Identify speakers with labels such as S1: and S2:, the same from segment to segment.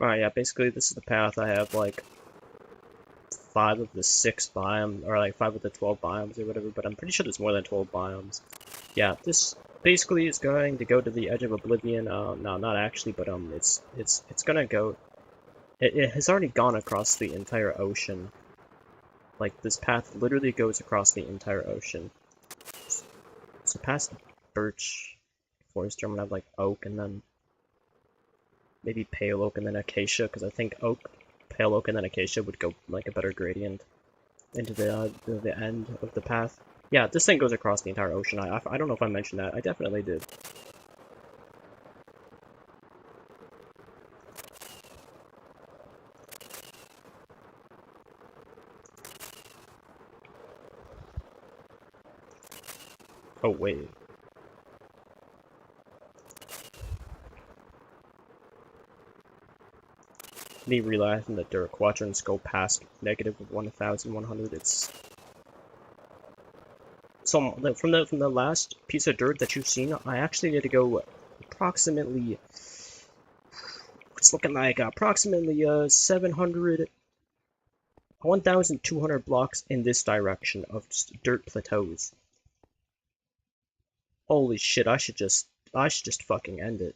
S1: Alright, yeah, basically this is the path. I have like 5 of the 6 biomes, or like 5 of the 12 biomes or whatever, but I'm pretty sure there's more than 12 biomes. Yeah, this basically is going to go to the edge of Oblivion. No, not actually, but it's gonna go. It has already gone across the entire ocean. Like this path literally goes across the entire ocean. So past Birch Forest, I'm gonna have like Oak and then maybe Pale Oak and then Acacia, because I think Oak, Pale Oak, and then Acacia would go like a better gradient into the end of the path. Yeah, this thing goes across the entire ocean. I don't know if I mentioned that. I definitely did. Oh, wait. Me realizing that their quadrants go past negative 1,100. It's so from the last piece of dirt that you've seen, I actually need to go approximately. It's looking like approximately 700, 1,200 blocks in this direction of just dirt plateaus. Holy shit! I should just fucking end it.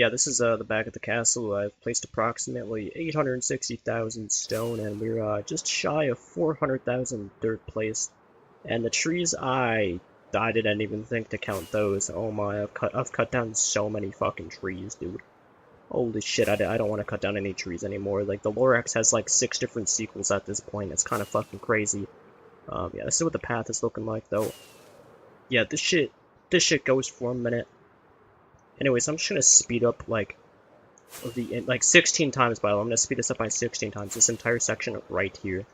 S1: Yeah, this is the back of the castle. I've placed approximately 860,000 stone, and we're just shy of 400,000 dirt placed. And the trees, I didn't even think to count those. Oh my, I've cut down so many fucking trees, dude. Holy shit, I don't want to cut down any trees anymore. Like, the Lorax has like 6 different sequels at this point. It's kind of fucking crazy. Yeah, this is what the path is looking like, though. Yeah, this shit goes for a minute. Anyways, I'm just gonna speed up, like 16 times, by the way. I'm gonna speed this up by 16 times, this entire section right here.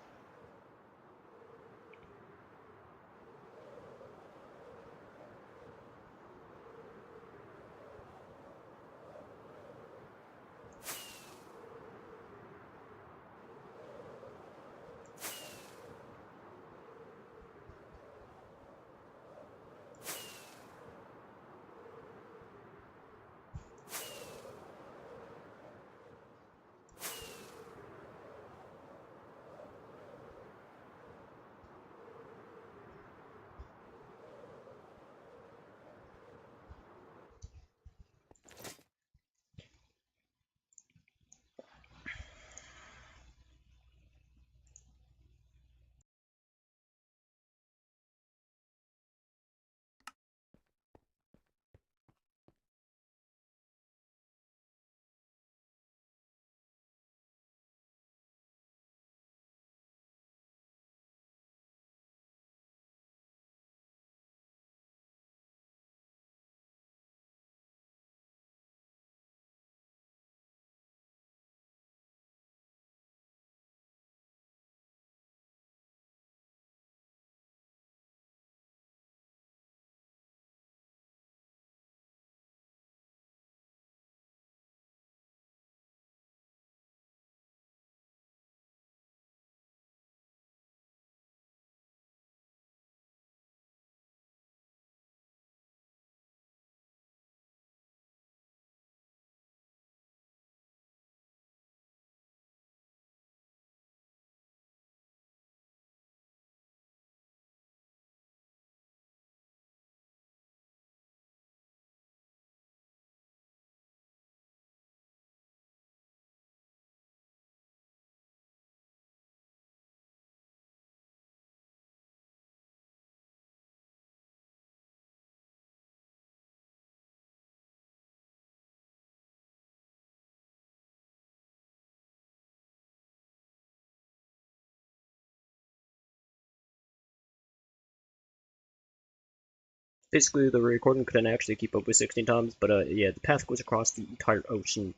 S1: Basically, the recording couldn't actually keep up with 16 times, but yeah, the path goes across the entire ocean.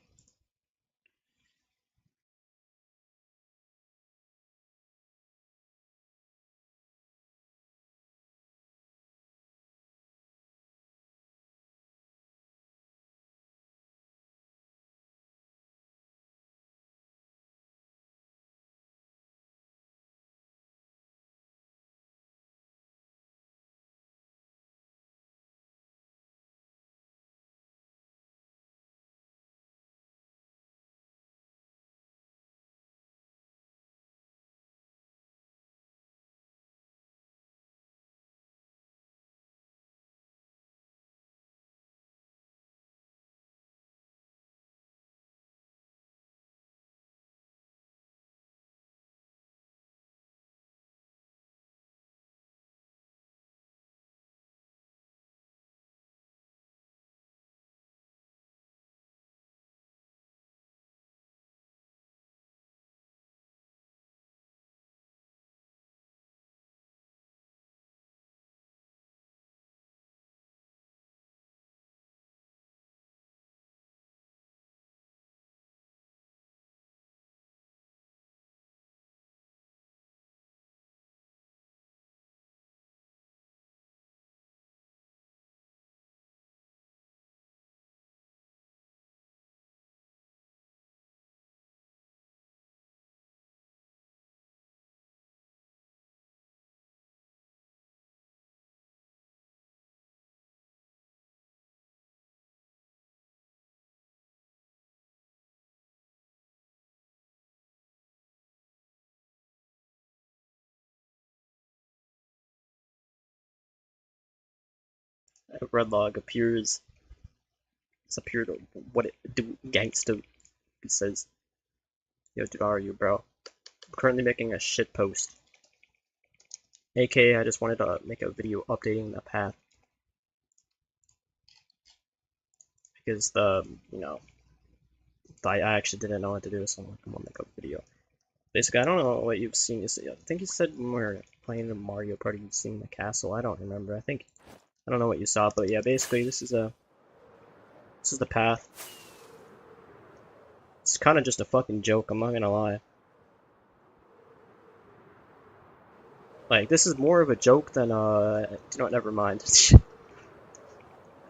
S1: A red log appears. It's up here to what it do, gangsta. It says, yo, dude, how are you, bro? I'm currently making a shit post. AKA, I just wanted to make a video updating the path. Because I actually didn't know what to do, so I'm like, I'm gonna make a video. Basically, I don't know what you've seen. I think you said when we were playing the Mario Party, you've seen the castle. I don't remember. I don't know what you saw, but yeah, basically, this is the path. It's kind of just a fucking joke, I'm not gonna lie. Like, this is more of a joke than, you know what, never mind.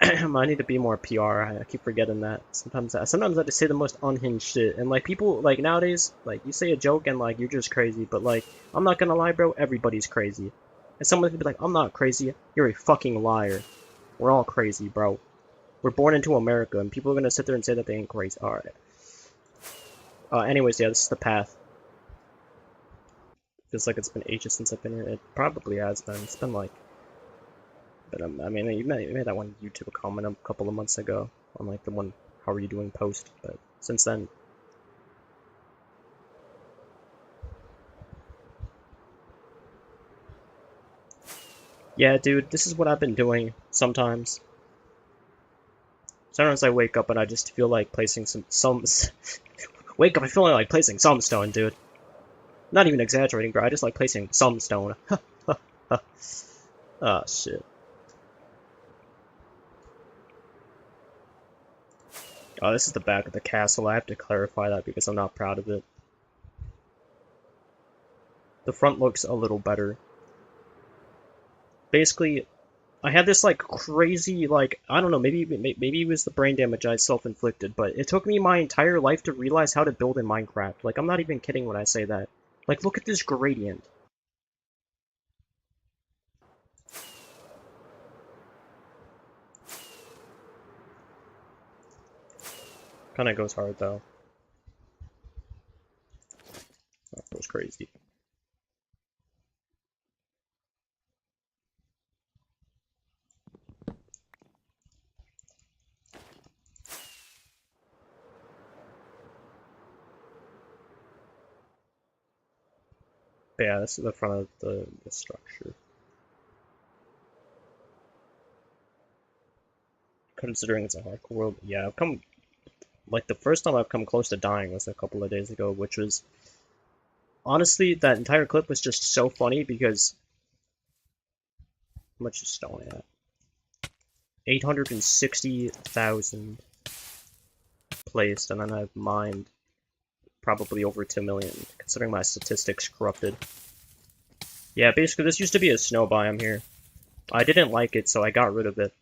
S1: I need to be more PR. I keep forgetting that. Sometimes I just say the most unhinged shit, and like people like nowadays, like you say a joke and like you're just crazy, but like I'm not gonna lie, bro. Everybody's crazy, and someone could be like, "I'm not crazy. You're a fucking liar. We're all crazy, bro. We're born into America, and people are gonna sit there and say that they ain't crazy." All right. Anyways, yeah, this is the path. Feels like it's been ages since I've been here. It probably has been. It's been like. But I mean, you made that one YouTube comment a couple of months ago on like the one "How are you doing" post, but since then, yeah, dude, this is what I've been doing sometimes. Sometimes I wake up and I just feel like placing some wake up, I feel like placing some stone, dude. Not even exaggerating, bro. I just like placing some stone. Ah, shit. Oh, this is the back of the castle. I have to clarify that because I'm not proud of it. The front looks a little better. Basically, I had this like crazy like I don't know, maybe it was the brain damage I self-inflicted, but it took me my entire life to realize how to build in Minecraft. Like I'm not even kidding when I say that. Like look at this gradient. Kinda goes hard though. That goes crazy. But yeah, this is the front of the structure. Considering it's a hardcore world, yeah, I've come like the first time I've come close to dying was a couple of days ago, which was honestly that entire clip was just so funny because how much is stone at? 860,000 placed, and then I've mined probably over 2 million, considering my statistics corrupted. Yeah, basically this used to be a snow biome here. I didn't like it, so I got rid of it.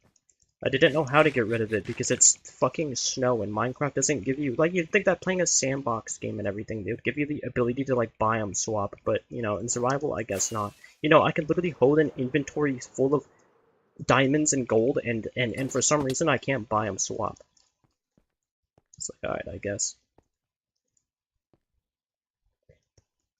S1: I didn't know how to get rid of it because it's fucking snow, and Minecraft doesn't give you, like, you'd think that playing a sandbox game and everything, they would give you the ability to, like, biome swap, but, you know, in survival, I guess not. You know, I could literally hold an inventory full of diamonds and gold, and for some reason I can't biome swap. It's like, alright, I guess.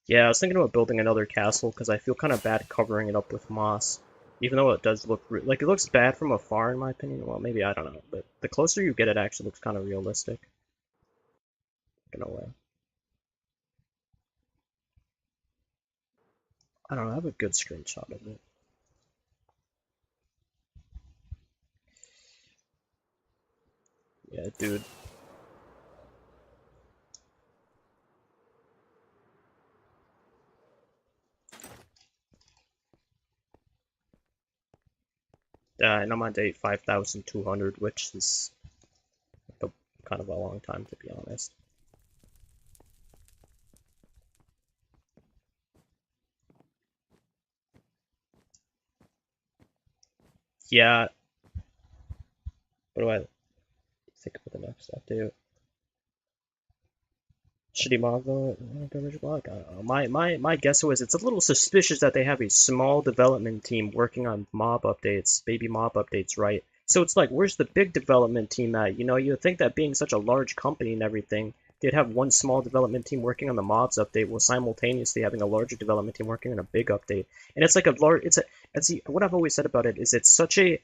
S1: Yeah, I was thinking about building another castle, because I feel kind of bad covering it up with moss. Even though it does look, like, it looks bad from afar, in my opinion. Well, maybe, I don't know. But the closer you get, it actually looks kind of realistic. In a way. I don't know, I have a good screenshot of it. Yeah, dude. And I'm on day 5,200, which is kind of a long time, to be honest. Yeah. What do I think about the next update? Shitty mob garbage block. I don't know. My guess was it's a little suspicious that they have a small development team working on mob updates, baby mob updates, right? So it's like, where's the big development team at? You know, you'd think that being such a large company and everything, they'd have one small development team working on the mobs update while simultaneously having a larger development team working on a big update. And it's like a large, it's what I've always said about it is it's such a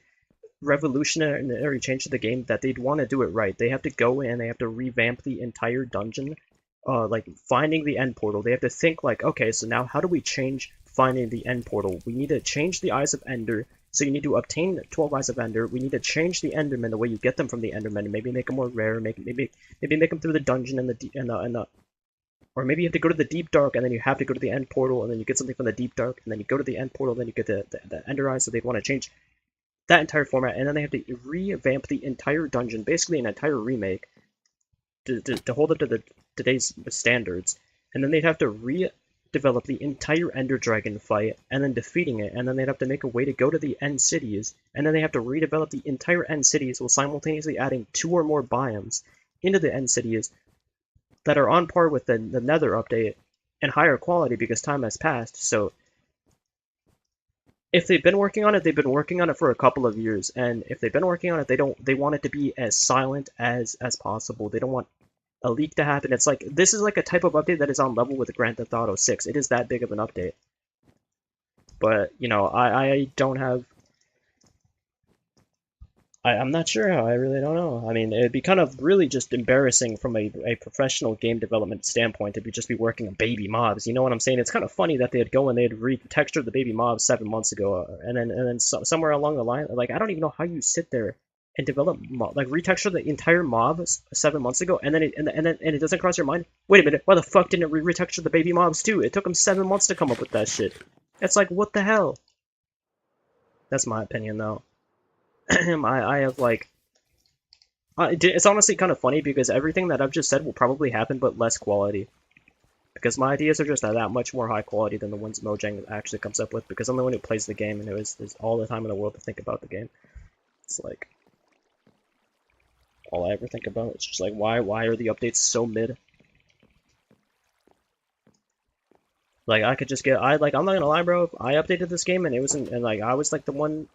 S1: revolutionary change to the game that they'd want to do it right. They have to go in, they have to revamp the entire dungeon, like finding the end portal. They have to think like, okay, so now how do we change finding the end portal? We need to change the Eyes of Ender. So you need to obtain 12 Eyes of Ender. We need to change the Endermen, the way you get them from the Endermen, and maybe make them more rare. Maybe make them through the dungeon or maybe you have to go to the Deep Dark, and then you have to go to the end portal, and then you get something from the Deep Dark, and then you go to the end portal, and then you get the Ender Eyes. So they'd want to change that entire format, and then they have to revamp the entire dungeon, basically an entire remake, to hold up to today's standards. And then they'd have to redevelop the entire Ender Dragon fight, and then defeating it, and then they'd have to make a way to go to the end cities, and then they have to redevelop the entire end cities while simultaneously adding 2 or more biomes into the end cities that are on par with the Nether update and higher quality because time has passed. So if they've been working on it, they've been working on it for a couple of years, and if they've been working on it, they want it to be as silent as possible. They don't want a leak to happen. It's like, this is like a type of update that is on level with Grand Theft Auto 6. It is that big of an update. But, you know, I don't have... I'm not sure how, I really don't know. I mean, it'd be kind of really just embarrassing from a professional game development standpoint to just be working on baby mobs. You know what I'm saying? It's kind of funny that they'd go and they'd retexture the baby mobs 7 months ago, and then somewhere along the line, like, I don't even know how you sit there and develop like retexture the entire mob 7 months ago, and then it doesn't cross your mind. Wait a minute, why the fuck didn't it retexture the baby mobs too? It took them 7 months to come up with that shit. It's like, what the hell? That's my opinion, though. I have like, it's honestly kind of funny because everything that I've just said will probably happen, but less quality. Because my ideas are just that much more high quality than the ones Mojang actually comes up with. Because I'm the one who plays the game and who has all the time in the world to think about the game. It's like, all I ever think about. It's just like, why are the updates so mid? Like, I could just get, I'm not gonna lie, bro, I updated this game and it wasn't, and like, I was like the one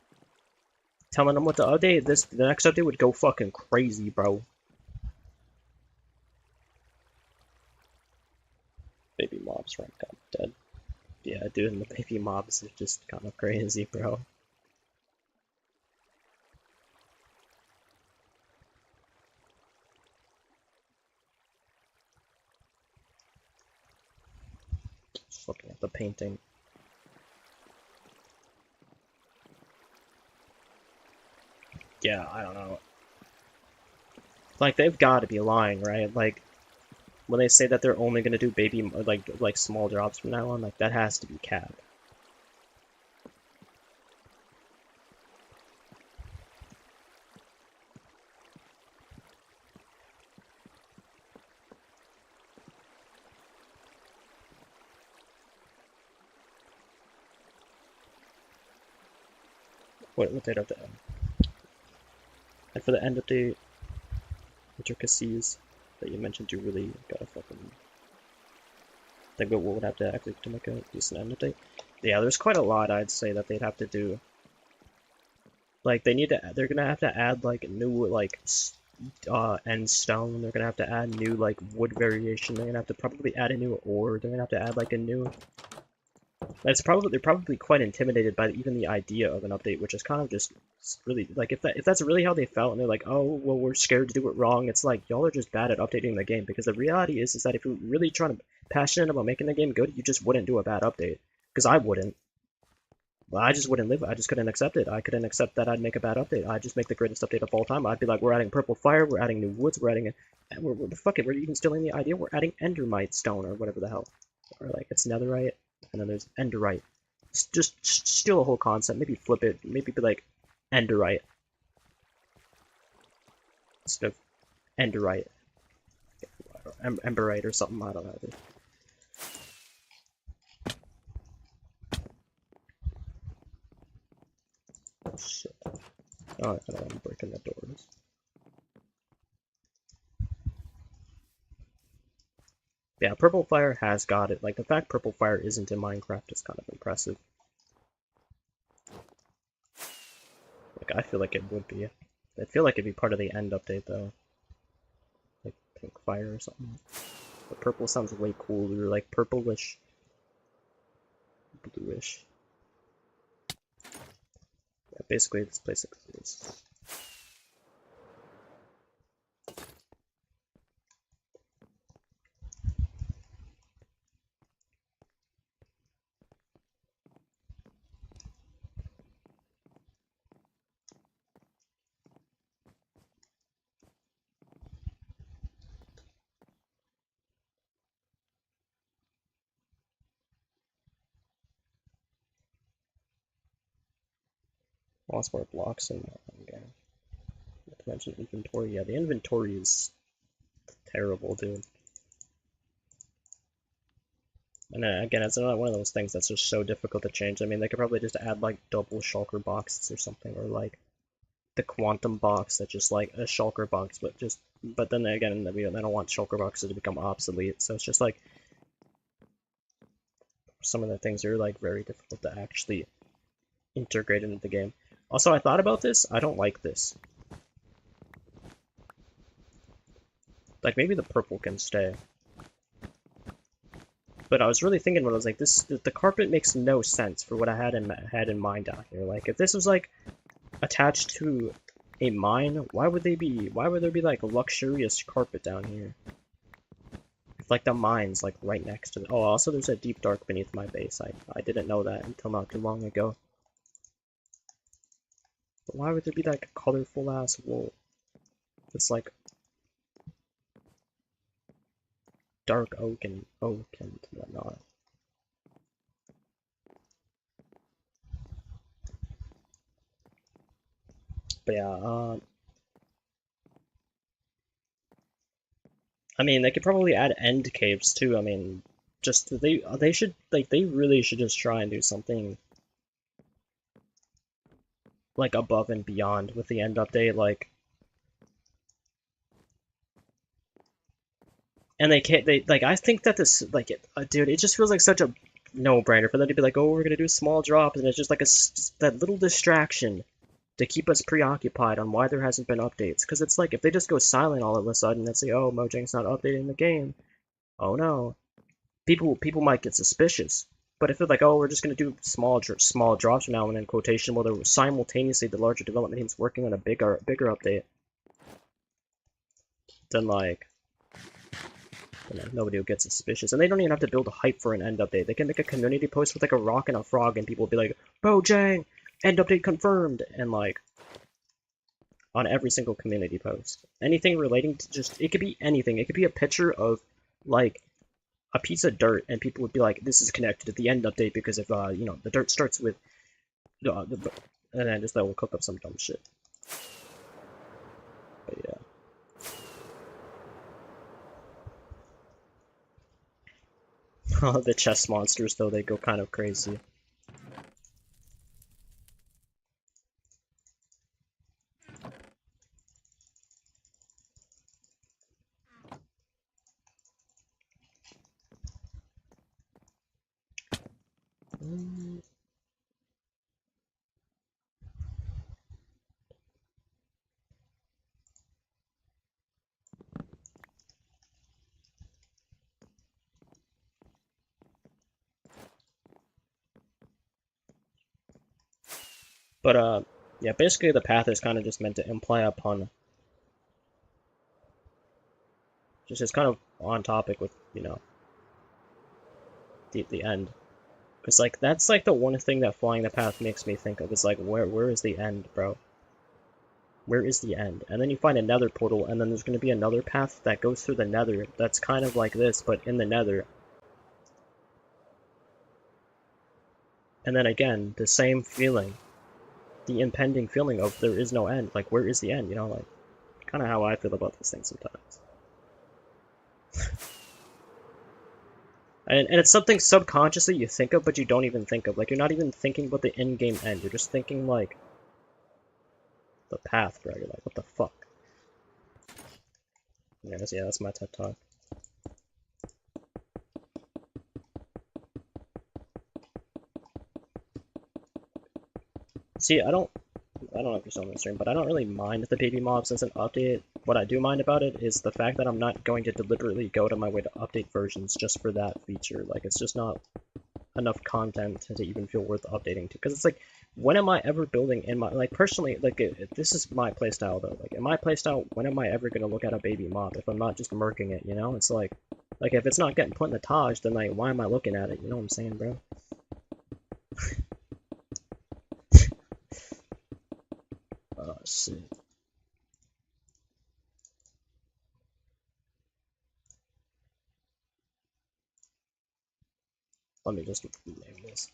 S1: telling them what to update. The next update would go fucking crazy, bro. Baby mobs rank up dead. Yeah, dude, and the baby mobs are just kind of crazy, bro. Just looking at the painting. Yeah, I don't know. Like, they've got to be lying, right? Like, when they say that they're only gonna do baby, like small drops from now on, like, that has to be cap. What date of the end? And for the end update, intricacies that you mentioned, you really gotta fucking think what would have to actually to make a decent end update. Yeah, there's quite a lot I'd say that they'd have to do. Like, they're gonna have to add like new like end stone. They're gonna have to add new like wood variation. They're gonna have to probably add a new ore. They're gonna have to add like a new. They're probably quite intimidated by even the idea of an update, which is kind of just really like, if that's really how they felt and they're like, oh well, we're scared to do it wrong. It's like, y'all are just bad at updating the game, because the reality is that if you're really trying to passionate about making the game good, you just wouldn't do a bad update. Because I wouldn't. I just wouldn't live. I just couldn't accept it. I couldn't accept that I'd make a bad update. I'd just make the greatest update of all time. I'd be like, we're adding purple fire, we're adding new woods, we're adding fuck it, we're even stealing the idea. We're adding endermite stone or whatever the hell, or like it's netherite, and then there's enderite. Just steal a whole concept. Maybe flip it. Maybe be like enderite instead of enderite, emberite or something. I don't know. Oh shit. Oh, I thought I'm breaking the doors. Yeah, Purple Fire has got it. Like, the fact Purple Fire isn't in Minecraft is kind of impressive. Like, I feel like it would be. I feel like it'd be part of the end update, though. Like, Pink Fire or something. But purple sounds way cooler, like purplish. Bluish. basically this place exists. Lots more blocks in that game. Not to mention inventory. Yeah, the inventory is terrible, dude. And again, it's not one of those things that's just so difficult to change. I mean, they could probably just add like double shulker boxes or something, or like the quantum box that's just like a shulker box, but then again, they don't want shulker boxes to become obsolete. So it's just like some of the things are like very difficult to actually integrate into the game. Also, I thought about this. I don't like this. Like maybe the purple can stay. But I was really thinking when I was like, the carpet makes no sense for what I had in mind down here. Like, if this was like attached to a mine, why would there be like luxurious carpet down here? If like the mine's like right next to it. Oh, also there's a deep dark beneath my base. I didn't know that until not too long ago. But why would there be like a colorful ass wool? It's like dark oak and whatnot. But yeah, I mean, they could probably add end caves too. I mean, just they should like they really should just try and do something like above and beyond with the end update, like. And they can't. They like. I think that this like, dude, it just feels like such a no-brainer for them to be like, oh, we're gonna do small drops, and it's just like that little distraction to keep us preoccupied on why there hasn't been updates. Because it's like if they just go silent all of a sudden and say, oh, Mojang's not updating the game, oh no, people might get suspicious. But if they're like, oh, we're just gonna do small drops from now and in quotation, while they're simultaneously the larger development team's working on a bigger update, then like. Nobody will get suspicious. And they don't even have to build a hype for an end update. They can make a community post with like a rock and a frog and people will be like, Mojang, end update confirmed! And like, on every single community post. Anything relating to just, it could be anything. It could be a picture of like a piece of dirt and people would be like, this is connected to the end update because if, you know, the dirt starts with, and then just that will cook up some dumb shit. But yeah. The chest monsters, though, they go kind of crazy. But, yeah, basically the path is kind of just meant to imply upon... Just it's kind of on topic with, you know, the end. Because, like, that's, like, the one thing that Flying the Path makes me think of. Is, like, where is the end, bro? Where is the end? And then you find a nether portal, and then there's going to be another path that goes through the nether that's kind of like this, but in the nether. And then again, the same feeling. The impending feeling of there is no end. Like, where is the end? You know, like, kind of how I feel about this thing sometimes. And it's something subconsciously you think of, but you don't even think of. Like, you're not even thinking about the in-game end. You're just thinking, like, the path, bro. You're like, what the fuck? Yeah, that's my TED Talk. See, I don't know if you're still on the stream, but I don't really mind the baby mobs as an update. What I do mind about it is the fact that I'm not going to deliberately go to my way to update versions just for that feature. Like, it's just not enough content to even feel worth updating to. Because it's like, when am I ever building in my, like, personally, like, this is my playstyle though. Like, in my playstyle, when am I ever gonna look at a baby mob if I'm not just murking it, you know? It's like if it's not getting put in the Taj, then like, why am I looking at it? You know what I'm saying, bro? Oh shit. Let me just name this.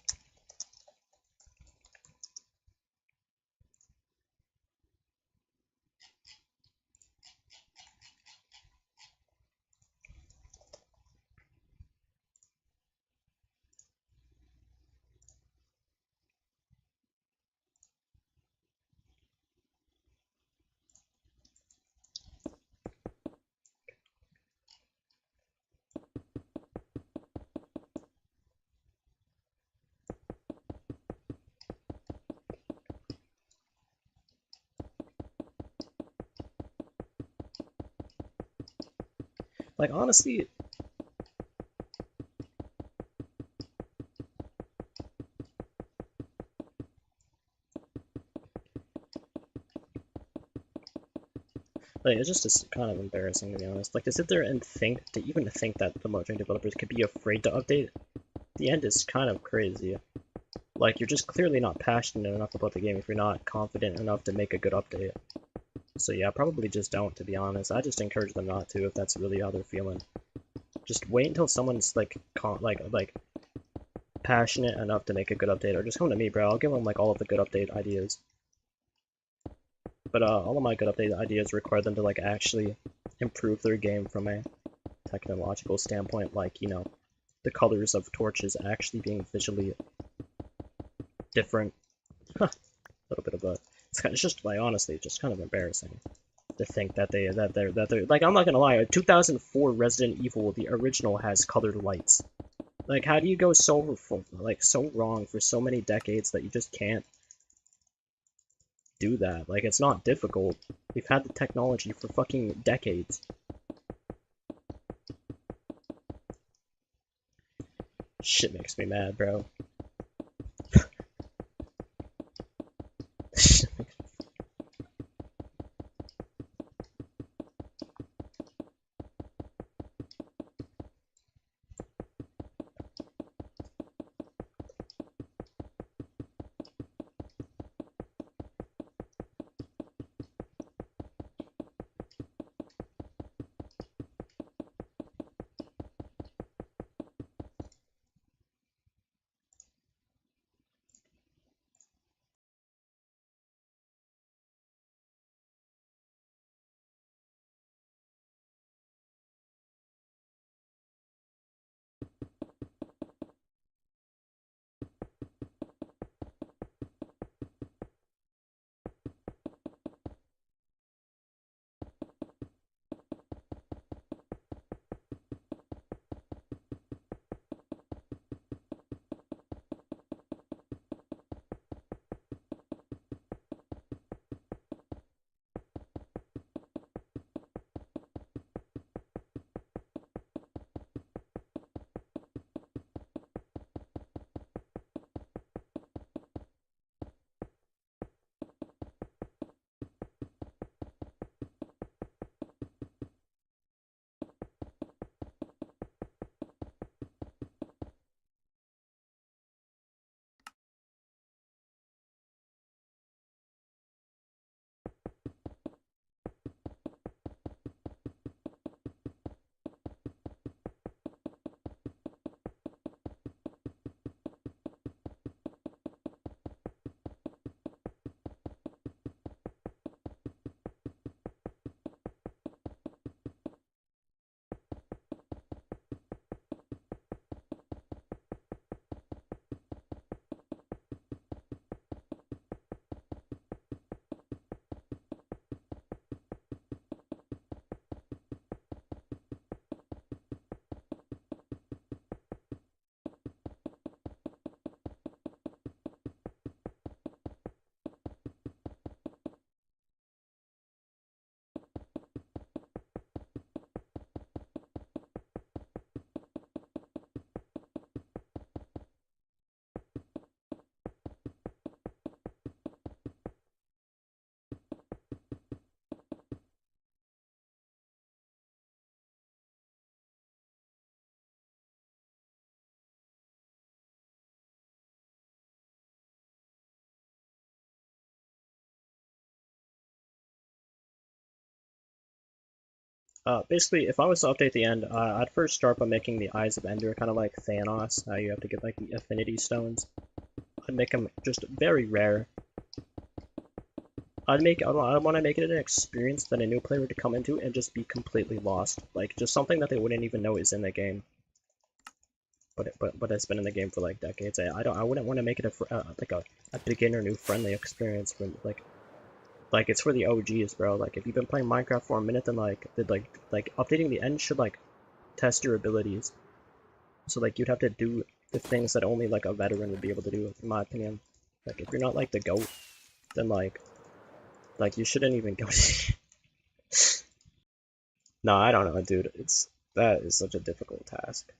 S1: Like, honestly, like, it's just kind of embarrassing, to be honest. Like, to sit there and even think that the Mojang developers could be afraid to update, the end is kind of crazy. Like, you're just clearly not passionate enough about the game if you're not confident enough to make a good update. So yeah, probably just don't, to be honest. I just encourage them not to if that's really how they're feeling. Just wait until someone's like passionate enough to make a good update, or just come to me, bro. I'll give them like all of the good update ideas. But all of my good update ideas require them to like actually improve their game from a technological standpoint, like, you know, the colors of torches actually being visually different. A little bit of a, it's just like, honestly, just kind of embarrassing to think that they're like, I'm not gonna lie, 2004 Resident Evil, the original, has colored lights. Like, how do you go so wrong for so many decades that you just can't do that? Like, it's not difficult. We've had the technology for fucking decades. Shit makes me mad, bro. Basically, if I was to update the end, I'd first start by making the Eyes of Ender, kind of like Thanos, how you have to get like the Affinity Stones. I'd make them just very rare. I want to make it an experience that a new player would come into and just be completely lost, like just something that they wouldn't even know is in the game. But it's been in the game for like decades. I wouldn't want to make it a beginner new friendly experience for like it's for the OGs, bro. Like if you've been playing Minecraft for a minute, then like updating the end should like test your abilities. So like you'd have to do the things that only like a veteran would be able to do, in my opinion. Like if you're not like the GOAT, then like you shouldn't even go. No, I don't know, dude. That is such a difficult task.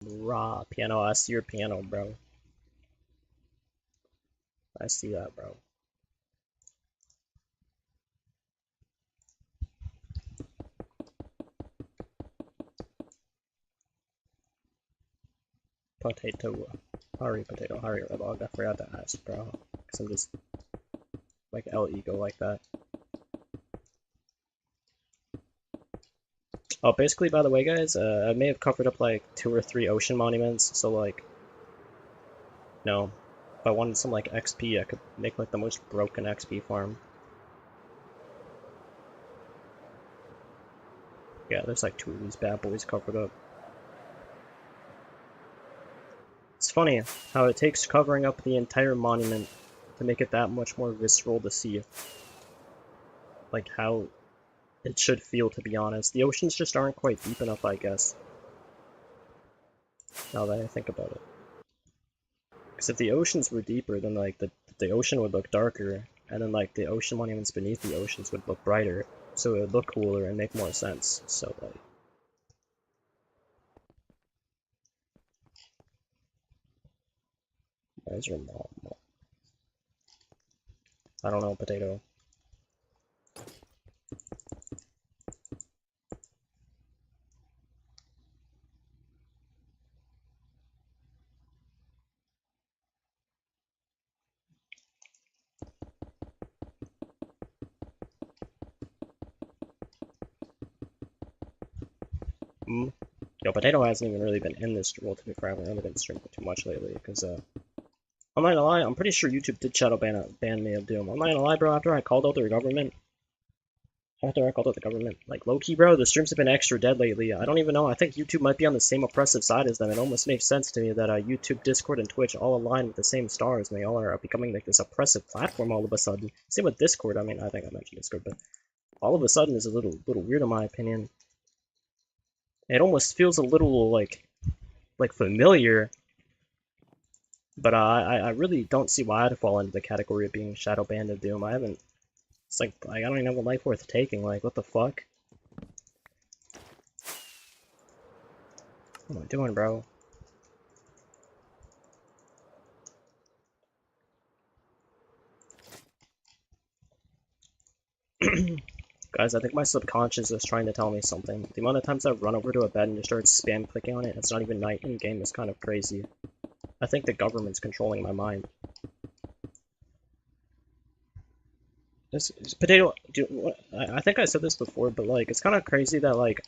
S1: Raw piano, I see your piano, bro. I see that, bro. Potato, hurry, log. I forgot to ask, bro. Cause I'm just like L ego like that. Oh, basically, by the way, guys, I may have covered up like 2 or 3 ocean monuments. So like, no, if I wanted some like XP, I could make like the most broken XP farm. Yeah, there's like 2 of these bad boys covered up. It's funny how it takes covering up the entire monument to make it that much more visceral to see, like, how it should feel, to be honest. The oceans just aren't quite deep enough, I guess, now that I think about it. Because if the oceans were deeper, then, like, the ocean would look darker, and then, like, the ocean monuments beneath the oceans would look brighter, so it would look cooler and make more sense. So, like, where's your mom? I don't know, potato. Yo, potato hasn't even really been in this world, to be fair. I haven't been streaming too much lately, because, I'm not gonna lie, I'm pretty sure YouTube did shadow ban me of Doom. I'm not gonna lie, bro, after I called out the government, like, low-key, bro, the streams have been extra dead lately. I don't even know, I think YouTube might be on the same oppressive side as them. It almost makes sense to me that YouTube, Discord, and Twitch all align with the same stars, and they all are becoming, like, this oppressive platform all of a sudden. Same with Discord, I mean, I think I mentioned Discord, but all of a sudden is a little weird in my opinion. It almost feels a little, like familiar, but I really don't see why I'd fall into the category of being shadow banned of Doom. I haven't. It's like I don't even have a life worth taking. Like, what the fuck? What am I doing, bro? Guys, I think my subconscious is trying to tell me something. The amount of times I've run over to a bed and just started spam clicking on it, it's not even night in game, is kind of crazy. I think the government's controlling my mind. This potato, I think I said this before, but like, it's kind of crazy that like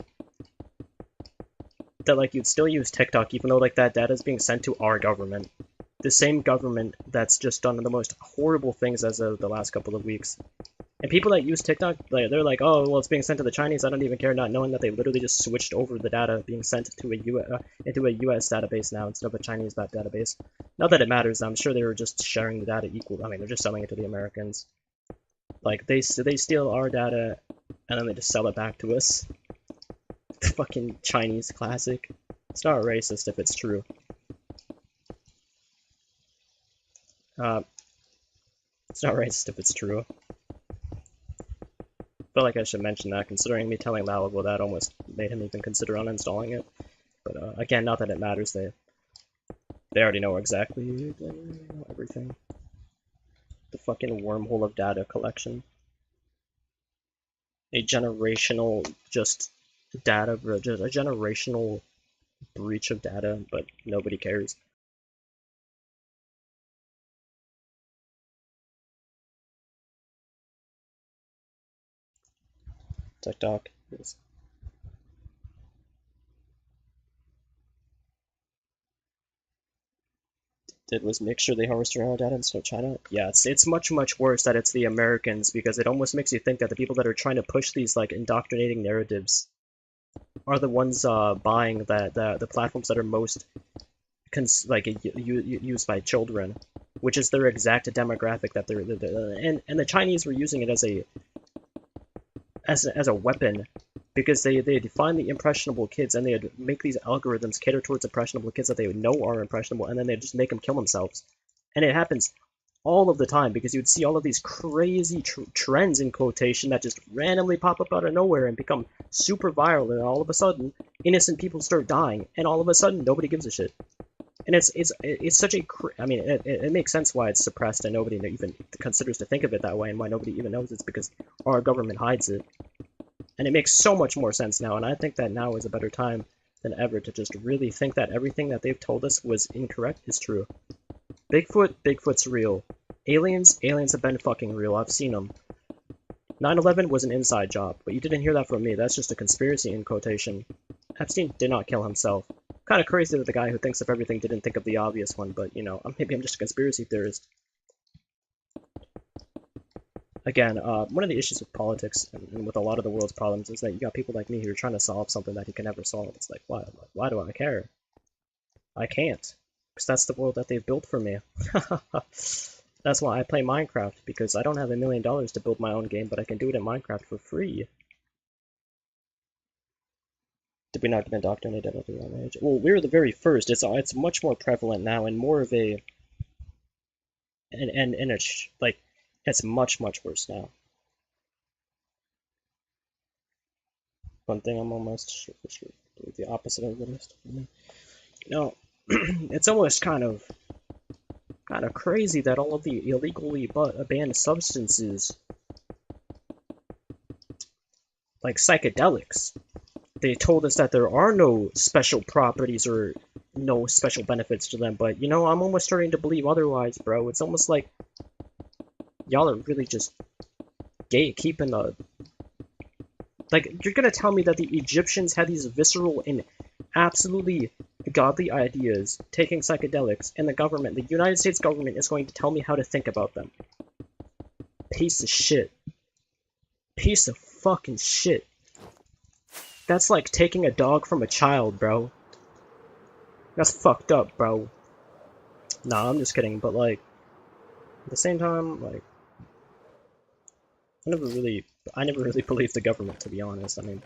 S1: you'd still use TikTok even though like that data is being sent to our government, the same government that's just done the most horrible things as of the last couple of weeks. And people that use TikTok, they're like, oh, well, it's being sent to the Chinese. I don't even care, not knowing that they literally just switched over the data being sent to into a US database now instead of a Chinese database. Not that it matters. I'm sure they were just sharing the data equal. I mean, they're just selling it to the Americans. Like, they steal our data, and then they just sell it back to us. Fucking Chinese classic. It's not racist if it's true. It's not racist if it's true. I feel like I should mention that, considering me telling Lalago that almost made him even consider uninstalling it. But again, not that it matters. They already know exactly everything. The fucking wormhole of data collection. A generational just a generational breach of data, but nobody cares. TikTok is. Did was make sure they harvested our data instead of China. Yeah, it's much worse that it's the Americans, because it almost makes you think that the people that are trying to push these like indoctrinating narratives are the ones buying the platforms that are most used by children, which is their exact demographic that they're and the Chinese were using it as a weapon, because they'd find the impressionable kids and they'd make these algorithms cater towards impressionable kids that they would know are impressionable, and then they'd just make them kill themselves. And it happens all of the time, because you'd see all of these crazy trends in quotation that just randomly pop up out of nowhere and become super viral, and all of a sudden innocent people start dying, and all of a sudden nobody gives a shit. And it's such a I mean, it makes sense why it's suppressed and nobody even considers to think of it that way, and why nobody even knows it's because our government hides it. And it makes so much more sense now, and I think that now is a better time than ever to just really think that everything that they've told us was incorrect is true. Bigfoot's real. Aliens have been fucking real. I've seen them. 9/11 was an inside job, but you didn't hear that from me. That's just a conspiracy in quotation. Epstein did not kill himself. Kind of crazy that the guy who thinks of everything didn't think of the obvious one, but, you know, maybe I'm just a conspiracy theorist. Again, one of the issues with politics and with a lot of the world's problems is that you got people like me who are trying to solve something that he can never solve. It's like, why do I care? I can't. Because that's the world that they've built for me. That's why I play Minecraft, because I don't have $1 million to build my own game, but I can do it in Minecraft for free. Did we not get indoctrinated at a young age? Well, we were the very first. It's much more prevalent now and more of a and it's like it's much worse now. One thing I'm almost sure for sure the opposite of what is. No, it's almost kind of crazy that all of the illegally banned substances, like psychedelics, they told us that there are no special properties or no special benefits to them, but you know, I'm almost starting to believe otherwise, bro. It's almost like y'all are really just gatekeeping the... Like, you're gonna tell me that the Egyptians had these visceral and absolutely godly ideas taking psychedelics, and the United States government is going to tell me how to think about them. Piece of shit. Piece of fucking shit. That's like taking a dog from a child, bro. That's fucked up, bro. Nah, I'm just kidding, but like, at the same time, like, I never really believed the government, to be honest. I mean,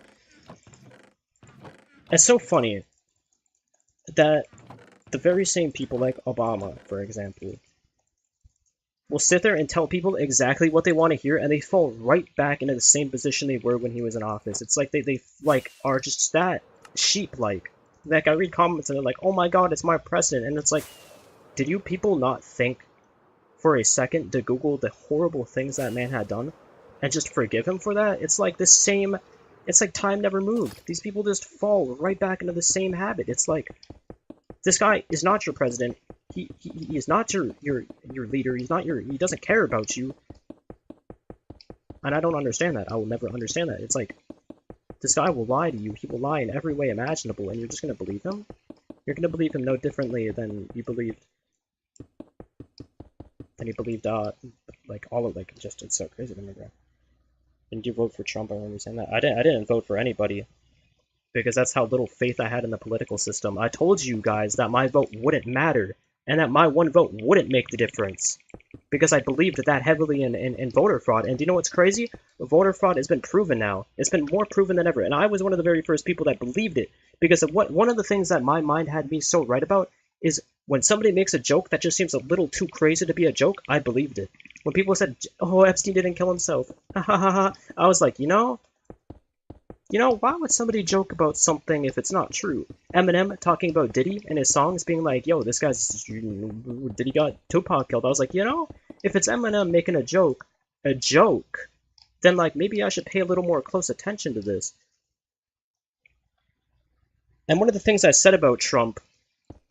S1: it's so funny that the very same people like Obama, for example, will sit there and tell people exactly what they want to hear, and they fall right back into the same position they were when he was in office. It's like they like are just that sheep-like. Like, I read comments and they're like, oh my god, it's my president, and it's like, did you people not think for a second to Google the horrible things that man had done and just forgive him for that? It's like the same, it's like time never moved. These people just fall right back into the same habit. It's like, this guy is not your president. He is not your leader. He doesn't care about you. And I don't understand that. I will never understand that. It's like, this guy will lie to you. He will lie in every way imaginable, and you're just gonna believe him? You're gonna believe him no differently than you believed like all of, like, just, it's so crazy to me, bro. Didn't you vote for Trump? I remember saying that. I didn't vote for anybody, because that's how little faith I had in the political system. I told you guys that my vote wouldn't matter, and that my one vote wouldn't make the difference, because I believed that heavily in voter fraud. And do you know what's crazy? Voter fraud has been proven now. It's been more proven than ever, and I was one of the very first people that believed it, because of one of the things that my mind had me so right about is when somebody makes a joke that just seems a little too crazy to be a joke, I believed it. When people said, oh, Epstein didn't kill himself, I was like, you know, why would somebody joke about something if it's not true? Eminem talking about Diddy and his songs being like, yo, this guy's... Diddy got Tupac killed. I was like, you know, if it's Eminem making a joke, then, like, maybe I should pay a little more close attention to this. And one of the things I said about Trump,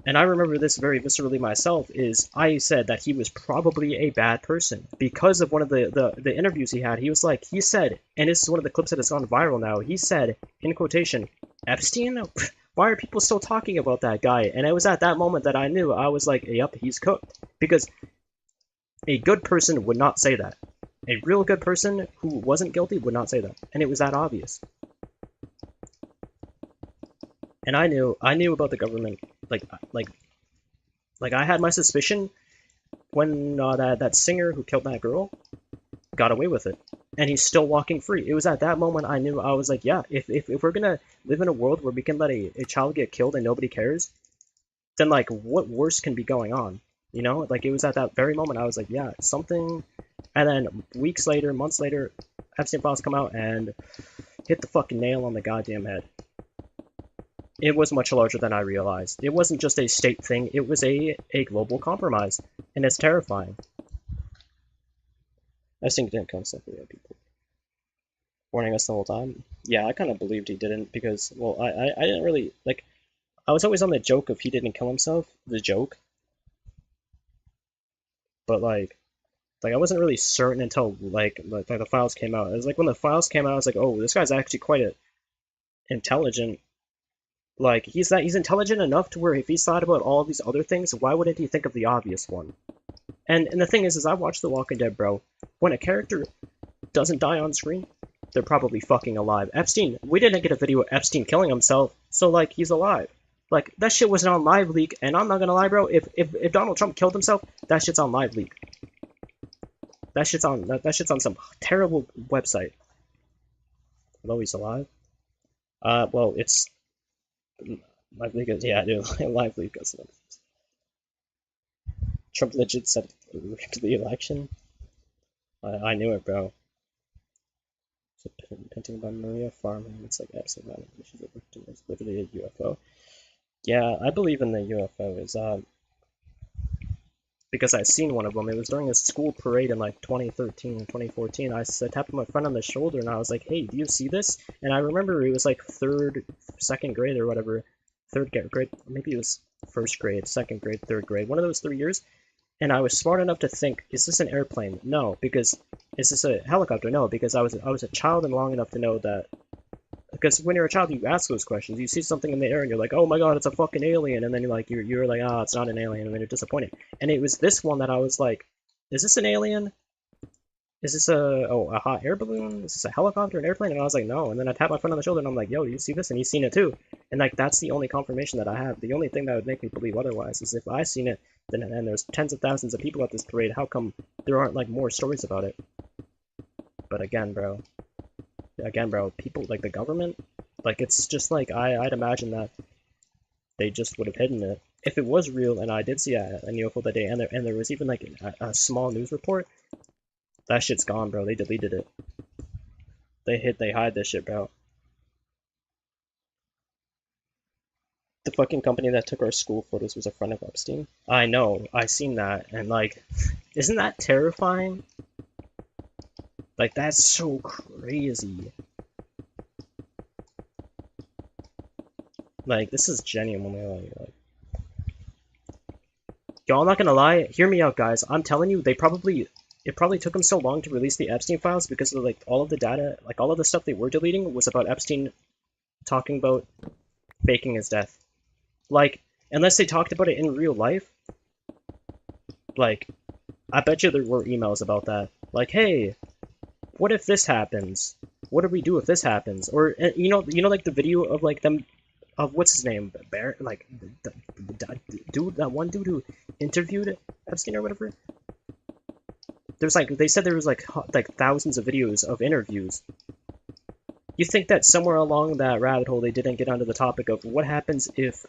S1: and I remember this very viscerally myself, is I said that he was probably a bad person because of one of the interviews he had. He said, and this is one of the clips that has gone viral now, he said, in quotation, Epstein? Why are people still talking about that guy? And it was at that moment that I knew. I was like, yep, he's cooked. Because a good person would not say that. A real good person who wasn't guilty would not say that. And it was that obvious. And I knew about the government, like I had my suspicion when that singer who killed that girl got away with it, and he's still walking free. It was at that moment I knew. I was like, yeah, if we're gonna live in a world where we can let a child get killed and nobody cares, then, like, what worse can be going on? You know, like, it was at that very moment I was like, yeah, something. And then weeks later, months later, Epstein files come out and hit the fucking nail on the goddamn head. It was much larger than I realized. It wasn't just a state thing, it was a global compromise. And it's terrifying. I think he didn't kill himself, yeah, people warning us the whole time. Yeah, I kind of believed he didn't, because, well, I didn't really, like, I was always on the joke of he didn't kill himself, the joke. But, like I wasn't really certain until, like the files came out. It was like when the files came out, I was like, oh, this guy's actually quite intelligent. Like, he's intelligent enough to where if he's thought about all these other things, why wouldn't he think of the obvious one? And the thing is I watched The Walking Dead, bro. When a character doesn't die on screen, they're probably fucking alive. Epstein, we didn't get a video of Epstein killing himself, so, like, he's alive. Like, that shit wasn't on Live Leak, and I'm not gonna lie, bro, if Donald Trump killed himself, that shit's on Live Leak. That shit's on that shit's on some terrible website. Although he's alive. Well, it's Lively because yeah, dude, Lively because Trump legit said rigged the election. I knew it, bro. So painting by Maria Farman. It's like absolutely she's a victim. It's literally a UFO. Yeah, I believe in the UFOs. Because I seen one of them. It was during a school parade in like 2013 and 2014. I tapped my friend on the shoulder and I was like, "Hey, do you see this?" And I remember it was like second grade or whatever, third grade, maybe it was first grade, second grade, third grade, one of those 3 years. And I was smart enough to think, "Is this an airplane?" No, because is this a helicopter? No, because I was a child and long enough to know that. Because when you're a child, you ask those questions. You see something in the air, and you're like, "Oh my god, it's a fucking alien!" And then you're like, "Ah, it's not an alien," and then you're disappointed. And it was this one that I was like, "Is this an alien? Is this a hot air balloon? Is this a helicopter, an airplane?" And I was like, "No." And then I tapped my friend on the shoulder, and I'm like, "Yo, you see this?" And he's seen it too. And like that's the only confirmation that I have. The only thing that would make me believe otherwise is if I seen it, then and there's tens of thousands of people at this parade. How come there aren't like more stories about it? But again, bro, people like the government. Like, it's just like, I'd imagine that they just would have hidden it. If it was real, and I did see a UFO that day, and there was even, like, a small news report, that shit's gone, bro. They deleted it. They hide this shit, bro. The fucking company that took our school photos was a friend of Epstein. I know, I seen that, and, like, isn't that terrifying? Like, that's so crazy. Like, this is genuinely, like y'all, I'm not gonna lie, hear me out, guys. I'm telling you, it probably took them so long to release the Epstein files because of like all of the data, like all of the stuff they were deleting was about Epstein talking about faking his death. Like, unless they talked about it in real life, like, I bet you there were emails about that. Like, hey, what if this happens? What do we do if this happens? Or like the video of like them of what's his name, Bear, like that one dude who interviewed Epstein or whatever. There's like they said there was like thousands of videos of interviews. You think that somewhere along that rabbit hole they didn't get onto the topic of what happens if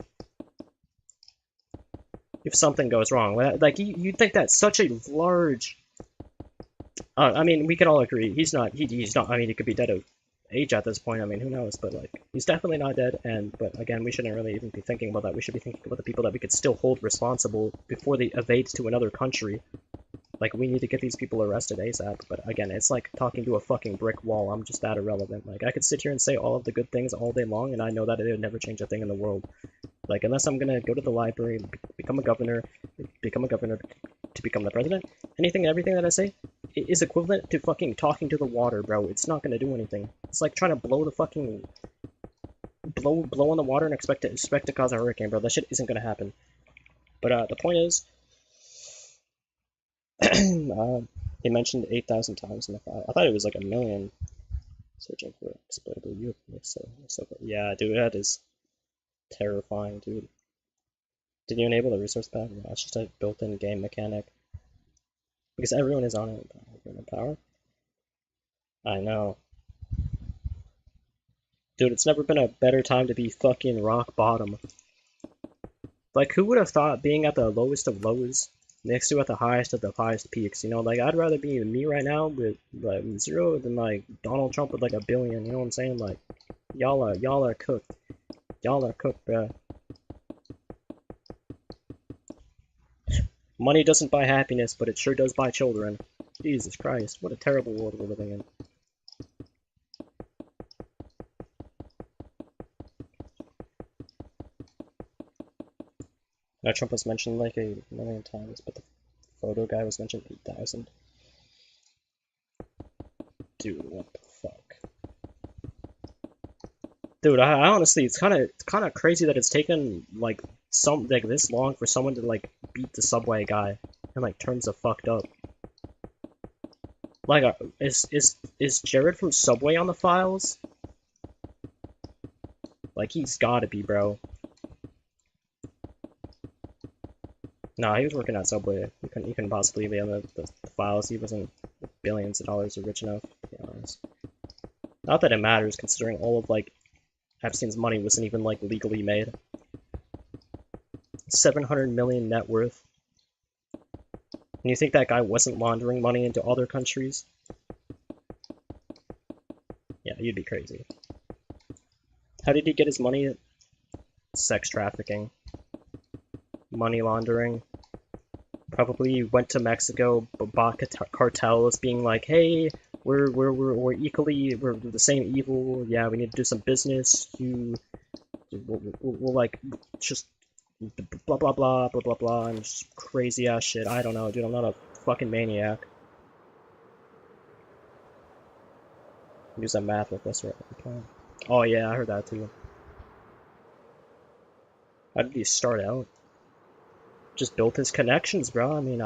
S1: something goes wrong? Like you'd think that such a large. I mean, we can all agree he's not. He's not. I mean, he could be dead of age at this point. I mean, who knows? But like, he's definitely not dead. But again, we shouldn't really even be thinking about that. We should be thinking about the people that we could still hold responsible before they evade to another country. Like, we need to get these people arrested ASAP. But again, it's like talking to a fucking brick wall. I'm just that irrelevant. Like, I could sit here and say all of the good things all day long, and I know that it would never change a thing in the world. Like, unless I'm gonna go to the library, become a governor to become the president, anything and everything that I say is equivalent to fucking talking to the water, bro. It's not gonna do anything. It's like trying to blow the fucking blow on the water and expect to cause a hurricane, bro. That shit isn't gonna happen. But the point is, he mentioned 8,000 times in the file. I thought it was like a million. Searching for exploitable UFOs. So yeah, dude, that is terrifying, dude. Did you enable the resource pack? No, it's just a built-in game mechanic. Because everyone is on it. Power. I know. Dude, it's never been a better time to be fucking rock bottom. Like, who would have thought being at the lowest of lows next to at the highest of the highest peaks? You know, like, I'd rather be me right now with like 0 than like Donald Trump with like 1 billion. You know what I'm saying? Like, y'all are cooked. Y'all are cooked, bruh. Money doesn't buy happiness, but it sure does buy children. Jesus Christ, what a terrible world we're living in. Now, Trump was mentioned like a million times, but the photo guy was mentioned 8,000. Dude, what the fuck? Dude, I honestly, it's kind of crazy that it's taken like this long for someone to like beat the Subway guy in like terms of fucked up. Like, is Jared from Subway on the files? Like, he's gotta be, bro. Nah, he was working at Subway. He couldn't possibly be on the files. He wasn't billions of dollars are rich enough, to be honest. Not that it matters, considering all of, like, Epstein's money wasn't even, like, legally made. 700 million net worth. And you think that guy wasn't laundering money into other countries? Yeah, you'd be crazy. How did he get his money? Sex trafficking. Money laundering. Probably went to Mexico, bought cartels, being like, "Hey, we're the same evil. Yeah, we need to do some business. We'll like just blah blah blah blah blah blah and just crazy ass shit. I don't know, dude. I'm not a fucking maniac." Use that math with us right now. Oh yeah, I heard that too. How did he start out? Just built his connections, bro. I mean,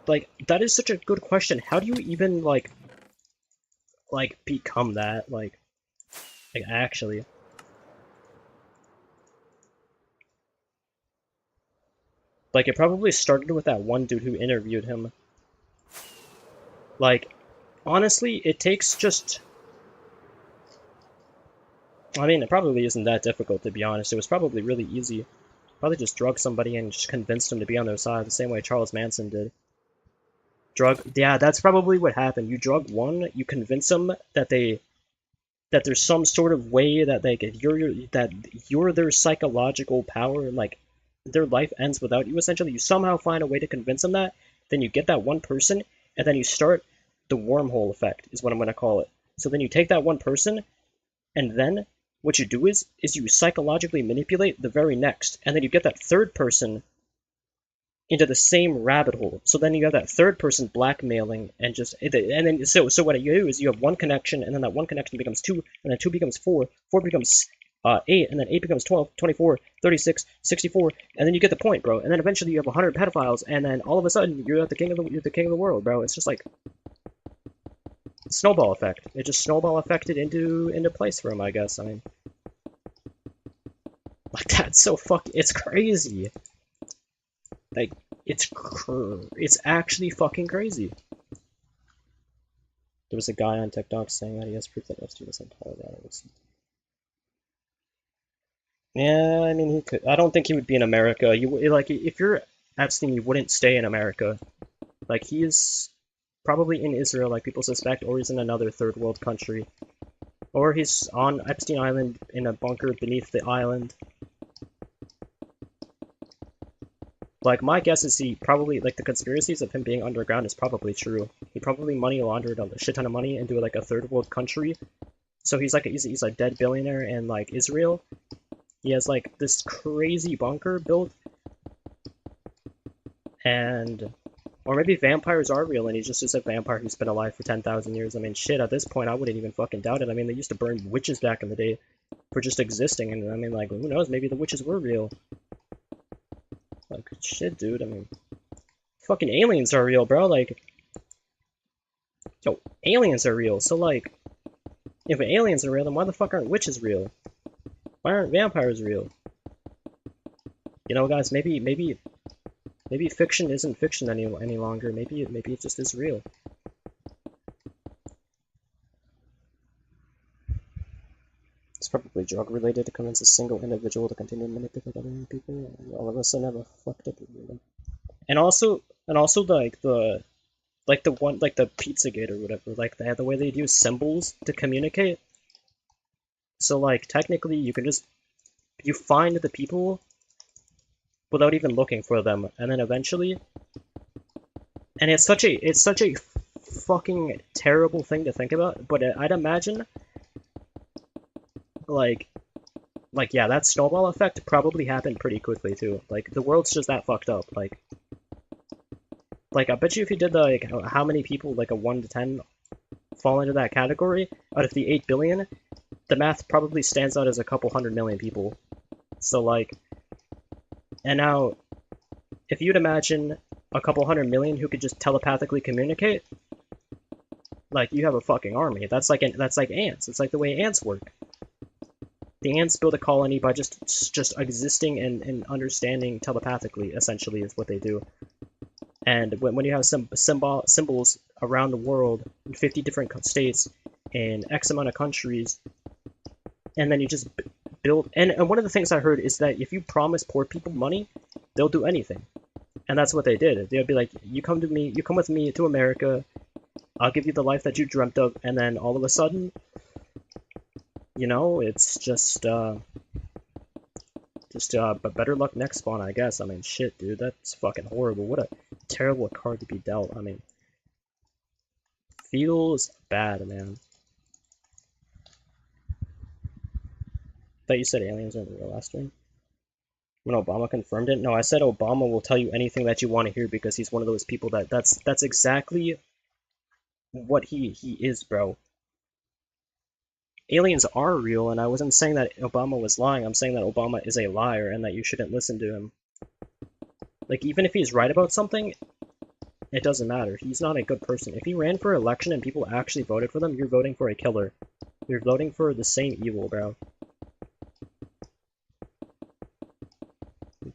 S1: like, that is such a good question. How do you even, like become that? Like, actually. Like, it probably started with that one dude who interviewed him. Like, honestly, it takes just... I mean, it probably isn't that difficult, to be honest. It was probably really easy. Probably just drug somebody and just convinced them to be on their side, the same way Charles Manson did. Yeah, that's probably what happened. You drug one, you convince them that there's some sort of way that you're their psychological power, and like their life ends without you. Essentially, you somehow find a way to convince them that. Then you get that one person, and then you start the wormhole effect, is what I'm gonna call it. So then you take that one person, and then what you do is you psychologically manipulate the very next, and then you get that third person into the same rabbit hole. So then you have that third person blackmailing, and then so what you do is you have one connection, and then that one connection becomes two, and then two becomes four becomes 8, and then 8 becomes 12, 24, 36, 64, and then you get the point, bro. And then eventually you have 100 pedophiles, and then all of a sudden you're the king of the world, bro. It's just like snowball effect. It just snowball effected into place for him, I guess. I mean, like, that's so it's crazy. Like, it's actually fucking crazy. There was a guy on TikTok saying that he has proof that Epstein was in Colorado. Yeah, I mean, he could. I don't think he would be in America. Like, if you're Epstein, you wouldn't stay in America. Like, he's probably in Israel, like people suspect, or he's in another third world country. Or he's on Epstein Island in a bunker beneath the island. Like, my guess is he probably, like, the conspiracies of him being underground is probably true. He probably money laundered a shit ton of money into, like, a third world country. So he's a dead billionaire in, like, Israel. He has, like, this crazy bunker built. And... or maybe vampires are real and he's just a vampire who's been alive for 10,000 years. I mean, shit, at this point, I wouldn't even fucking doubt it. I mean, they used to burn witches back in the day for just existing. And, I mean, like, who knows? Maybe the witches were real. Like, shit, dude, I mean, fucking aliens are real, bro, like, yo, aliens are real, so, like, if aliens are real, then why the fuck aren't witches real? Why aren't vampires real? You know, guys, maybe fiction isn't fiction any longer, maybe it just is real. It's probably drug-related to convince a single individual to continue to manipulate other people. All of us have a fucked up. And also, like the Pizzagate or whatever. Like the way they use symbols to communicate. So like technically, you find the people without even looking for them, and then eventually. And it's such a fucking terrible thing to think about. But I'd imagine. Like, yeah, that snowball effect probably happened pretty quickly, too. Like, the world's just that fucked up. Like, I bet you if you did, like, how many people, like, a 1 to 10 fall into that category, out of the 8 billion, the math probably stands out as a couple 100 million people. So, like, and now, if you'd imagine a couple 100 million who could just telepathically communicate, like, you have a fucking army. That's like ants. It's like the way ants work. The ants build a colony by just existing and understanding telepathically, essentially, is what they do. And when you have some symbols around the world in 50 different states in X amount of countries, and then you just build. And one of the things I heard is that if you promise poor people money, they'll do anything. And that's what they did. They'd be like, you come with me to America, I'll give you the life that you dreamt of, and then all of a sudden, it's just but better luck next spawn, I guess. I mean, shit, dude, that's fucking horrible. What a terrible card to be dealt. I mean, feels bad, man. Thought you said aliens in the last stream. When Obama confirmed it? No, I said Obama will tell you anything that you want to hear because he's one of those people that's exactly what he is, bro. Aliens are real, and I wasn't saying that Obama was lying. I'm saying that Obama is a liar and that you shouldn't listen to him. Like, even if he's right about something, it doesn't matter. He's not a good person. If he ran for election and people actually voted for them, you're voting for a killer. You're voting for the same evil, bro.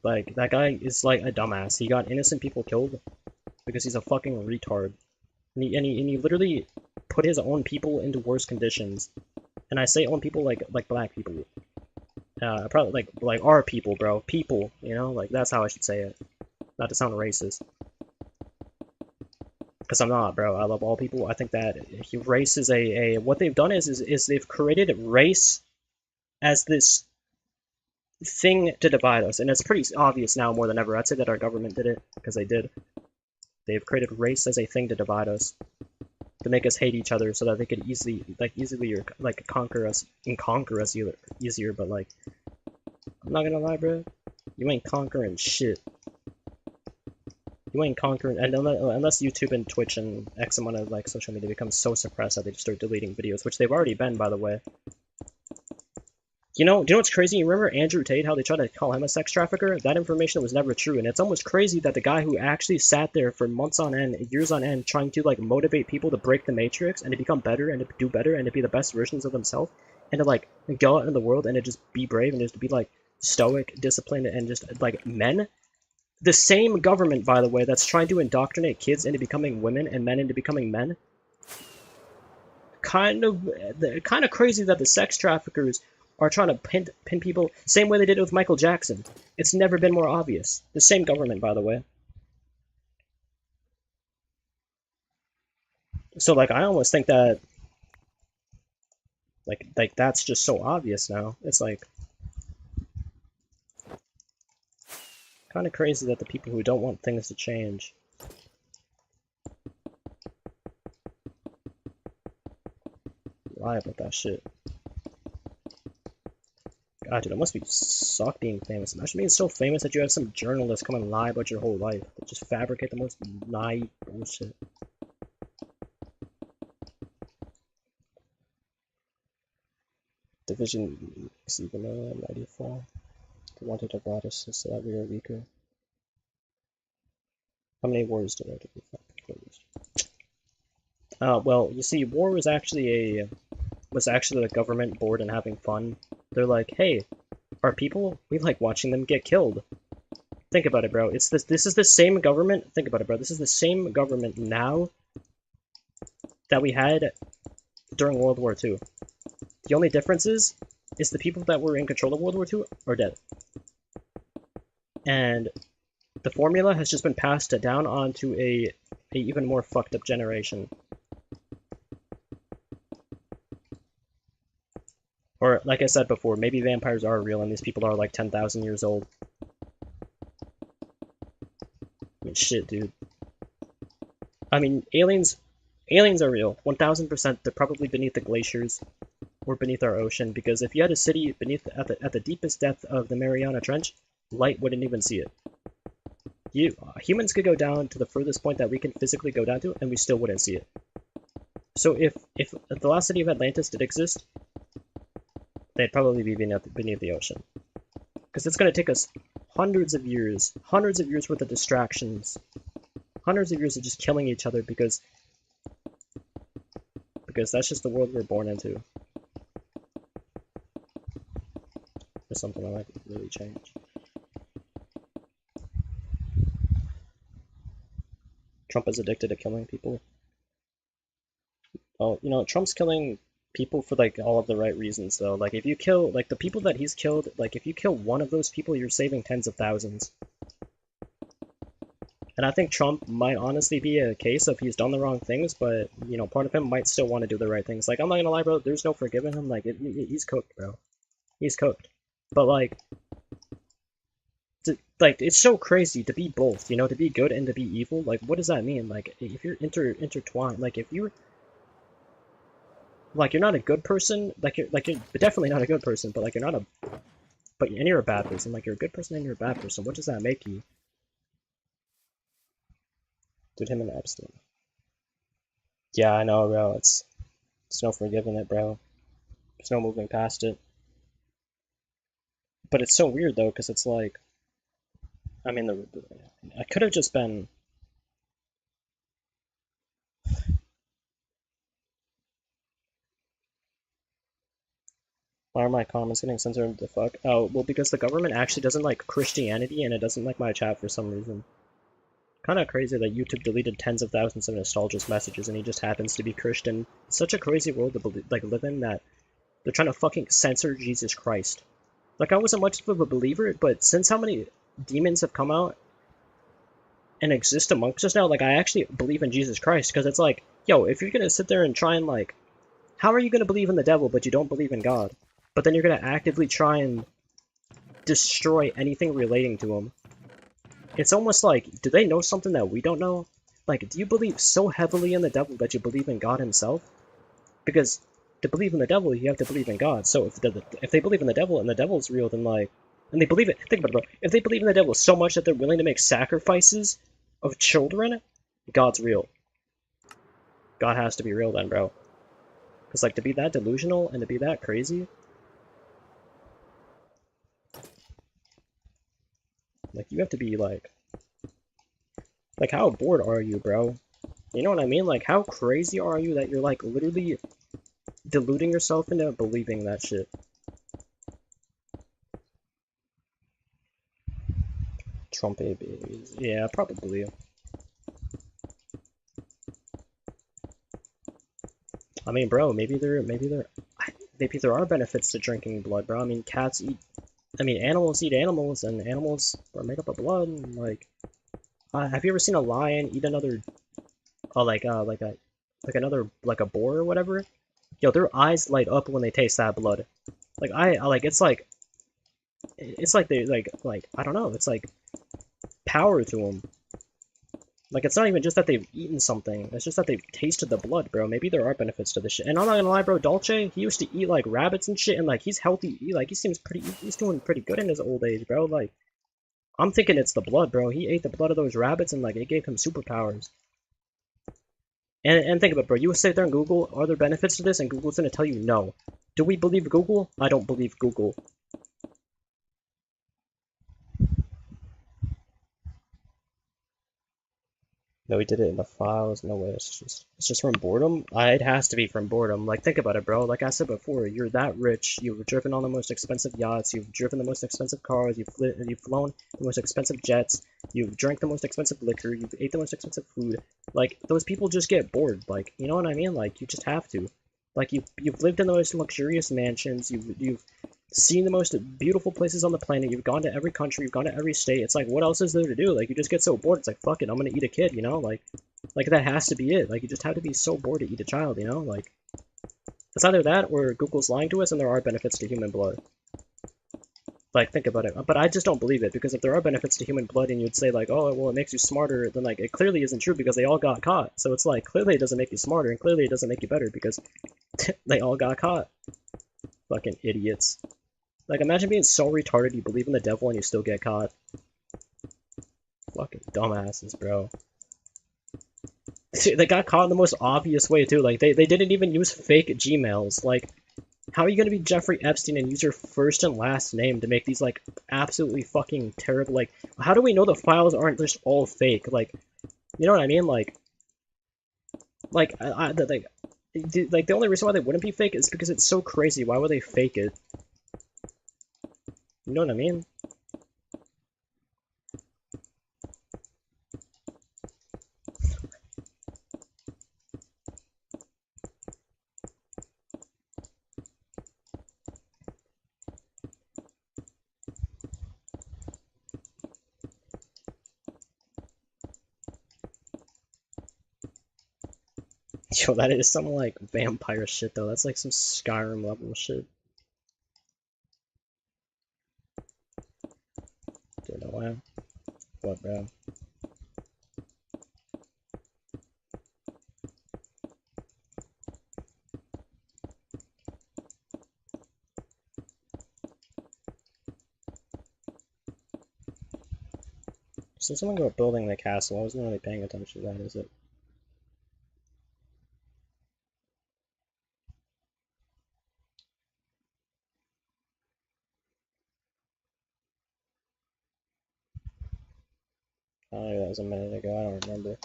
S1: Like, that guy is like a dumbass. He got innocent people killed because he's a fucking retard. And he literally put his own people into worse conditions. And I say own people like black people. Probably like our people, bro. People, like that's how I should say it. Not to sound racist. Because I'm not, bro. I love all people. I think that race is what they've done is they've created race as this thing to divide us. And it's pretty obvious now more than ever. I'd say that our government did it, because they did. They've created race as a thing to divide us. To make us hate each other so that they could easily conquer us easier, but like, I'm not gonna lie, bro, you ain't conquering shit. You ain't conquering, and unless YouTube and Twitch and X amount of like social media becomes so suppressed that they just start deleting videos, which they've already been, by the way. Do you know what's crazy? You remember Andrew Tate, how they tried to call him a sex trafficker? That information was never true, and it's almost crazy that the guy who actually sat there for months on end, years on end, trying to like motivate people to break the matrix and to become better and to do better and to be the best versions of themselves and to like go out in the world and to just be brave and just be like stoic, disciplined, and just like men. The same government, by the way, that's trying to indoctrinate kids into becoming women and men into becoming men. Kind of crazy that the sex traffickers are trying to pin people, same way they did it with Michael Jackson. It's never been more obvious. The same government, by the way. So, like, I almost think that, like that's just so obvious now. It's like, kind of crazy that the people who don't want things to change lie about that shit. God, dude, it must be suck being famous. Imagine being so famous that you have some journalist come and lie about your whole life. They just fabricate the most naive bullshit. Division is even a mighty fall. They wanted to brought us so that we were weaker. How many wars did I do? Well, you see, war was actually the government bored and having fun. They're like, hey, our people, we like watching them get killed. Think about it, bro. This is the same government. Think about it, bro. This is the same government now that we had during World War II. The only difference is the people that were in control of World War II are dead. And the formula has just been passed down onto a even more fucked up generation. Or, like I said before, maybe vampires are real and these people are like 10,000 years old. I mean, shit, dude. I mean, aliens are real. 1000%. They're probably beneath the glaciers or beneath our ocean, because if you had a city beneath at the deepest depth of the Mariana Trench, light wouldn't even see it. Humans could go down to the furthest point that we can physically go down to, and we still wouldn't see it. So if the lost city of Atlantis did exist, they'd probably be beneath the ocean. Because it's going to take us hundreds of years worth of distractions, hundreds of years of just killing each other because that's just the world we're born into. Or something that might really change. Trump is addicted to killing people. Oh, you know, Trump's killing people for like all of the right reasons though. Like if you kill like the people that he's killed, like if you kill one of those people, you're saving tens of thousands. And I think Trump might honestly be a case of he's done the wrong things, but you know, part of him might still want to do the right things. Like I'm not gonna lie, bro, there's no forgiving him. Like he's cooked, bro. He's cooked. But like, like it's so crazy to be both, you know, to be good and to be evil. Like what does that mean? Like if you're intertwined, like if you're like you're not a good person, like you're definitely not a good person, but like you're not a and you're a bad person. Like you're a good person and you're a bad person. What does that make you? Dude, him and Epstein. Yeah, I know, bro. It's no forgiving it, bro. There's no moving past it. But it's so weird though, because it's like, I mean, I could have just been. Why are my comments getting censored? The fuck? Oh, well, because the government actually doesn't like Christianity and it doesn't like my chat for some reason. Kind of crazy that YouTube deleted tens of thousands of nostalgia's messages and he just happens to be Christian. It's such a crazy world to like live in that they're trying to fucking censor Jesus Christ. Like I wasn't much of a believer, but since how many demons have come out and exist amongst us now, like I actually believe in Jesus Christ because it's like, yo, if you're gonna sit there and try and like, how are you gonna believe in the devil but you don't believe in God? But then you're gonna actively try and destroy anything relating to him. It's almost like, do they know something that we don't know? Like, do you believe so heavily in the devil that you believe in God himself? Because to believe in the devil, you have to believe in God. So if they believe in the devil and the devil is real, then like, and they believe it, think about it, bro. If they believe in the devil so much that they're willing to make sacrifices of children, God's real. God has to be real then, bro. Because like to be that delusional and to be that crazy, like you have to be like how bored are you, bro? You know what I mean? Like how crazy are you that you're like literally deluding yourself into believing that shit? Trump babies. Yeah, probably. I mean, bro, maybe there are benefits to drinking blood, bro. I mean, animals eat animals, and animals are made up of blood. And, like, have you ever seen a lion eat another, another, like a boar or whatever? Yo, their eyes light up when they taste that blood. Like, it's like they, I don't know, it's like power to them. Like, it's not even just that they've eaten something, it's just that they've tasted the blood, bro. Maybe there are benefits to this shit. And I'm not gonna lie, bro, Dolce, he used to eat, like, rabbits and shit, and, like, he's healthy. He seems he's doing pretty good in his old age, bro. Like, I'm thinking it's the blood, bro. He ate the blood of those rabbits, and, like, it gave him superpowers. And think about it, bro. You sit there and Google, are there benefits to this? And Google's gonna tell you no. Do we believe Google? I don't believe Google. No, we did it in the files. No way. It's just from boredom. It has to be from boredom. Like think about it, bro. Like I said before, you're that rich. You've driven on the most expensive yachts. You've driven the most expensive cars. You've flown the most expensive jets. You've drank the most expensive liquor. You've ate the most expensive food. Like those people just get bored. Like you know what I mean? Like you just have to. Like you've lived in the most luxurious mansions. You've seen the most beautiful places on the planet. You've gone to every country. You've gone to every state. It's like, what else is there to do? Like, you just get so bored. It's like, fuck it, I'm gonna eat a kid, you know? Like that has to be it. Like, you just have to be so bored to eat a child, you know? Like, it's either that or Google's lying to us and there are benefits to human blood. Like, think about it. But I just don't believe it, because if there are benefits to human blood and you'd say, like, oh, well, it makes you smarter, then, like, it clearly isn't true because they all got caught. So it's like, clearly it doesn't make you smarter, and clearly it doesn't make you better because they all got caught. Fucking idiots. Like, imagine being so retarded you believe in the devil and you still get caught. Fucking dumbasses, bro. They got caught in the most obvious way, too. Like, they didn't even use fake Gmails. Like, how are you gonna be Jeffrey Epstein and use your first and last name to make these, like, absolutely fucking terrible, like, how do we know the files aren't just all fake? Like, you know what I mean? Like, the only reason why they wouldn't be fake is because it's so crazy. Why would they fake it? You know what I mean? Yo, that is some like vampire shit though. That's like some Skyrim level shit. Dude, no way. What, bro? So someone go building the castle. I wasn't really paying attention to that, is it? Oh, maybe that was a minute ago. I don't remember.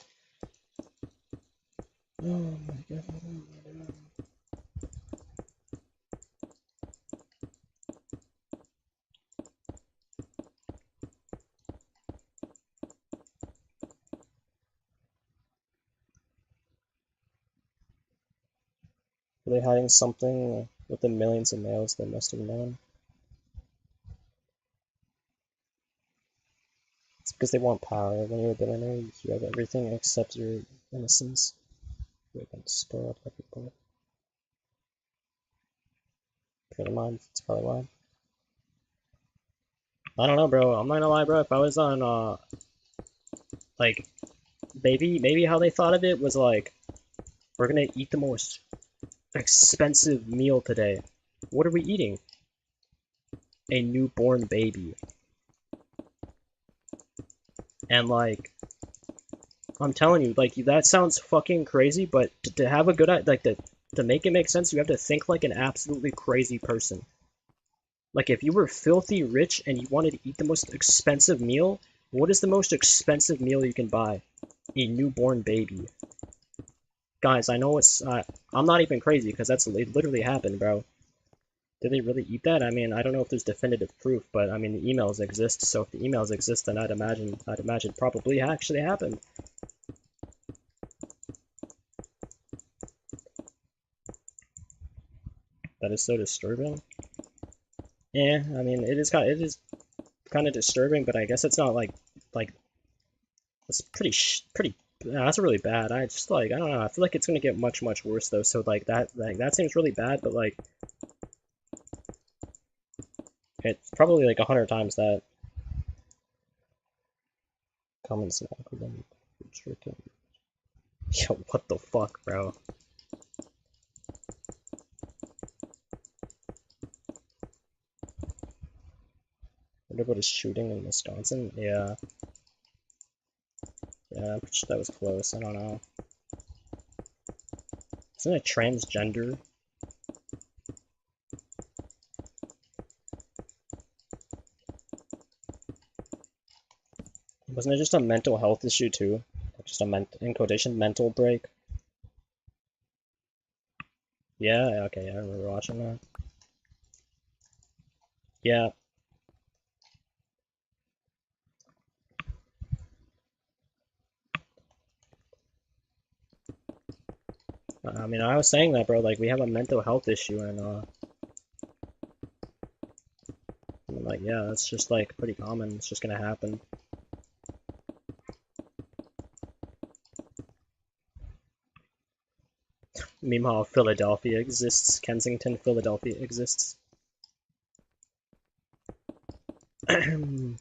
S1: Oh my god. Are they hiding something with the millions of mails they must have known? It's because they want power. When you're a billionaire, you have everything except your innocence. You've been spoiled by people. Pretty mind, it's probably why. I don't know, bro. I'm not gonna lie, bro. If I was on, like, maybe how they thought of it was like, we're gonna eat the most expensive meal today. What are we eating? A newborn baby. And like, I'm telling you, like that sounds fucking crazy, but to have a good like to make it make sense, you have to think like an absolutely crazy person. Like if you were filthy rich and you wanted to eat the most expensive meal, what is the most expensive meal you can buy? A newborn baby. Guys, I know it's I'm not even crazy because it literally happened, bro. Did they really eat that? I mean, I don't know if there's definitive proof, but I mean the emails exist, so if the emails exist, then I'd imagine probably actually happened. That is so disturbing. Yeah, I mean it is kind of disturbing, but I guess it's not like it's pretty. That's really bad. I just like I don't know. I feel like it's gonna get much worse though. So like that seems really bad, but like it's probably like 100 times that. Common snack with them. Yo, what the fuck, bro? Wonder what is shooting in Wisconsin? Yeah. Yeah, I'm pretty sure that was close. I don't know. Isn't it transgender? Wasn't it just a mental health issue too? Just a in quotation, mental break? Yeah, okay, yeah, I remember watching that. Yeah. I mean, I was saying that, bro, like, we have a mental health issue, and, I'm like, yeah, that's just, like, pretty common. It's just gonna happen. Meanwhile, Philadelphia exists. Kensington, Philadelphia exists. Not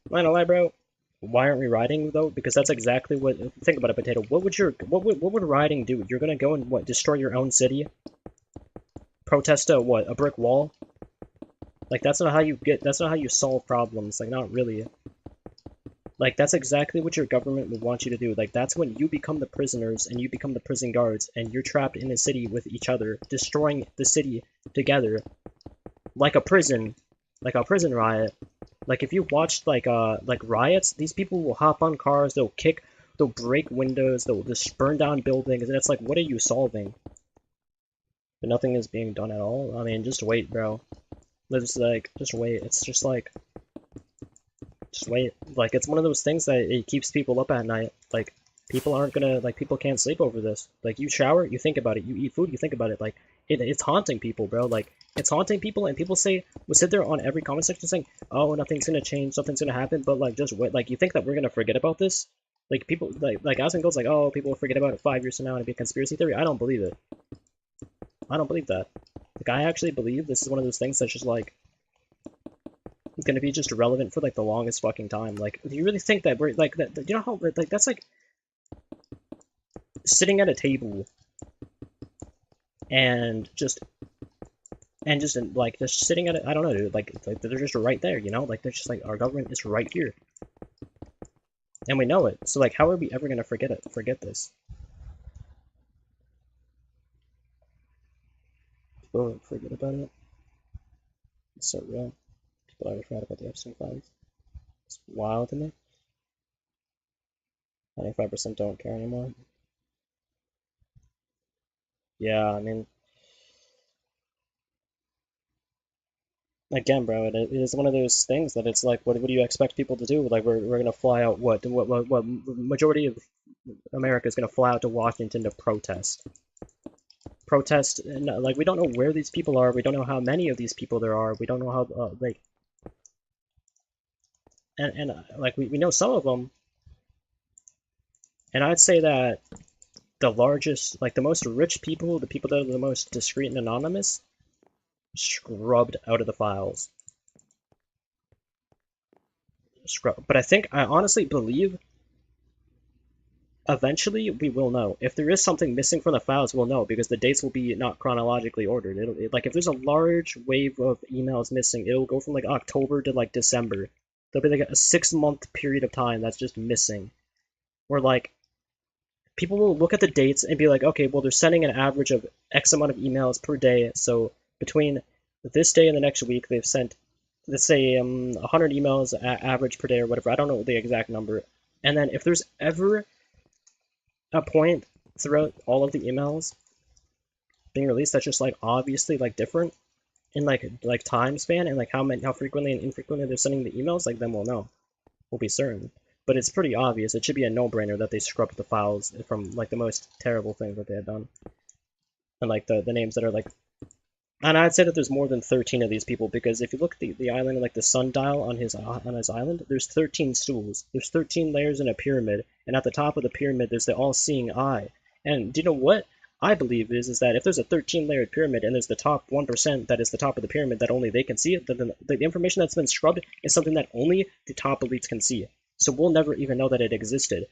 S1: gonna lie, bro. Why aren't we riding though? Because that's exactly what. Think about it, Potato. What would riding do? You're gonna go and what? Destroy your own city? Protest a what? A brick wall? Like that's not how you get. That's not how you solve problems. Like not really. Like that's exactly what your government would want you to do. Like that's when you become the prisoners and you become the prison guards and you're trapped in a city with each other, destroying the city together, like a prison riot. Like if you watched like riots, these people will hop on cars, they'll break windows, they'll just burn down buildings, and it's like, what are you solving? But nothing is being done at all. I mean, just wait, bro. It's like, just wait. It's just like, just wait. Like it's one of those things that it keeps people up at night. Like people aren't gonna people can't sleep over this. Like you shower, you think about it. You eat food, you think about it. Like it's haunting people, bro. Like it's haunting people, and people will sit there on every comment section saying, "Oh, nothing's gonna change, nothing's gonna happen." But like, just wait. Like you think that we're gonna forget about this? Like people like Asmongold's goes like, oh, people will forget about it 5 years from now and it'd be a conspiracy theory. I don't believe it. I don't believe that. Like I actually believe this is one of those things that's just like gonna be just relevant for like the longest fucking time. Like, do you really think that we're like that? You know how like that's like sitting at a table and just like just sitting at it. I don't know, dude. Like they're just right there, you know? Like they're just like our government is right here, and we know it. So like, how are we ever gonna forget it? Forget this? People forget about it. It's so real. People already forgot about the Epstein files. It's wild to me. 95% don't care anymore. Yeah, I mean, again, bro, it is one of those things that it's like, what do you expect people to do? Like, we're gonna fly out, what majority of America is gonna fly out to Washington to protest. And, like, we don't know where these people are, we don't know how many of these people there are, we don't know how, like, like, we know some of them, and I'd say that the largest, like, the most rich people, the people that are the most discreet and anonymous, scrubbed out of the files. But I honestly believe eventually we will know. If there is something missing from the files, we'll know because the dates will be not chronologically ordered. Like if there's a large wave of emails missing, it'll go from like October to like December. There'll be like a 6 month period of time that's just missing. Where like people will look at the dates and be like, okay, well they're sending an average of X amount of emails per day, so between this day and the next week they've sent, let's say 100 emails average per day or whatever. I don't know the exact number. And then if there's ever a point throughout all of the emails being released that's just like obviously like different in like time span and like how frequently and infrequently they're sending the emails, like then we'll know. We'll be certain. But it's pretty obvious. It should be a no-brainer that they scrubbed the files from like the most terrible things that they had done. And like the names that are like, and I'd say that there's more than 13 of these people because if you look at the island and like the sundial on his island, there's 13 stools. There's 13 layers in a pyramid, and at the top of the pyramid there's the all-seeing eye. And do you know what I believe is that if there's a 13-layered pyramid and there's the top 1% that is the top of the pyramid that only they can see it, then the information that's been scrubbed is something that only the top elites can see. So we'll never even know that it existed.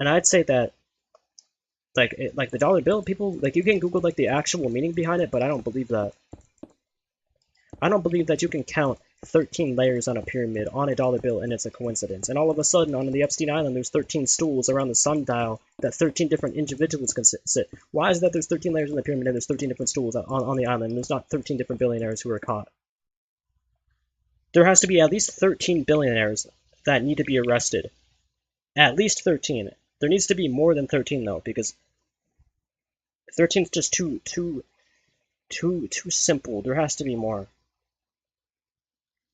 S1: And I'd say that like the dollar bill, people like you can Google like the actual meaning behind it, but I don't believe that. I don't believe that you can count 13 layers on a pyramid on a dollar bill and it's a coincidence. And all of a sudden on the Epstein Island there's 13 stools around the sundial that 13 different individuals can sit. Why is that there's 13 layers in the pyramid and there's 13 different stools on the island and there's not 13 different billionaires who are caught? There has to be at least 13 billionaires that need to be arrested. At least 13. There needs to be more than 13 though, because 13 is just too simple. There has to be more.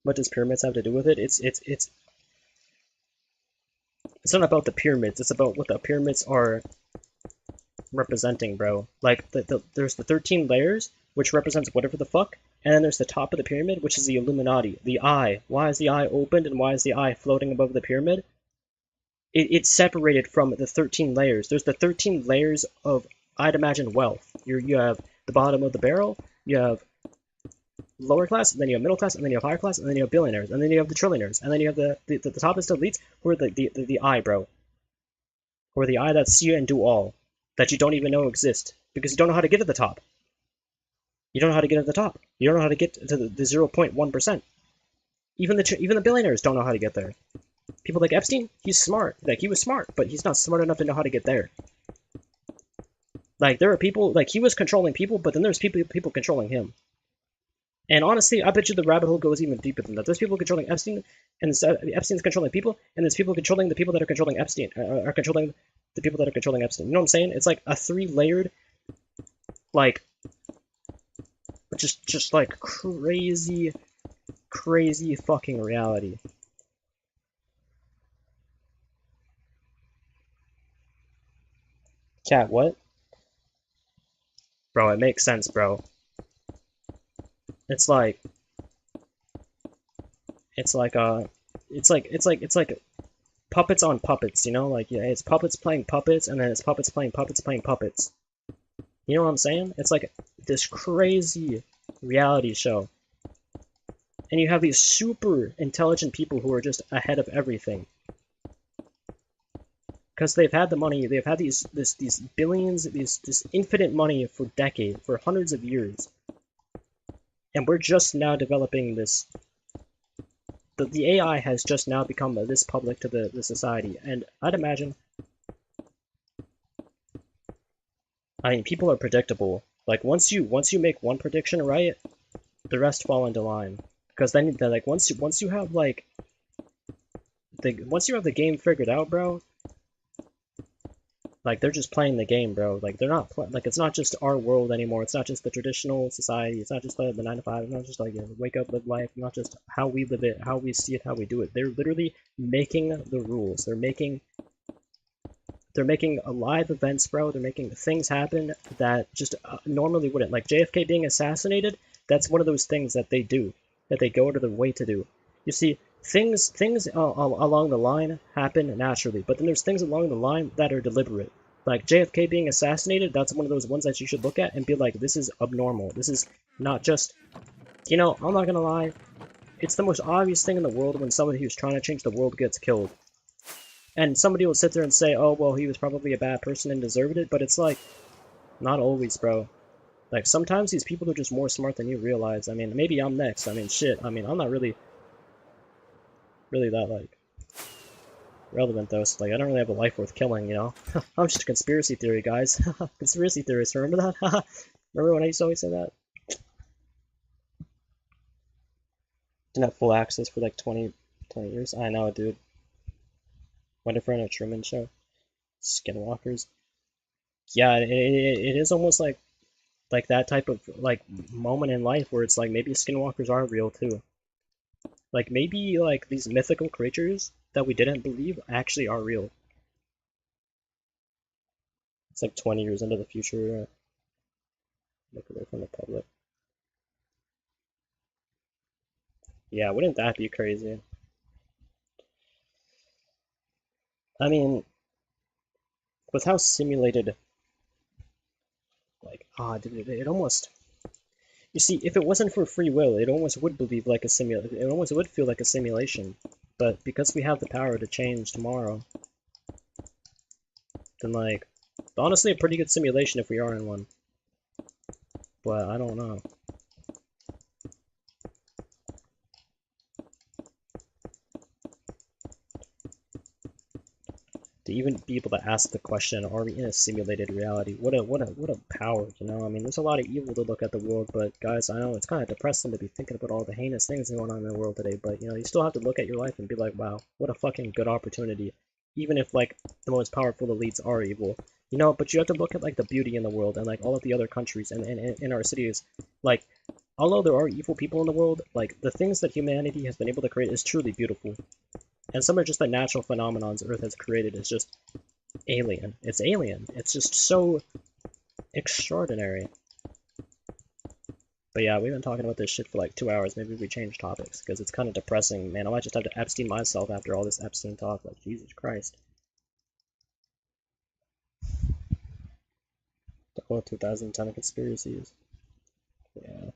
S1: What does pyramids have to do with it? It's not about the pyramids. It's about what the pyramids are representing, bro. Like there's the 13 layers, which represents whatever the fuck, and then there's the top of the pyramid, which is the Illuminati. The eye. Why is the eye opened and why is the eye floating above the pyramid? It's separated from the 13 layers. There's the 13 layers of, I'd imagine, wealth. You have the bottom of the barrel, you have lower class, and then you have middle class, and then you have higher class, and then you have billionaires, and then you have the trillionaires, and then you have the toppest elites, who are the eye, bro. Who are the eye that see and do all, that you don't even know exist, because you don't know how to get to the top. You don't know how to get to the top. You don't know how to get to the 0.1%. Even the billionaires don't know how to get there. People like Epstein, he's smart. Like, he was smart, but he's not smart enough to know how to get there. Like, there are people, like, he was controlling people, but then there's people controlling him. And honestly, I bet you the rabbit hole goes even deeper than that. There's people controlling Epstein, and Epstein's controlling people, and there's people controlling the people that are controlling Epstein, are controlling the people that are controlling Epstein. You know what I'm saying? It's like a 3-layered, like, just like crazy fucking reality. Cat, what? Bro, it makes sense, bro. It's like puppets on puppets, you know? Like, yeah, it's puppets playing puppets, and then it's puppets playing puppets playing puppets. You know what I'm saying? It's like this crazy reality show. And you have these super intelligent people who are just ahead of everything. Because they've had the money, they've had these billions, this infinite money for decades, for hundreds of years. And we're just now developing this. The AI has just now become this public to the society. And I'd imagine, I mean, people are predictable. Like once you make one prediction right, the rest fall into line. Because then like once you have like once you have the game figured out, bro, like they're just playing the game, bro. Like they're not like it's not just our world anymore. It's not just the traditional society. It's not just the 9 to 5. It's not just like wake up, live life. Not just how we live it, how we see it, how we do it. They're literally making the rules. They're making live events, bro. They're making things happen that just normally wouldn't. Like JFK being assassinated, that's one of those things that they do, that they go out of their way to do. You see, things along the line happen naturally, but then there's things along the line that are deliberate. Like JFK being assassinated, that's one of those ones that you should look at and be like, this is abnormal. This is not just, you know, I'm not gonna lie. It's the most obvious thing in the world when somebody who's trying to change the world gets killed. And somebody will sit there and say, oh, well, he was probably a bad person and deserved it, but it's like, not always, bro. Like, sometimes these people are just more smart than you realize. I mean, maybe I'm next. I mean, shit. I mean, I'm not really that, like, relevant, though. So, like, I don't really have a life worth killing, you know? I'm just a conspiracy theory, guys. Conspiracy theorist, remember that? Remember when I used to always say that? Didn't have full access for, like, 20 years. I know, dude. Went in front of a Truman Show. Skinwalkers. Yeah, it is almost like that type of like moment in life where it's like maybe skinwalkers are real too. Like maybe like these mythical creatures that we didn't believe actually are real. It's like 20 years into the future. Look away from the public. Yeah, wouldn't that be crazy? I mean, with how simulated, like, dude, it almost. You see, if it wasn't for free will, it almost would believe like a it almost would feel like a simulation. But because we have the power to change tomorrow, then like, honestly, a pretty good simulation if we are in one. But I don't know. To even be able to ask the question, are we in a simulated reality? What a power, you know? I mean, there's a lot of evil to look at the world, but guys, I know it's kind of depressing to be thinking about all the heinous things going on in the world today, but you know, you still have to look at your life and be like, wow, what a fucking good opportunity. Even if like the most powerful elites are evil. You know, but you have to look at like the beauty in the world and like all of the other countries and in our cities. Like, although there are evil people in the world, like the things that humanity has been able to create is truly beautiful. And some are just the natural phenomenons Earth has created is just alien. It's alien. It's just so extraordinary. But yeah, we've been talking about this shit for like 2 hours. Maybe we change topics, because it's kind of depressing. Man, I might just have to Epstein myself after all this Epstein talk. Like, Jesus Christ. The whole 2010 conspiracies. Yeah.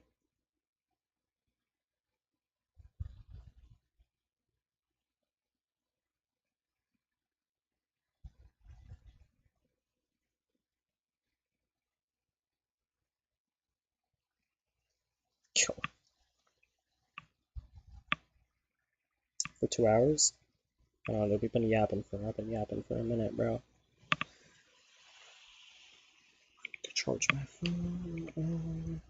S1: For 2 hours? We've been yapping for, I've been yapping for a minute, bro. To charge my phone.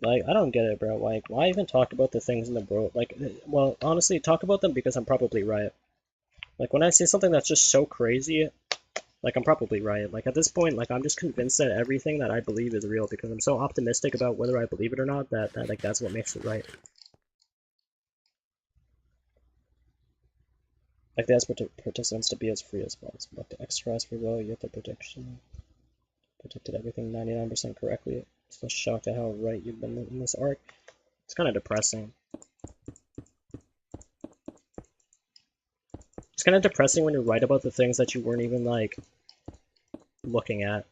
S1: Like, I don't get it, bro. Like, why even talk about the things in the world? Like, well, honestly, talk about them because I'm probably right. Like, when I see something that's just so crazy, like, I'm probably right. Like, at this point, like, I'm just convinced that everything that I believe is real because I'm so optimistic about whether I believe it or not that like, that's what makes it right. Like, they ask participants to be as free as possible. Like, to exercise free will, you get the prediction. Predicted everything 99% correctly. Just shocked at how right you've been in this arc. It's kind of depressing. It's kind of depressing when you're right about the things that you weren't even, like, looking at.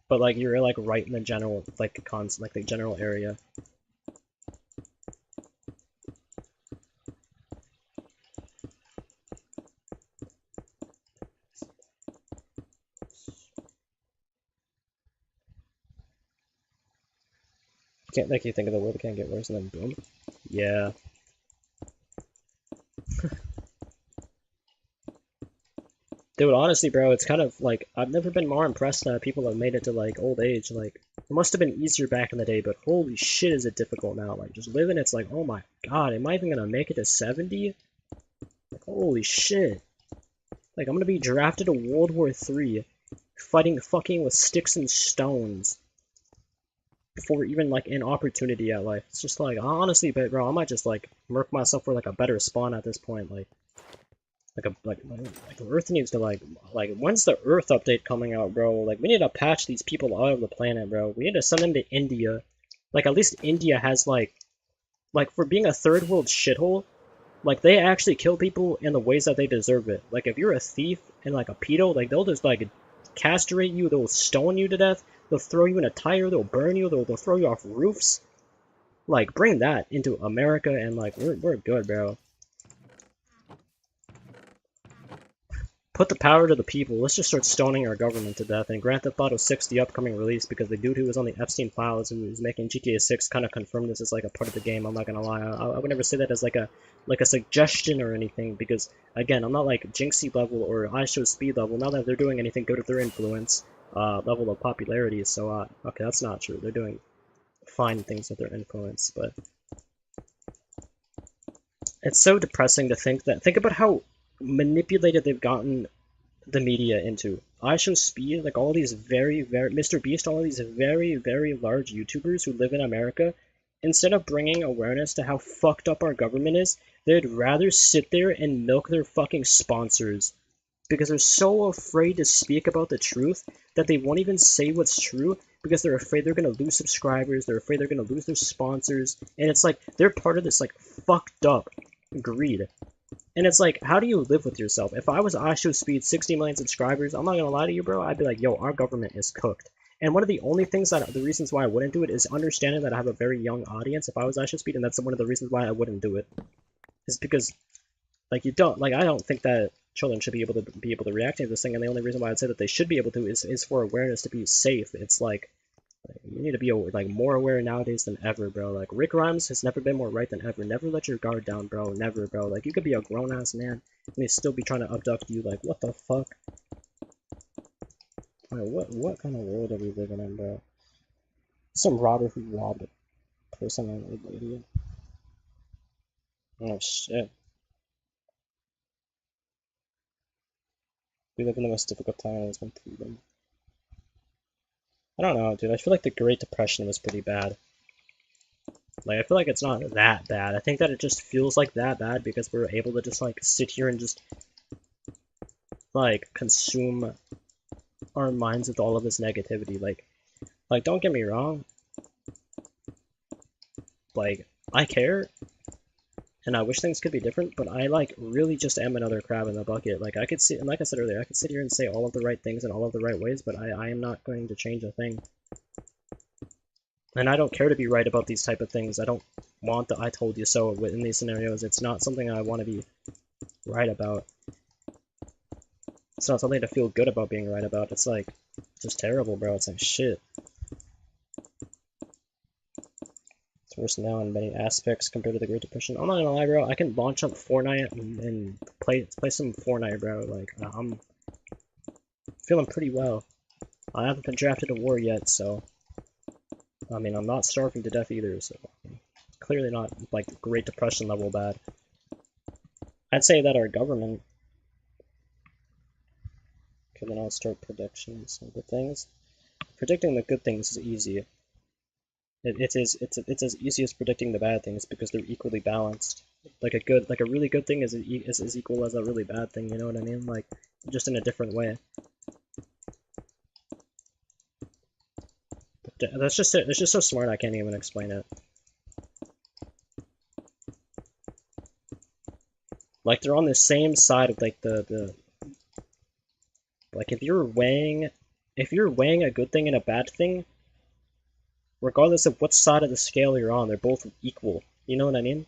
S1: But, like, you're, like, right in the general, like, the general area. Can't, like, you think of the world can't get worse, and then boom. Yeah. Dude, honestly, bro, it's kind of like I've never been more impressed that people have made it to like old age. Like, it must have been easier back in the day, but holy shit, is it difficult now? Like, just living, it's like, oh my god, am I even gonna make it to 70? Like, holy shit. Like, I'm gonna be drafted to World War III, fighting fucking with sticks and stones before even like an opportunity at life. It's just like, honestly, but bro, I might just like murk myself for like a better spawn at this point. Like Earth needs to like when's the Earth update coming out, bro? Like we need to patch these people out of the planet, bro. We need to send them to India. Like at least India has like for being a third world shithole, like they actually kill people in the ways that they deserve it. Like if you're a thief and like a pedo, like they'll just like castrate you, they'll stone you to death, they'll throw you in a tire, they'll burn you, they'll throw you off roofs. Like bring that into America and like we're good, bro. Put the power to the people. Let's just start stoning our government to death. And Grand Theft Auto 6, the upcoming release, because the dude who was on the Epstein files who was making GTA 6 kind of confirmed this as like a part of the game. I'm not gonna lie. I would never say that as like a suggestion or anything, because again, I'm not like Jinxie level or IShowSpeed level. Not that they're doing anything good with their influence level of popularity. So okay, that's not true. They're doing fine things with their influence, but it's so depressing to think about how manipulated they've gotten the media into. IShowSpeed, like all these very, Mr. Beast, all of these very, very large YouTubers who live in America, instead of bringing awareness to how fucked up our government is, they'd rather sit there and milk their fucking sponsors because they're so afraid to speak about the truth that they won't even say what's true because they're afraid they're going to lose subscribers, they're afraid they're going to lose their sponsors, and it's like they're part of this like fucked up greed. And it's like, how do you live with yourself? If I was IShowSpeed 60 million subscribers, I'm not gonna lie to you, bro, I'd be like, yo, our government is cooked. And one of the only things the reasons why I wouldn't do it is understanding that I have a very young audience if I was IShowSpeed, and that's one of the reasons why I wouldn't do it. Is because, like, I don't think that children should be able to react to this thing, and the only reason why I'd say that they should be able to is for awareness to be safe. It's like, you need to be like more aware nowadays than ever, bro. Like Rick Grimes has never been more right than ever. Never let your guard down, bro. Never, bro. Like you could be a grown ass man and they still be trying to abduct you. Like what the fuck? Like, what kind of world are we living in, bro? Some robber who robbed a person and an idiot. Oh shit. We live in the most difficult time and it's been proven. I don't know, dude. I feel like the Great Depression was pretty bad. Like, I feel like it's not that bad. I think that it just feels like that bad because we're able to just, like, sit here and just, like, consume our minds with all of this negativity. Like, don't get me wrong. Like, I care, and I wish things could be different, but I, like, really just am another crab in the bucket. Like, I could sit, and like I said earlier, I could sit here and say all of the right things in all of the right ways, but I am not going to change a thing. And I don't care to be right about these type of things. I don't want the I told you so in these scenarios. It's not something I want to be right about. It's not something to feel good about being right about. It's like, just terrible, bro. It's like, shit. It's worse now in many aspects compared to the Great Depression. I'm not gonna lie, bro. I can launch up Fortnite and play some Fortnite, bro. Like, I'm feeling pretty well. I haven't been drafted to war yet, so... I mean, I'm not starving to death either, so... Clearly not, like, Great Depression level bad. I'd say that our government... Okay, then I'll start predictions of the things. Predicting the good things is easy. It's as easy as predicting the bad things because they're equally balanced. Like a really good thing is as equal as a really bad thing, you know what I mean? Like, just in a different way. That's just so smart I can't even explain it. Like they're on the same side of like the like if you're weighing a good thing and a bad thing, regardless of what side of the scale you're on, they're both equal. You know what I mean?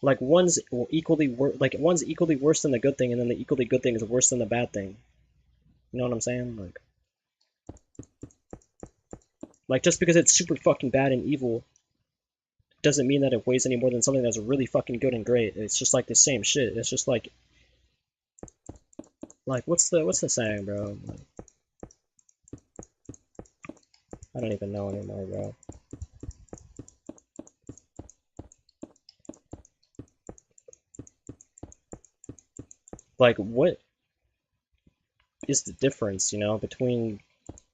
S1: Like one's equally worse than the good thing, and then the equally good thing is worse than the bad thing. You know what I'm saying? Like just because it's super fucking bad and evil doesn't mean that it weighs any more than something that's really fucking good and great. It's just like the same shit. It's just like what's the saying, bro? Like, I don't even know anymore, bro. Like what is the difference, you know, between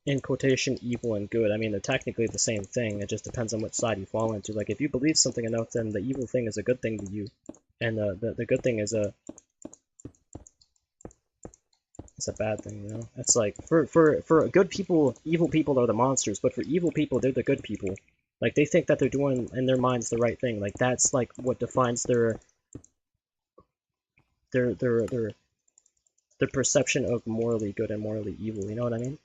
S1: in quotation evil and good? I mean, they're technically the same thing. It just depends on what side you fall into. Like if you believe something enough, then the evil thing is a good thing to you, and the good thing is a bad thing, you know? It's like for good people, evil people are the monsters, but for evil people, they're the good people. Like they think that they're doing in their minds the right thing. Like that's like what defines their their their their their perception of morally good and morally evil, you know what I mean?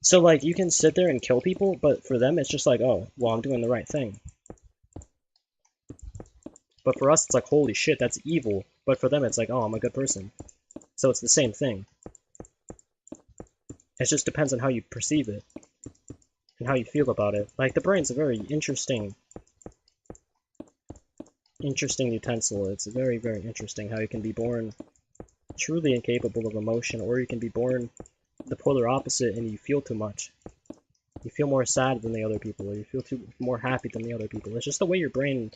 S1: So like you can sit there and kill people, but for them it's just like, oh, well, I'm doing the right thing. But for us it's like, holy shit, that's evil. But for them it's like, oh, I'm a good person. So it's the same thing. It just depends on how you perceive it and how you feel about it. Like the brain's a very interesting utensil. It's very, very interesting how you can be born truly incapable of emotion, or you can be born the polar opposite and you feel too much. You feel more sad than the other people, or you feel more happy than the other people. It's just the way your brain.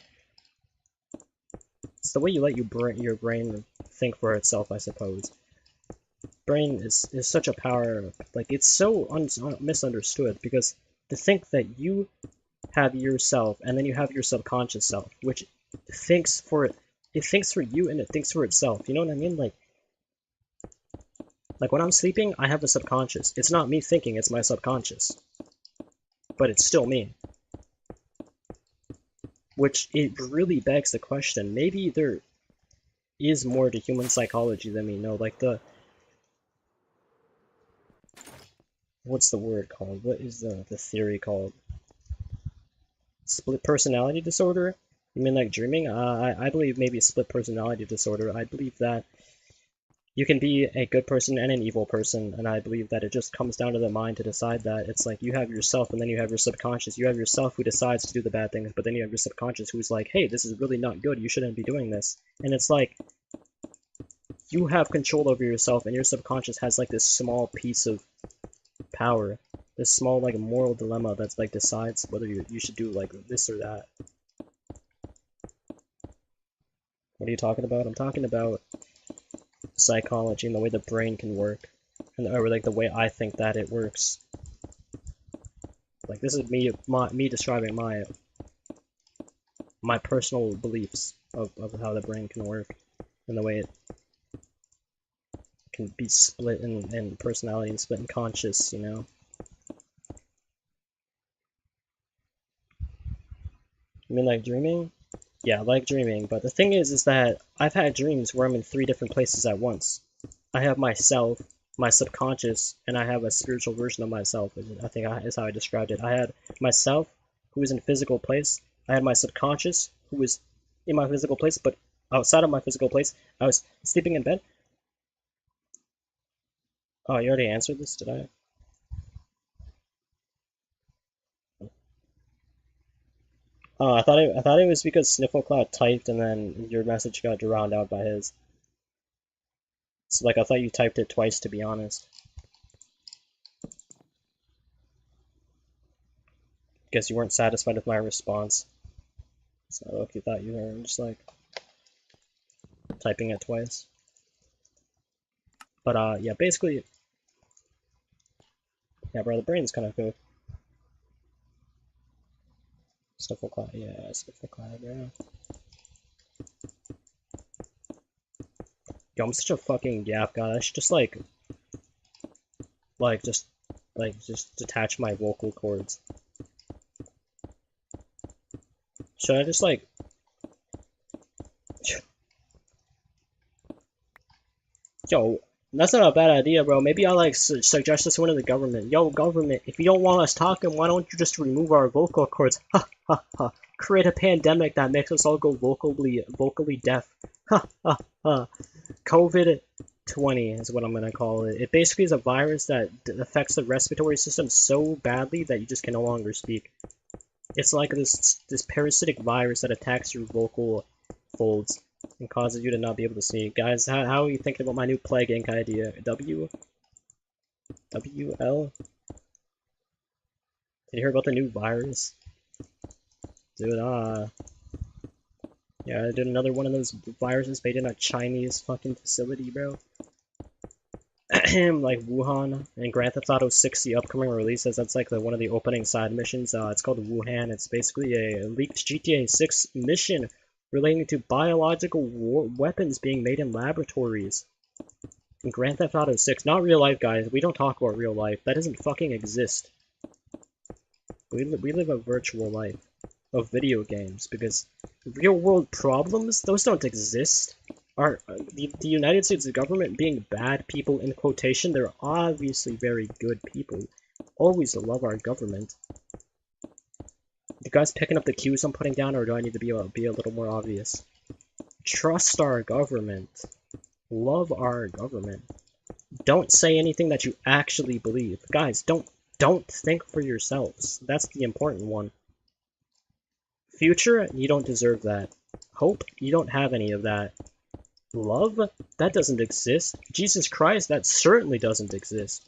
S1: It's the way you let your brain think for itself, I suppose. Brain is such a power. Like it's so misunderstood, because to think that you have yourself and then you have your subconscious self, which thinks for it thinks for you and it thinks for itself. You know what I mean? Like when I'm sleeping, I have a subconscious. It's not me thinking, it's my subconscious. But it's still me. Which it really begs the question, maybe there is more to human psychology than we know. Like what's the word called? What is the theory called? Split personality disorder? You mean like dreaming? I believe maybe split personality disorder. I believe that you can be a good person and an evil person, and I believe that it just comes down to the mind to decide that. It's like you have yourself and then you have your subconscious. You have yourself who decides to do the bad things, but then you have your subconscious who's like, hey, this is really not good, you shouldn't be doing this. And it's like, you have control over yourself, and your subconscious has like this small piece of power, this small like moral dilemma that's like decides whether you should do like this or that. What are you talking about? I'm talking about psychology and the way the brain can work, or like the way I think that it works. Like this is me describing my personal beliefs of how the brain can work and the way it can be split in personality and split in conscious, you know. I mean like dreaming? Yeah, I like dreaming, but the thing is that I've had dreams where I'm in 3 different places at once. I have myself, my subconscious, and I have a spiritual version of myself. I think is how I described it. I had myself, who was in a physical place. I had my subconscious, who was in my physical place, but outside of my physical place, I was sleeping in bed. Oh, you already answered this, did I? Oh, I thought it was because Snifflecloud typed and then your message got drowned out by his. So like I thought you typed it twice, to be honest. Guess you weren't satisfied with my response. So if you thought you were just like typing it twice. But yeah, basically, yeah, bro, the brain's kind of good. Snifflecloud, yeah, Snifflecloud, bro. Yo, I'm such a fucking gap god. I should just like Like, just detach my vocal cords. Should I just, like... Yo, that's not a bad idea, bro. Maybe I'll, like, suggest this one to the government. Yo, government, if you don't want us talking, why don't you just remove our vocal cords? Ha, ha, ha. Create a pandemic that makes us all go vocally deaf. Ha, ha, ha. COVID-20 is what I'm gonna call it. It basically is a virus that affects the respiratory system so badly that you just can no longer speak. It's like this parasitic virus that attacks your vocal folds and causes you to not be able to speak. Guys, how are you thinking about my new Plague Inc. idea? WL? Did you hear about the new virus? Dude, yeah, I did another one of those viruses made in a Chinese fucking facility, bro. Like Wuhan and Grand Theft Auto 6, the upcoming releases. That's like one of the opening side missions. It's called Wuhan. It's basically a leaked GTA 6 mission relating to biological weapons being made in laboratories. In Grand Theft Auto 6, not real life, guys. We don't talk about real life. That doesn't fucking exist. We live a virtual life of video games because real world problems, those don't exist. The United States government being bad people in quotation, they're obviously very good people. Always love our government. You guys picking up the cues I'm putting down, or do I need to be a little more obvious? Trust our government. Love our government. Don't say anything that you actually believe. Guys, don't think for yourselves. That's the important one. Future, you don't deserve that. Hope, you don't have any of that. Love, that doesn't exist. Jesus Christ, that certainly doesn't exist.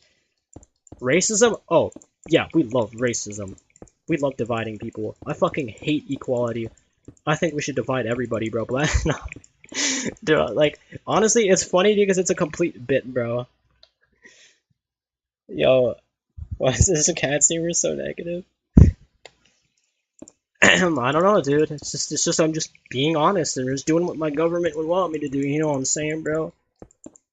S1: Racism, oh, yeah, we love racism. We love dividing people. I fucking hate equality. I think we should divide everybody, bro. No. Dude, like, honestly, it's funny because it's a complete bit, bro. Yo, why is this cat steamer so negative? I don't know, dude. It's just I'm just being honest and just doing what my government would want me to do. You know what I'm saying, bro?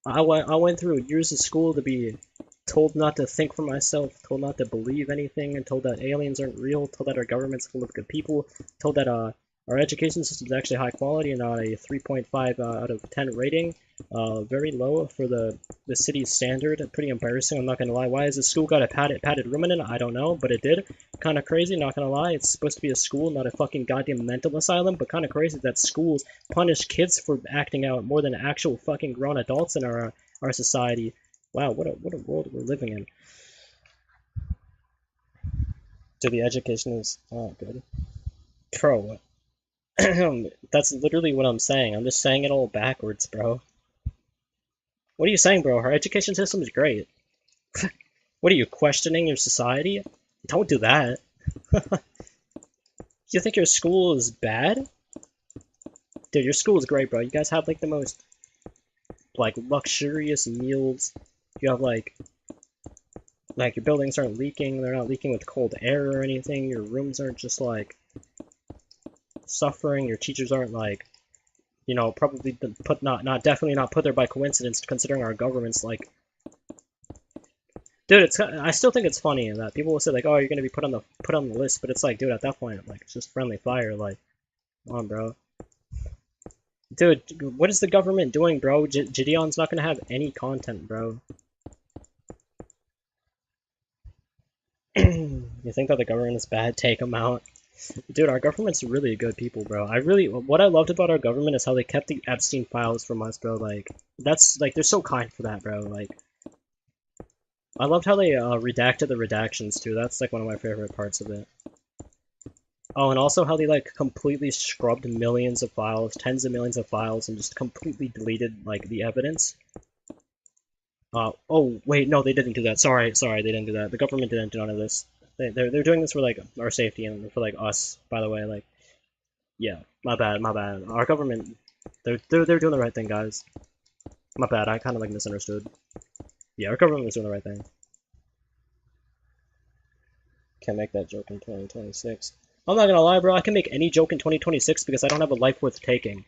S1: I went through years of school to be told not to think for myself, told not to believe anything, and told that aliens aren't real, told that our government's full of good people, told that our education system is actually high quality and not a 3.5 out of 10 rating. Very low for the city's standard. Pretty embarrassing, I'm not gonna lie. Why has the school got a padded room in it? I don't know, but it did. Kind of crazy, not gonna lie. It's supposed to be a school, not a fucking goddamn mental asylum, but kind of crazy that schools punish kids for acting out more than actual fucking grown adults in our society. Wow, what a world we're living in. So the education is good. Bro, that's literally what I'm saying. I'm just saying it all backwards, bro. What are you saying, bro? Our education system is great. What are you, questioning your society? Don't do that. You think your school is bad? Dude, your school is great, bro. You guys have, like, the most, like, luxurious meals. You have, like, your buildings aren't leaking. They're not leaking with cold air or anything. Your rooms aren't just, like, suffering. Your teachers aren't, like, you know, probably definitely not put there by coincidence, considering our government's, like... Dude, I still think it's funny that people will say, like, oh, you're gonna be put on the list, but it's like, dude, at that point, like, it's just friendly fire, like, come on, bro. Dude, what is the government doing, bro? Gideon's not gonna have any content, bro. You think that the government is bad? Take them out. Dude, our government's really good people, bro. What I loved about our government is how they kept the Epstein files from us, bro. Like, that's, like, they're so kind for that, bro. Like, I loved how they redacted the redactions, too. That's, like, one of my favorite parts of it. Oh, and also how they, like, completely scrubbed millions of files, tens of millions of files, and just completely deleted, like, the evidence. Oh, wait, no, they didn't do that. Sorry, they didn't do that. The government didn't do none of this. They're doing this for, like, our safety and for, like, us, by the way, like, yeah, my bad. Our government, they're doing the right thing, guys. My bad, I kind of, like, misunderstood. Yeah, our government was doing the right thing. Can't make that joke in 2026. I'm not gonna lie, bro, I can make any joke in 2026 because I don't have a life worth taking.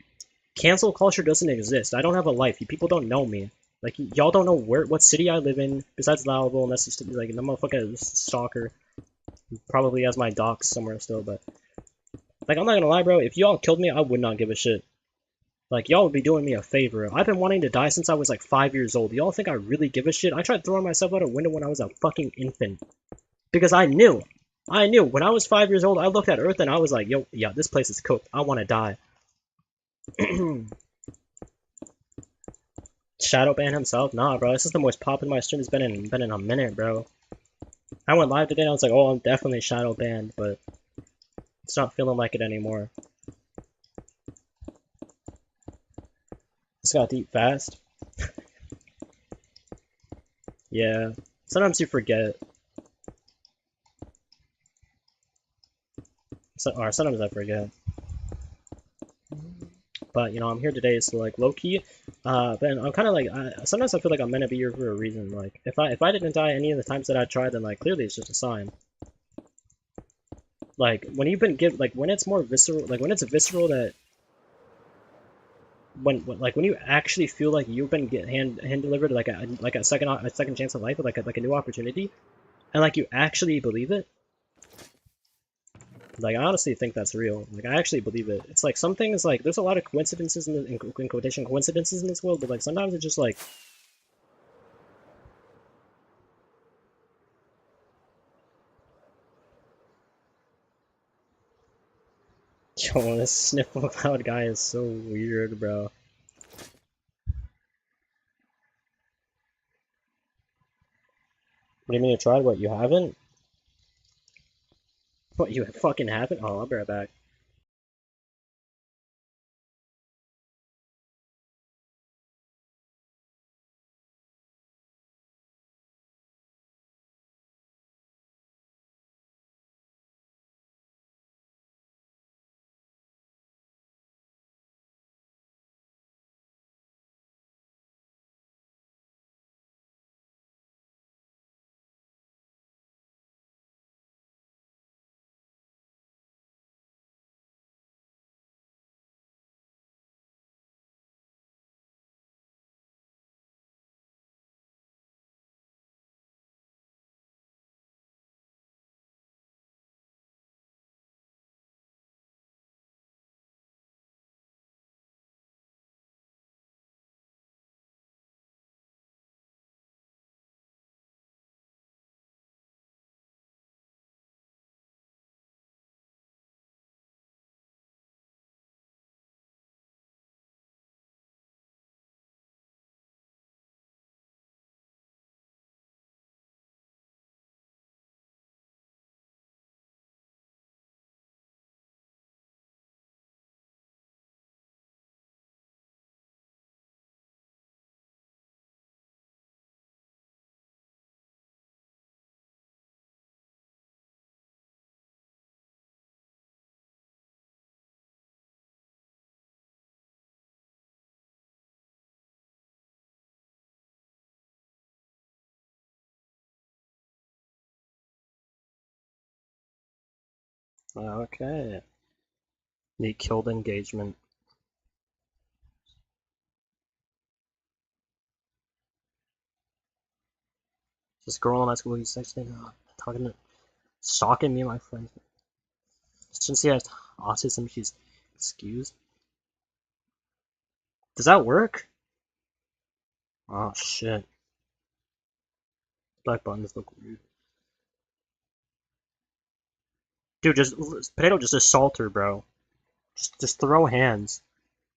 S1: Cancel culture doesn't exist. I don't have a life. You people don't know me. Like, y'all don't know what city I live in, besides Louisville, unless he's like, the motherfucker stalker. Probably has my docs somewhere still, but... Like, I'm not gonna lie, bro, if y'all killed me, I would not give a shit. Like, y'all would be doing me a favor. I've been wanting to die since I was like 5 years old. Y'all think I really give a shit? I tried throwing myself out a window when I was a fucking infant. Because I knew. When I was 5 years old, I looked at Earth and I was like, yo, yeah, this place is cooked. I want to die. Shadowban himself? Nah, bro. This is the most poppin' my stream has been in a minute, bro. I went live today and I was like, oh, I'm definitely shadow banned, but it's not feeling like it anymore. This got deep fast. Yeah. Sometimes you forget. Or sometimes I forget. But, you know, I'm here today, so, like, low-key, but I'm kind of like, sometimes I feel like I'm meant to be here for a reason. Like, if I didn't die any of the times that I tried, then, like, clearly it's just a sign. Like, when you've been when it's more visceral, like, when it's visceral that, when you actually feel like you've been hand-delivered, like a second chance of life, like a new opportunity, and, like, you actually believe it, like, I honestly think that's real. Like, I actually believe it. It's like, some things, like, there's a lot of coincidences in quotation, coincidences in this world, but, like, sometimes it's just, like... Yo, this Sniffle Cloud guy is so weird, bro. What do you mean you tried? What, you haven't? What, you fucking haven't? Oh, I'll be right back. Okay. He killed engagement. This girl in high school he's texting, talking to, stalking me and my friends. Since he has autism, she's excused. Does that work? Oh shit. Black buttons look weird. Dude, Potato, just assault her, bro. Just throw hands.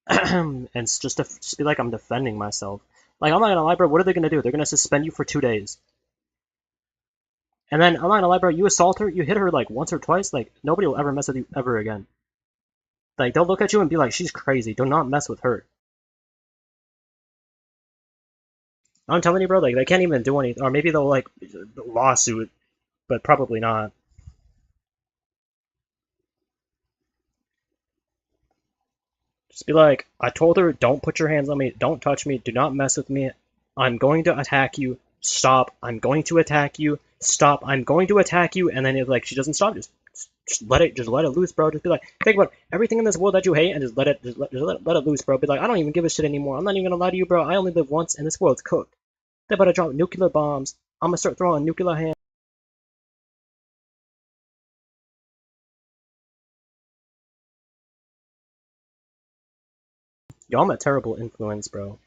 S1: And just be like I'm defending myself. Like, I'm not gonna lie, bro, what are they gonna do? They're gonna suspend you for 2 days. And then, I'm not gonna lie, bro, you assault her, you hit her, like, once or twice, like, nobody will ever mess with you ever again. Like, they'll look at you and be like, she's crazy, do not mess with her. I'm telling you, bro, like, they can't even do anything, or maybe they'll, like, lawsuit, but probably not. Just be like, I told her, don't put your hands on me, don't touch me, do not mess with me, I'm going to attack you, stop, I'm going to attack you, stop, I'm going to attack you, and then if, like, she doesn't stop, just just let it loose, bro. Just be like, think about everything in this world that you hate, and just let it loose, bro. Be like, I don't even give a shit anymore. I'm not even gonna lie to you, bro. I only live once, and this world's cooked. They better drop nuclear bombs. I'm gonna start throwing nuclear hands. Yo, I'm a terrible influence, bro.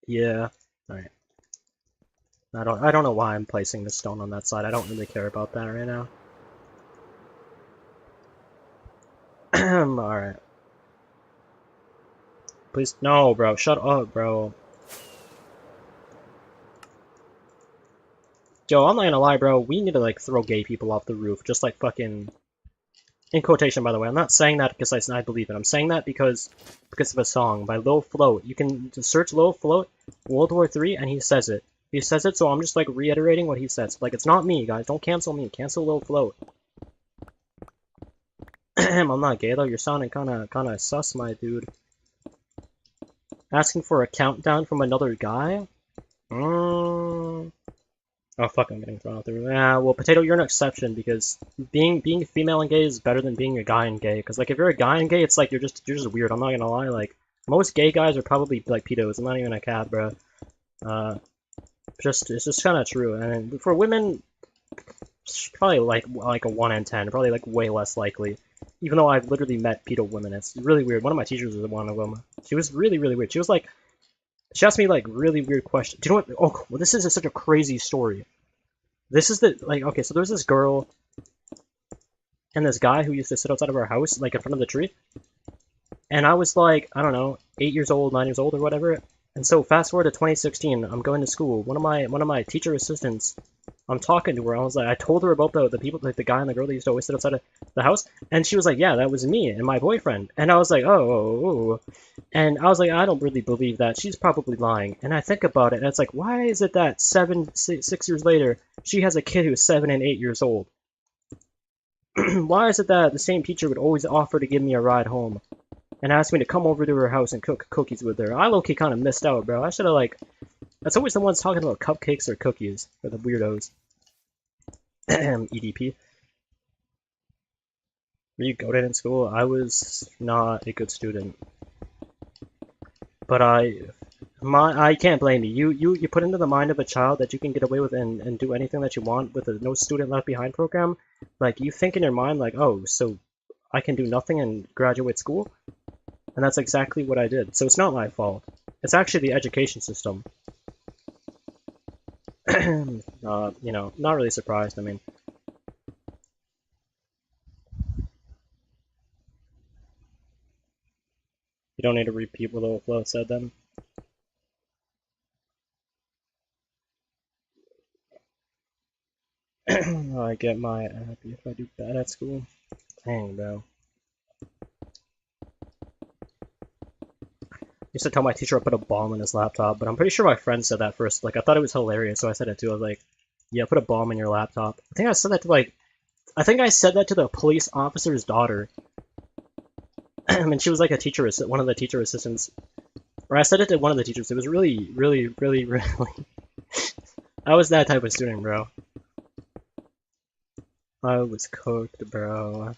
S1: Yeah. Alright. I don't know why I'm placing the stone on that side. I don't really care about that right now. Alright. Please, no, bro. Shut up, bro. Yo, I'm not gonna lie, bro. We need to, like, throw gay people off the roof. Just like fucking... In quotation, by the way. I'm not saying that because I believe it. I'm saying that because of a song by Lil Float. You can search Lil Float, World War III, and he says it. He says it, so I'm just, like, reiterating what he says. Like, it's not me, guys. Don't cancel me. Cancel Lil Float. I'm not gay, though. You're sounding kinda sus, my dude. Asking for a countdown from another guy? Oh fuck, I'm getting thrown out there. Yeah, well, Potato, you're an exception because being female and gay is better than being a guy and gay. Because like if you're a guy and gay, it's like you're just weird. I'm not gonna lie. Like most gay guys are probably like pedos. I'm not even a cat, bro. It's just kind of true. And for women, it's probably like a 1 in 10. Probably like way less likely. Even though I've literally met pedo women, it's really weird. One of my teachers was one of them. She was really weird. She was like. She asked me like really weird questions. Do you know what? Oh, well, this is such a crazy story. This is the like okay. So there's this girl and this guy who used to sit outside of our house, like in front of the tree. And I was like, I don't know, 8 years old, 9 years old, or whatever. And so fast forward to 2016, I'm going to school. One of my teacher assistants, I'm talking to her. I told her about the people, like the guy and the girl that used to always sit outside of the house, and she was like, yeah, that was me and my boyfriend. And I was like, oh. And I was like, I don't really believe that. She's probably lying. And I think about it, and it's like, why is it that 6 years later, she has a kid who's 7 and 8 years old? Why is it that the same teacher would always offer to give me a ride home? And asked me to come over to her house and cook cookies with her. I low-key kind of missed out, bro. I should have, like... That's always the ones talking about cupcakes or cookies, for the weirdos. EDP. Were you goated in school? I was not a good student. But I can't blame you. You put into the mind of a child that you can get away with and do anything that you want with a No Student Left Behind program. Like, you think in your mind, like, oh, so I can do nothing and graduate school? And that's exactly what I did. So it's not my fault. It's actually the education system. You know, not really surprised, I mean. You don't need to repeat what Little Flo said then. I get my happy if I do bad at school. Dang, bro. I used to tell my teacher I put a bomb in his laptop, but I'm pretty sure my friend said that first. Like, I thought it was hilarious, so I said it too. I was like, yeah, put a bomb in your laptop. I think I said that to, like, I think I said that to the police officer's daughter. And she was like a teacher, one of the teacher assistants. Or I said it to one of the teachers. It was really. I was that type of student, bro. I was cooked, bro.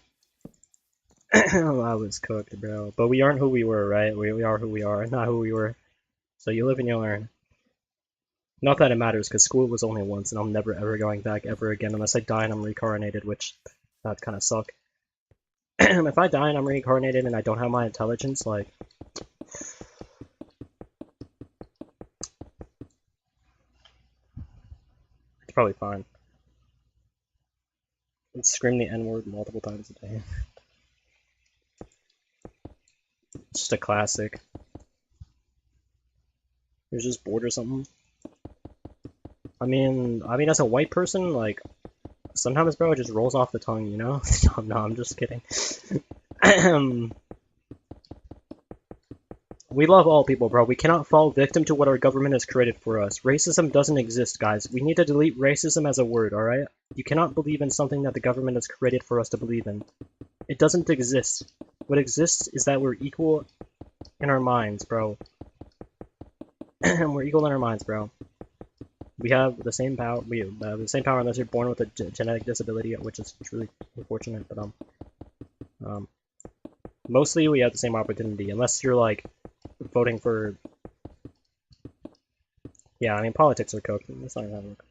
S1: I was cooked, bro. But we aren't who we were, right? We are who we are, not who we were. So you live and you learn. Not that it matters, because school was only once, and I'm never ever going back ever again unless I die and I'm reincarnated, which that kind of suck. If I die and I'm reincarnated and I don't have my intelligence, like... It's probably fine. I'd scream the N-word multiple times a day. It's just a classic. You're just bored or something? I mean, as a white person, like, sometimes, bro, it just rolls off the tongue, you know? No, I'm just kidding. We love all people, bro. We cannot fall victim to what our government has created for us. Racism doesn't exist, guys. We need to delete racism as a word, alright? You cannot believe in something that the government has created for us to believe in. It doesn't exist. What exists is that we're equal in our minds, bro. We're equal in our minds, bro. We have the same power. We have the same power unless you're born with a genetic disability, which is truly unfortunate. But mostly we have the same opportunity, unless you're like voting for. Yeah, I mean politics are cooked. That's not gonna work.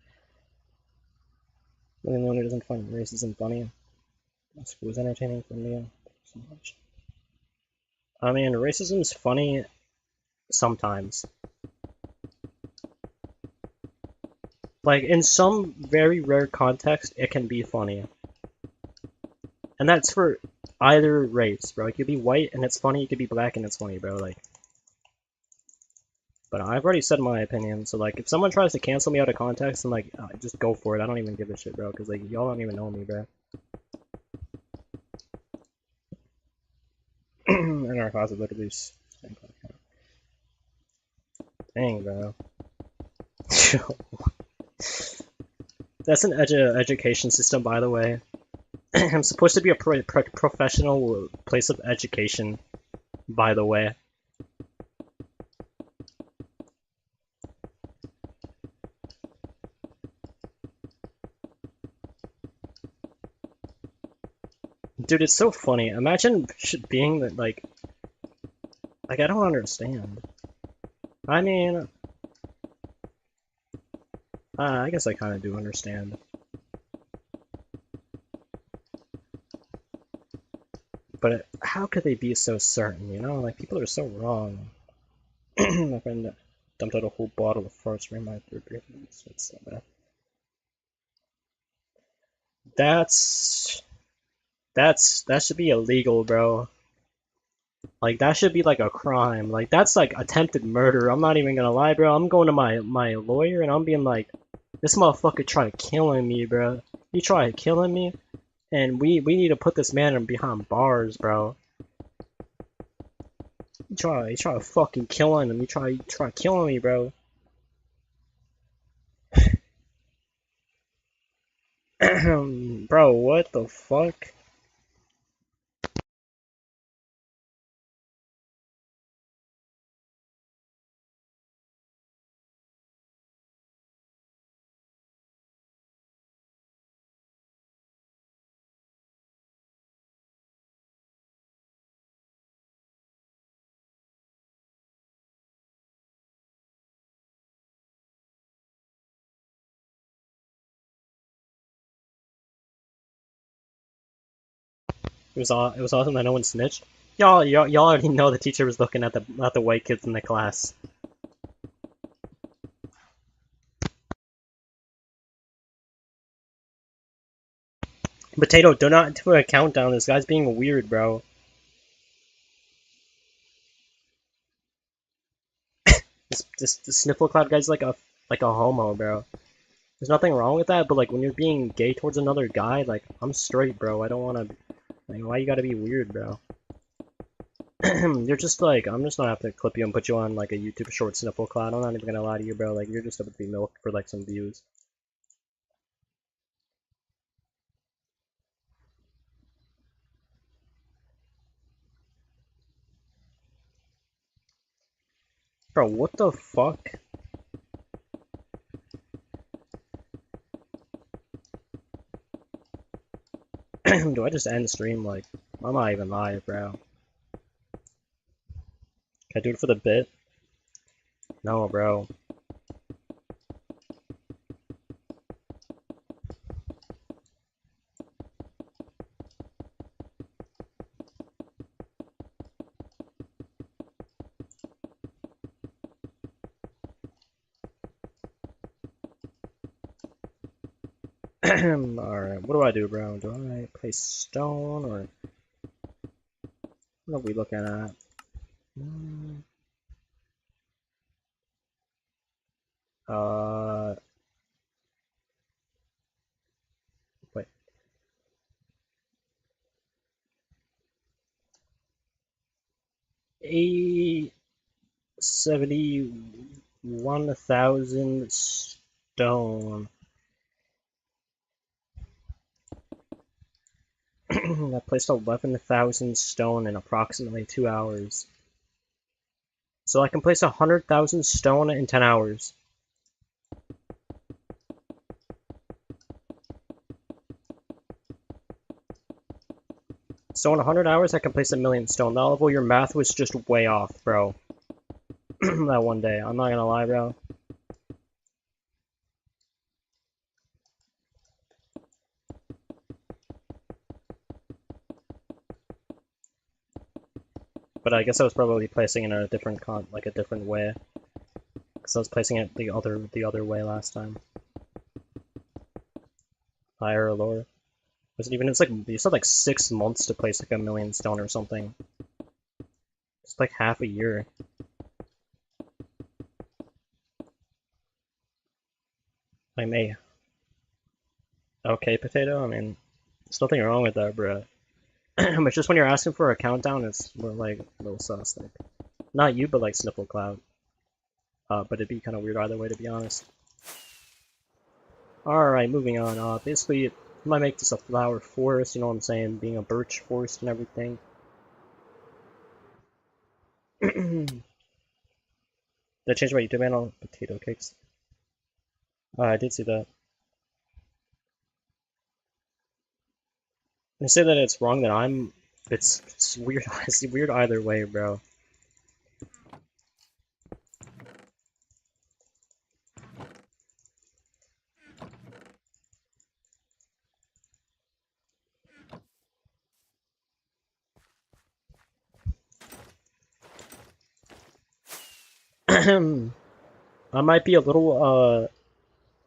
S1: Living alone isn't fun. Racism funny. School is entertaining for me. So much. I mean, racism is funny sometimes. Like, in some very rare context, it can be funny. And that's for either race, bro. It could be white and it's funny, it could be black and it's funny, bro. Like, but I've already said my opinion, so like, if someone tries to cancel me out of context, I'm like, just go for it. I don't even give a shit, bro, because like, y'all don't even know me, bro. And our class is literally same class. Dang, bro. That's an education system, by the way. I'm supposed to be a professional place of education, by the way. Dude, it's so funny. Imagine being that, like, I don't understand. I mean, I guess I kind of do understand. But how could they be so certain, you know? Like, people are so wrong. My friend dumped out a whole bottle of farts right in my third grade. It's so bad. That should be illegal, bro. Like, that should be like a crime. Like, that's like attempted murder. I'm not even gonna lie, bro. I'm going to my lawyer and I'm being like, this motherfucker tried killing me, bro. He tried killing me, and we need to put this man behind bars, bro. He tried fucking killing him. He tried killing me, bro. Bro, what the fuck? It was awesome that no one snitched. Y'all already know the teacher was looking at the white kids in the class. Potato, do not do a countdown. This guy's being weird, bro. This sniffle cloud guy's like a homo, bro. There's nothing wrong with that, but like when you're being gay towards another guy, like I'm straight, bro. I don't wanna like why you gotta be weird, bro? You're just like I'm just gonna have to clip you and put you on like a YouTube short sniffle cloud. I'm not even gonna lie to you, bro. Like you're just about to be milked for like some views. Bro, what the fuck? Do I just end the stream? Like, I'm not even live, bro. Can I do it for the bit? No, bro. Alright, what do I do, bro? Do I play stone, or what are we looking at? Uh, wait. 71,000 stone. I placed 11,000 stone in approximately 2 hours. So I can place 100,000 stone in 10 hours. So in 100 hours, I can place 1,000,000 stone. That level, your math was just way off, bro. That one day. I'm not gonna lie, bro. But I guess I was probably placing it in a different like a different way. Because I was placing it the other way last time. Higher or lower. Was it even? It's like you said like 6 months to place like 1,000,000 stone or something. It's like half a year. I may. Okay, potato. I mean, there's nothing wrong with that, bro. But just when you're asking for a countdown, it's more like a little sus. Like, not you, but like Sniffle Cloud. But it'd be kind of weird either way, to be honest. Alright, moving on. Basically, I might make this a flower forest, you know what I'm saying? Being a birch forest and everything. Did I change my YouTube channel? Potato cakes. I did see that. They say that it's wrong that I'm... It's weird. It's weird either way, bro. I might be a little,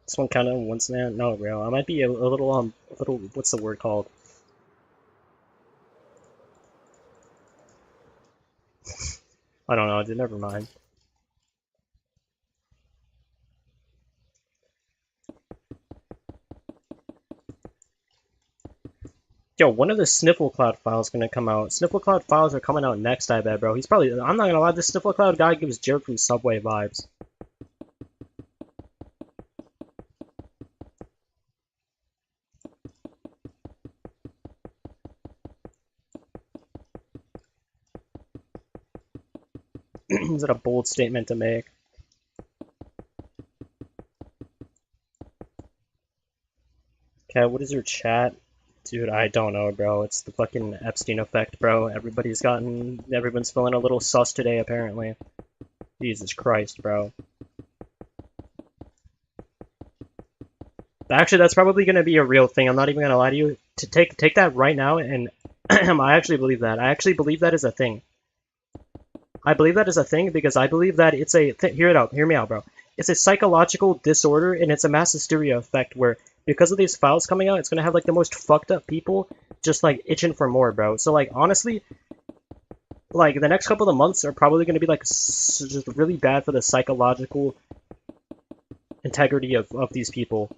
S1: this one kind of once now. No, bro. I might be a little, what's the word called? I don't know, dude, never mind. Yo, when are the Sniffle Cloud files gonna come out? Sniffle Cloud files are coming out next, I bet, bro. He's probably... I'm not gonna lie, this Sniffle Cloud guy gives Jared from Subway vibes. Is that a bold statement to make? Okay, what is your chat? Dude, I don't know, bro. It's the fucking Epstein effect, bro. Everyone's feeling a little sus today, apparently. Jesus Christ, bro. Actually, that's probably gonna be a real thing. I'm not even gonna lie to you. To take that right now, and I actually believe that. I actually believe that is a thing. I believe that is a thing because I believe that it's a hear me out, bro. It's a psychological disorder and it's a mass hysteria effect where because of these files coming out, it's gonna have like the most fucked up people just like itching for more, bro. So like honestly, like the next couple of months are probably gonna be like just really bad for the psychological integrity of these people.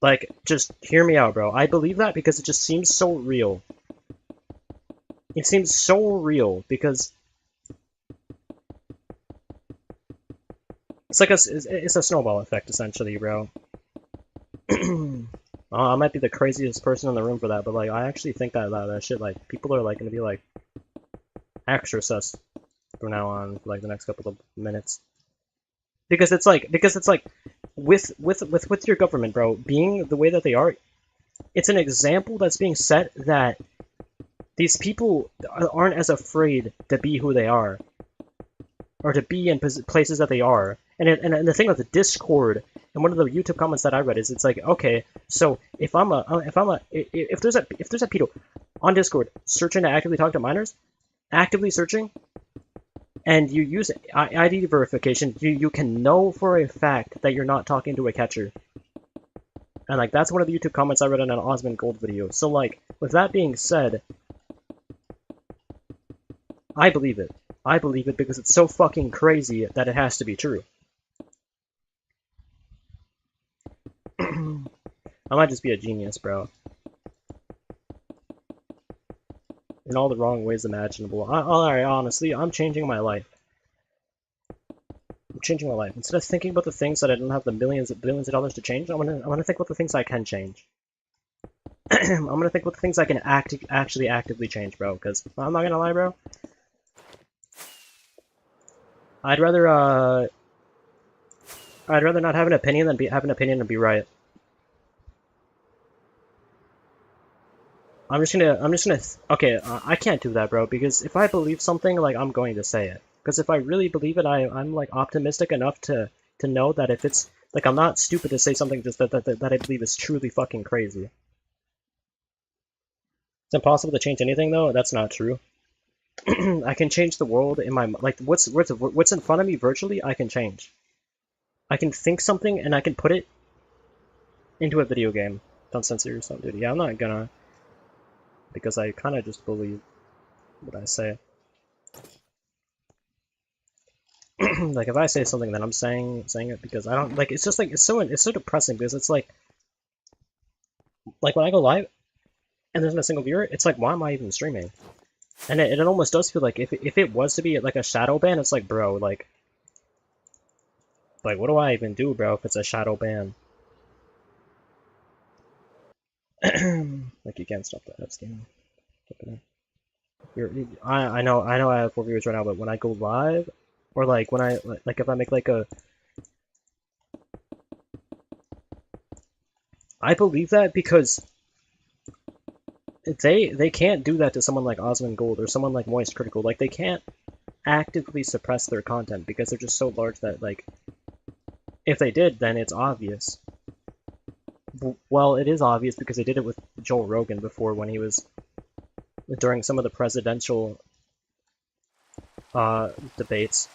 S1: Like, just hear me out, bro. I believe that because it just seems so real. It seems so real because it's like it's a snowball effect essentially, bro. I might be the craziest person in the room for that, but like I actually think that shit like people are like gonna be like extra sus from now on for like the next couple of minutes because it's like with your government, bro, being the way that they are, it's an example that's being set that these people aren't as afraid to be who they are, or to be in places that they are. And the thing with the Discord and one of the YouTube comments that I read is it's like, okay, so if there's a pedo on Discord searching to actively talk to minors, actively searching, and you use ID verification, you can know for a fact that you're not talking to a catcher. And like that's one of the YouTube comments I read in an Osmond Gold video. So like with that being said, I believe it. I believe it because it's so fucking crazy that it has to be true. I might just be a genius, bro. in all the wrong ways imaginable. Alright, honestly, I'm changing my life. I'm changing my life. Instead of thinking about the things that I don't have the billions of dollars to change, I'm gonna think about the things I can change. I'm gonna think about the things I can actually actively change, bro. Because I'm not gonna lie, bro. I'd rather not have an opinion than have an opinion and be right. Okay, I can't do that, bro, because if I believe something, like, I'm going to say it. Because if I really believe it, I'm like, optimistic enough to know that if it's, like, I'm not stupid to say something just that I believe is truly fucking crazy. It's impossible to change anything, though? That's not true. I can change the world in my, like, what's in front of me virtually, I can change. I can think something, and I can put it into a video game. Don't censor yourself, dude. Yeah, I'm not gonna, because I kind of just believe what I say. Like, if I say something, then I'm saying it because I don't, like, it's just, like, it's so depressing, because it's like when I go live, and there's not a single viewer, it's like, why am I even streaming? And it almost does feel like, if it was to be, like, a shadow ban, it's like, bro, like, what do I even do, bro, if it's a shadow ban? Like, you can't stop that scheme. I know I have 4 viewers right now, but when I go live, or like when like if I make like a, I believe that because they can't do that to someone like Osmond Gold or someone like Moist Critical. Like, they can't actively suppress their content because they're just so large that, like, if they did, then it's obvious. Well, it is obvious because they did it with Joe Rogan before, when he was during some of the presidential debates.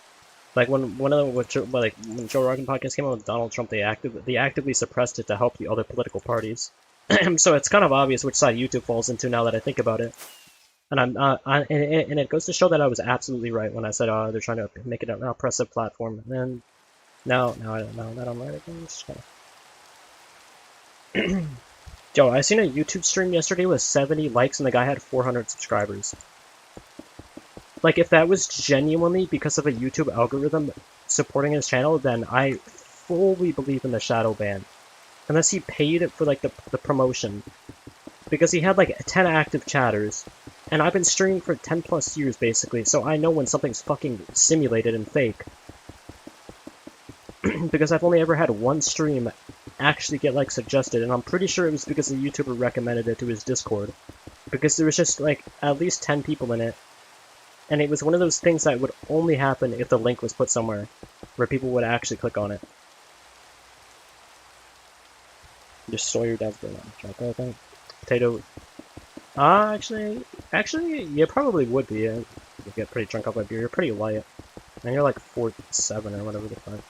S1: Like, when one of them, when Joe Rogan podcast came out with Donald Trump, they actively suppressed it to help the other political parties. So it's kind of obvious which side YouTube falls into now that I think about it. And and it goes to show that I was absolutely right when I said, they're trying to make it an oppressive platform. And now that I'm right again, it's kind of... Yo, I seen a YouTube stream yesterday with 70 likes and the guy had 400 subscribers. Like, if that was genuinely because of a YouTube algorithm supporting his channel, then I fully believe in the shadow ban. Unless he paid for, like, the promotion. Because he had, like, 10 active chatters. And I've been streaming for 10 plus years, basically, so I know when something's fucking simulated and fake. Because I've only ever had one stream actually get, like, suggested, and I'm pretty sure it was because the YouTuber recommended it to his Discord. Because there was just, like, at least 10 people in it. And it was one of those things that would only happen if the link was put somewhere where people would actually click on it. Just soy your dad's burn on chocolate, I think. Potato. Actually, you probably would be. You get pretty drunk off my beer. You're pretty light. And you're like 4'7" or whatever the fuck.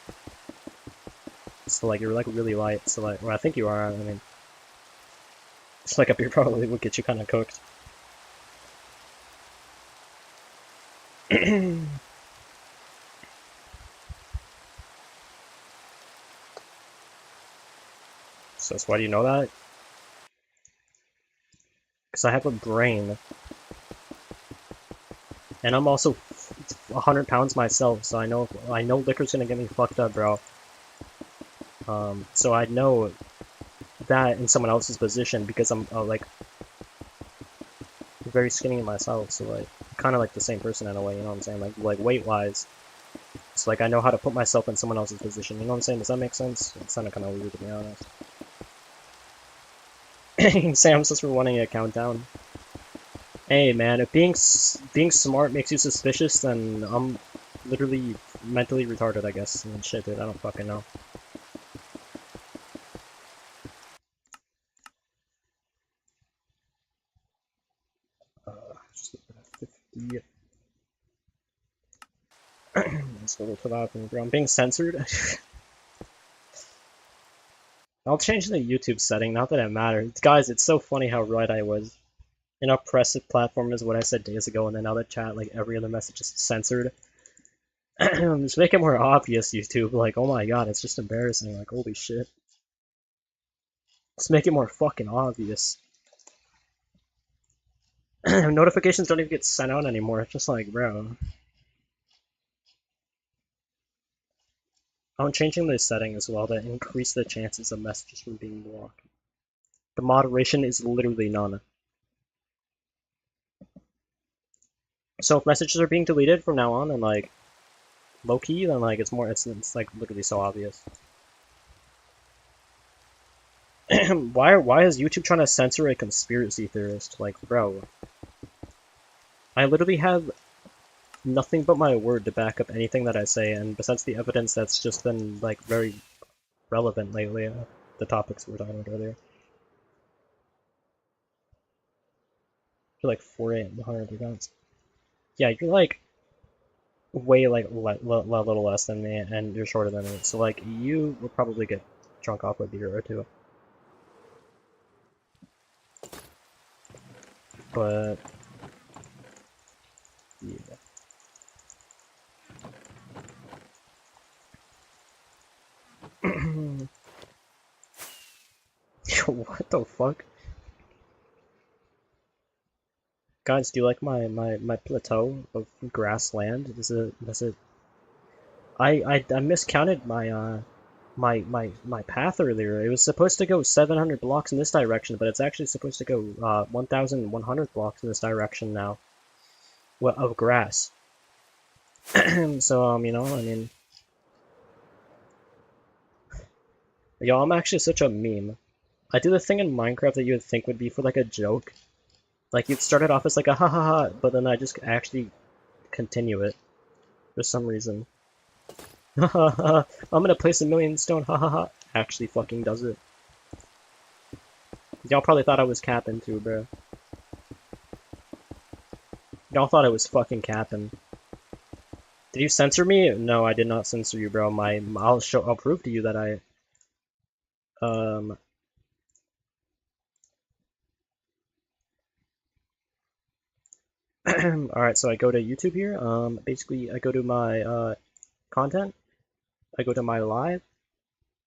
S1: So, like, you're, like, really light. So, like, well, I think you are. I mean, it's like a beer probably would get you kind of cooked. So, why do you know that? Because I have a brain. And I'm also 100 pounds myself, so I know liquor's gonna get me fucked up, bro. So I know that in someone else's position because I'm, like, very skinny myself, so, like, kind of like the same person in a way, you know what I'm saying? Like weight-wise. So, like, I know how to put myself in someone else's position, you know what I'm saying? Does that make sense? It's kind of weird, to be honest. Sam says we're wanting a countdown. Hey, man, if being smart makes you suspicious, then I'm literally mentally retarded, I guess. I mean, shit, dude, I don't fucking know. Let's go to that, bro. I'm being censored. I'll change the YouTube setting, not that it matters. Guys, it's so funny how right I was. An oppressive platform is what I said days ago, and then now the chat, like, every other message is censored. Just make it more obvious, YouTube. Like, oh my god, it's just embarrassing. Like, holy shit. Just make it more fucking obvious. Notifications don't even get sent out anymore. It's just like, bro. I'm changing this setting as well to increase the chances of messages from being blocked. The moderation is literally none. So if messages are being deleted from now on and like low key, then like it's like literally so obvious. Why is YouTube trying to censor a conspiracy theorist? Like, bro, I literally have nothing but my word to back up anything that I say, and besides the evidence that's just been like very relevant lately, the topics we were talking about earlier. You're like 4,800 accounts. Yeah, you're like way like little less than me, and you're shorter than me. So like you would probably get drunk off a beer or two. But yeah. What the fuck? Guys, do you like my plateau of grassland? I miscounted my path earlier. It was supposed to go 700 blocks in this direction, but it's actually supposed to go 1,100 blocks in this direction now. Well, of grass. So you know, I mean, yo, I'm actually such a meme. I do the thing in Minecraft that you would think would be for like a joke. Like you'd start it off as like a ha ha ha, but then I just actually continue it for some reason. Ha ha ha! I'm gonna place 1,000,000 stone. Ha ha ha! Actually, fucking does it. Y'all probably thought I was capping too, bro. Y'all thought I was fucking capping. Did you censor me? No, I did not censor you, bro. I'll prove to you that I Alright, so I go to YouTube here. Basically, I go to my content. I go to my live.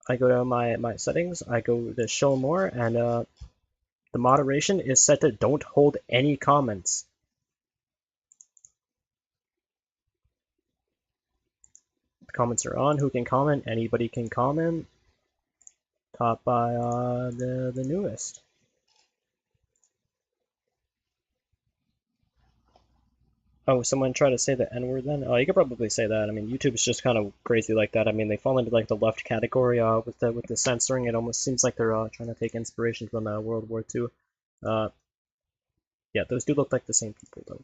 S1: I go to my settings. I go to show more, and the moderation is set to don't hold any comments. The comments are on. Who can comment? Anybody can comment. Taught by the newest. Oh, someone try to say the N-word then? Oh, you could probably say that. I mean, YouTube's just kind of crazy like that. I mean, they fall into like the left category with the censoring. It almost seems like they're trying to take inspiration from World War II. Yeah, those do look like the same people though.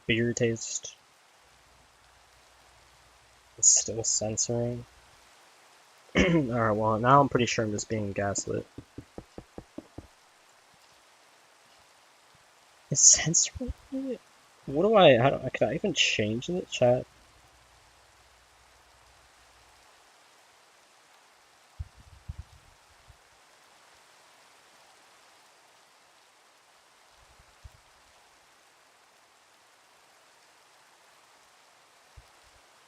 S1: Beer taste. It's still censoring. Alright, well, now I'm pretty sure I'm just being gaslit. Is censoring it? What do can I even change the chat?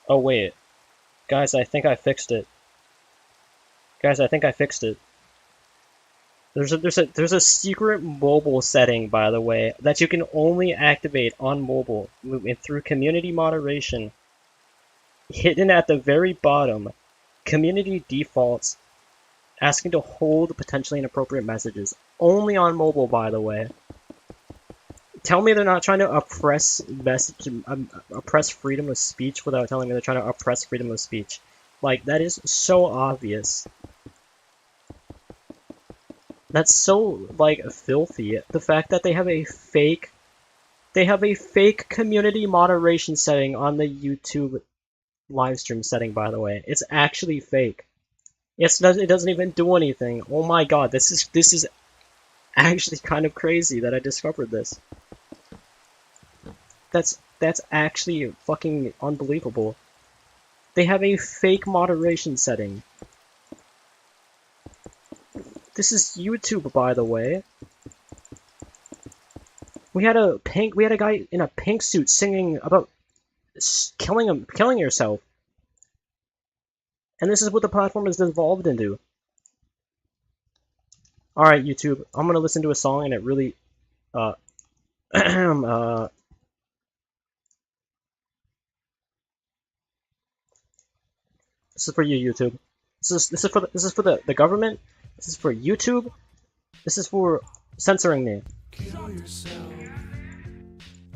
S1: Oh wait. Guys, I think I fixed it. Guys, I think I fixed it. There's a secret mobile setting, by the way, that you can only activate on mobile through community moderation. Hidden at the very bottom, community defaults, asking to hold potentially inappropriate messages. Only on mobile, by the way. Tell me they're not trying to oppress freedom of speech without telling me they're trying to oppress freedom of speech. Like, that is so obvious. That's so, like, filthy. The fact that they have a fake community moderation setting on the YouTube livestream setting, by the way. It's actually fake. It doesn't even do anything. Oh my god, this is actually kind of crazy that I discovered this. That's actually fucking unbelievable. They have a fake moderation setting. This is YouTube, by the way. We had a guy in a pink suit singing about killing yourself. And this is what the platform has evolved into. Alright, YouTube, I'm gonna listen to a song and it really, this is for you, YouTube. This is for the government. This is for YouTube. This is for censoring me.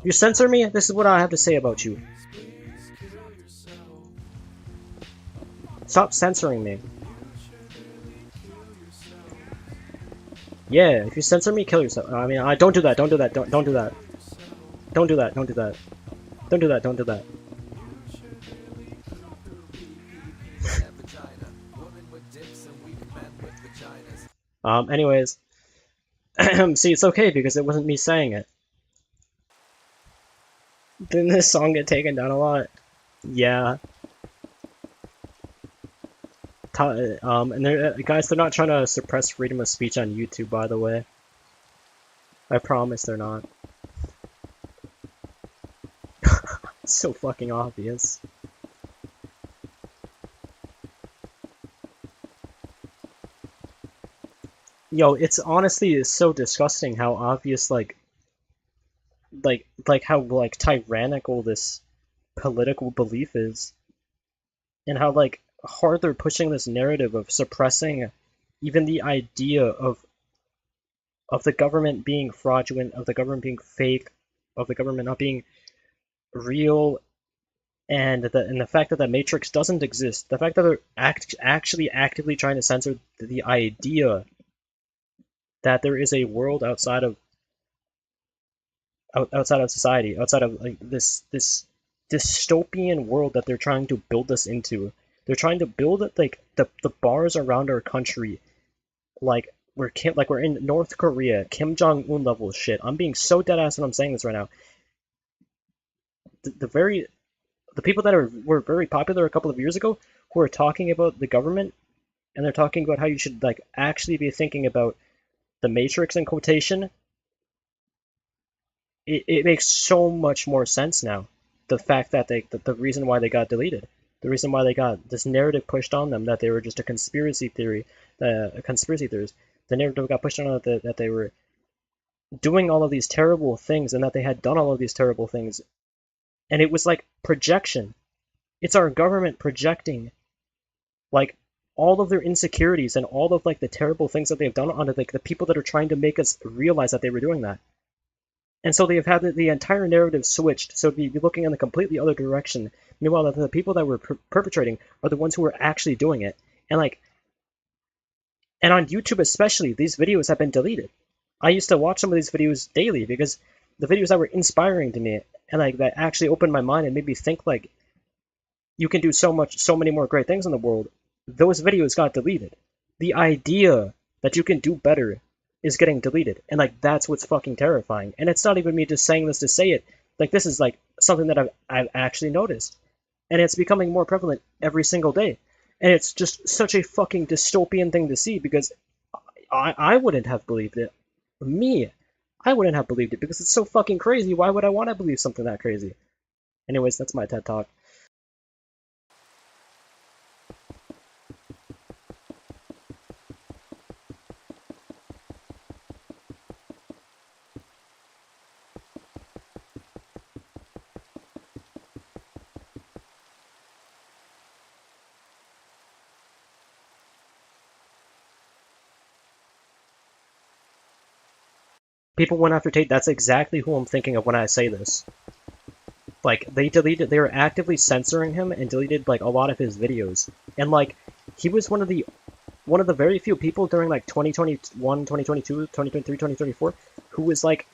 S1: You censor me? This is what I have to say about you. Stop censoring me. Yeah, if you censor me, kill yourself. I mean, don't do that. Don't do that. Don't do that. Don't do that. Don't do that. Don't do that. Don't do that. Anyways, see, it's okay because it wasn't me saying it. Didn't this song get taken down a lot? Yeah. And guys, they're not trying to suppress freedom of speech on YouTube, by the way. I promise they're not. It's so fucking obvious. Yo, it's honestly so disgusting how obvious, like how, like, tyrannical this political belief is. And how, like, hard they're pushing this narrative of suppressing even the idea of the government being fraudulent, of the government being fake, of the government not being real, and the fact that the Matrix doesn't exist, the fact that they're actually actively trying to censor the idea that there is a world outside of society, outside of, like, this dystopian world that they're trying to build us into. They're trying to build it, like, the bars around our country, like we're in North Korea, Kim Jong-un level shit. I'm being so deadass when I'm saying this right now. The people that were very popular a couple of years ago, who are talking about the government, and they're talking about how you should, like, actually be thinking about the Matrix in quotation. It makes so much more sense now. The fact that the reason why they got deleted. The reason why they got this narrative pushed on them that they were just a conspiracy theory, conspiracy theories. The narrative got pushed on them that they were doing all of these terrible things and that they had done all of these terrible things. And it was like projection. It's our government projecting, like, all of their insecurities and all of, like, the terrible things that they've done onto, like, the people that are trying to make us realize that they were doing that. And so they've had the entire narrative switched, so to be looking in the completely other direction. Meanwhile, the people that were perpetrating are the ones who were actually doing it. And, like, and on YouTube especially, these videos have been deleted. I used to watch some of these videos daily because the videos that were inspiring to me and, like, that actually opened my mind and made me think, like, you can do so many more great things in the world. Those videos got deleted. The idea that you can do better is getting deleted, and, like, that's what's fucking terrifying. And it's not even me just saying this to say it. Like, this is, like, something that I've actually noticed, and it's becoming more prevalent every single day. And it's just such a fucking dystopian thing to see, because I wouldn't have believed it. I wouldn't have believed it because it's so fucking crazy. Why would I want to believe something that crazy? Anyways, that's my TED Talk. People went after Tate. That's exactly who I'm thinking of when I say this. Like, they were actively censoring him and deleted, like, a lot of his videos. And, like, he was one of the very few people during, like, 2021, 2022, 2023, 2024 who was, like,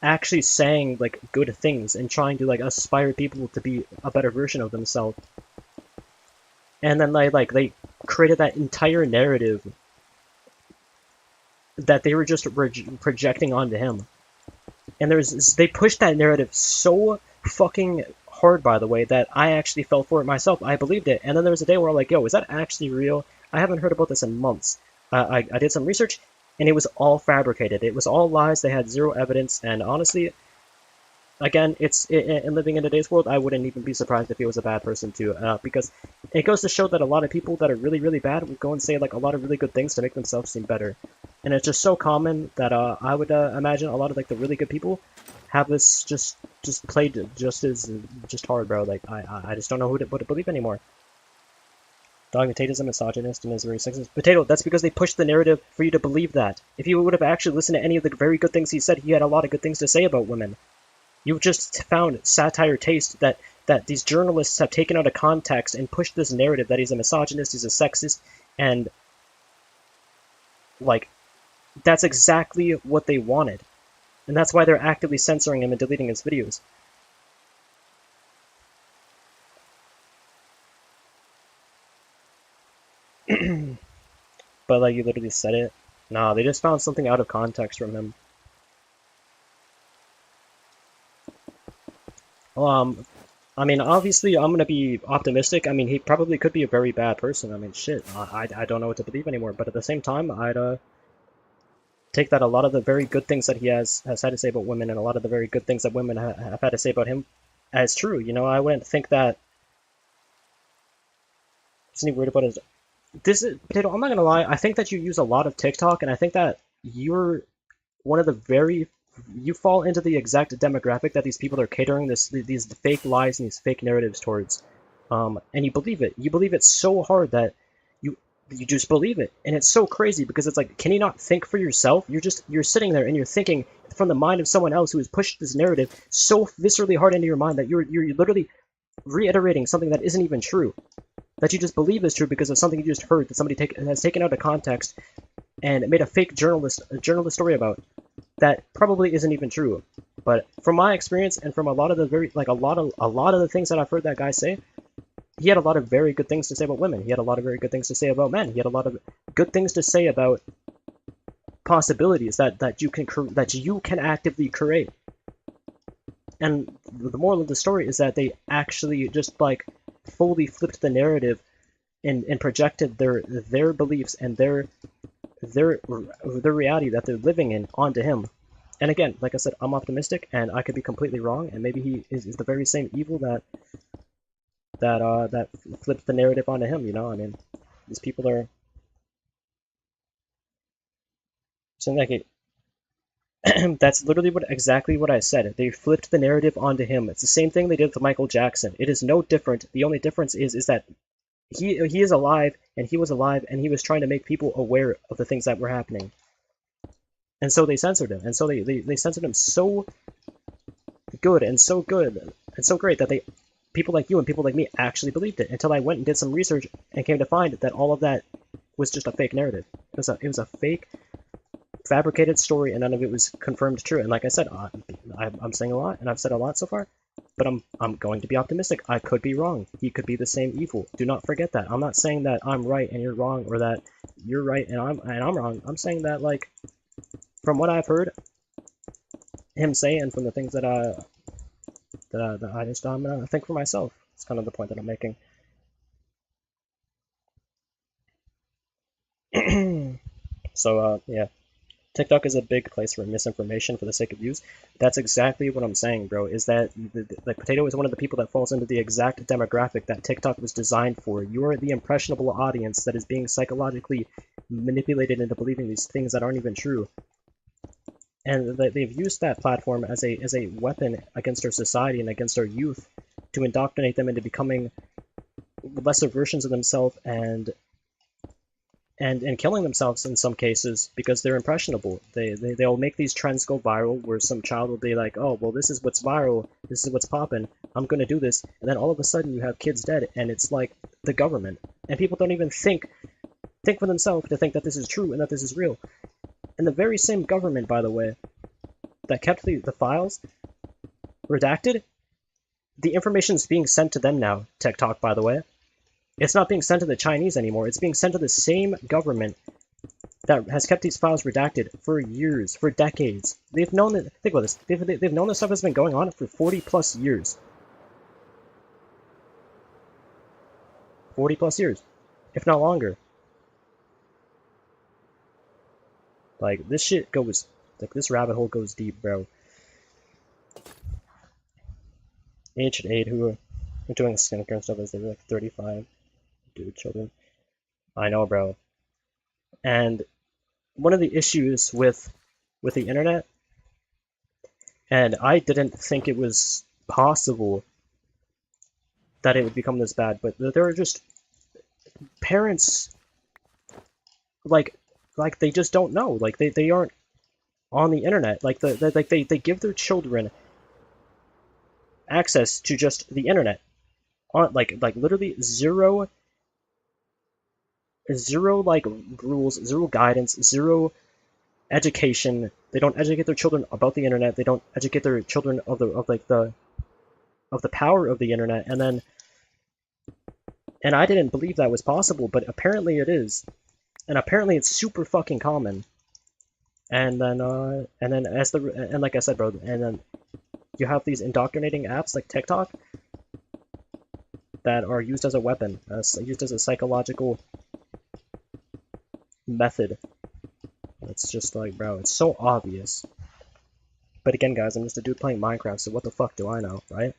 S1: actually saying, like, good things and trying to, like, aspire people to be a better version of themselves. And then they created that entire narrative that they were just projecting onto him. And they pushed that narrative so fucking hard, by the way, that I actually fell for it myself. I believed it. And then there was a day where I'm like, yo, is that actually real? I haven't heard about this in months. I did some research, and it was all fabricated. It was all lies. They had zero evidence, and honestly, again, in living in today's world, I wouldn't even be surprised if he was a bad person too, because it goes to show that a lot of people that are really, really bad will go and say like a lot of really good things to make themselves seem better, and it's just so common that I would imagine a lot of like the really good people have this just played just hard, bro. Like I just don't know what to believe anymore. Dog Potato's a misogynist and is very sexist. Potato, that's because they pushed the narrative for you to believe that. If you would have actually listened to any of the very good things he said, he had a lot of good things to say about women. You've just found satire taste that these journalists have taken out of context and pushed this narrative that he's a misogynist, he's a sexist, and like that's exactly what they wanted. And that's why they're actively censoring him and deleting his videos. But like you literally said it. Nah, they just found something out of context from him. I mean, obviously, I'm gonna be optimistic. I mean, he probably could be a very bad person. I mean, shit, I don't know what to believe anymore. But at the same time, I'd take that a lot of the very good things that he has had to say about women, and a lot of the very good things that women have had to say about him, as true. You know, I wouldn't think that. Isn't he weird about his? This is Potato. I'm not gonna lie. I think that you use a lot of TikTok, and I think that you're one of the very you fall into the exact demographic that these people are catering these fake lies and these fake narratives towards, and you believe it. You believe it so hard that you just believe it, and it's so crazy because it's like, can you not think for yourself? You're sitting there and you're thinking from the mind of someone else who has pushed this narrative so viscerally hard into your mind that you're literally reiterating something that isn't even true, that you just believe is true because of something you just heard that somebody has taken out of context and made a fake journalist story about that probably isn't even true. But from my experience and from a lot of the a lot of the things that I've heard that guy say, he had a lot of very good things to say about women. He had a lot of very good things to say about men. He had a lot of good things to say about possibilities that you can actively create. And the moral of the story is that they actually just like fully flipped the narrative and projected their beliefs and their reality that they're living in onto him. And again, like I said, I'm optimistic, and I could be completely wrong, and maybe he is the very same evil that flipped the narrative onto him. You know, I mean, these people are saying like that's literally exactly what I said. They flipped the narrative onto him. It's the same thing they did with Michael Jackson. It is no different. The only difference is that he is alive, and he was alive, and he was trying to make people aware of the things that were happening. And so they censored him, and so they censored him so good and so great that people like you and people like me actually believed it until I went and did some research and came to find that all of that was just a fake narrative. It was a fake, fabricated story, and none of it was confirmed true. And like I said, I'm saying a lot, and I've said a lot so far, but I'm going to be optimistic. I could be wrong. He could be the same evil. Do not forget that. I'm not saying that I'm right and you're wrong, or that you're right and I'm wrong. I'm saying that, like, from what I've heard him say, and from the things that I just think for myself. It's kind of the point that I'm making. So yeah, TikTok is a big place for misinformation for the sake of views. That's exactly what I'm saying, bro. Is that like Potato is one of the people that falls into the exact demographic that TikTok was designed for. You are the impressionable audience that is being psychologically manipulated into believing these things that aren't even true. And they've used that platform as a weapon against our society and against our youth to indoctrinate them into becoming lesser versions of themselves and killing themselves in some cases because they're impressionable. They'll make these trends go viral where some child will be like, oh, well, this is what's viral, this is what's popping, I'm gonna do this, and then all of a sudden you have kids dead, and it's like the government, and people don't even think for themselves to think that this is true and that this is real. And the very same government, by the way, that kept the files redacted, the information is being sent to them now, TikTok, by the way. It's not being sent to the Chinese anymore. It's being sent to the same government that has kept these files redacted for years, for decades. They've known that. Think about this. They've known this stuff has been going on for 40 plus years. 40 plus years, if not longer. Like, this shit goes, like, this rabbit hole goes deep, bro. aged 8 who are doing skincare and stuff as they're like 35, dude, children. I know, bro. And one of the issues with the internet, and I didn't think it was possible that it would become this bad, but there are just parents like they just don't know. Like they aren't on the internet. Like they give their children access to just the internet. On like literally zero like rules, zero guidance, zero education. They don't educate their children about the internet. They don't educate their children of the power of the internet. And I didn't believe that was possible, but apparently it is. And apparently it's super fucking common. And then and like I said, bro, and then you have these indoctrinating apps like TikTok that are used as a weapon, used as a psychological method. It's just like, bro, it's so obvious. But again, guys, I'm just a dude playing Minecraft, so what the fuck do I know, right?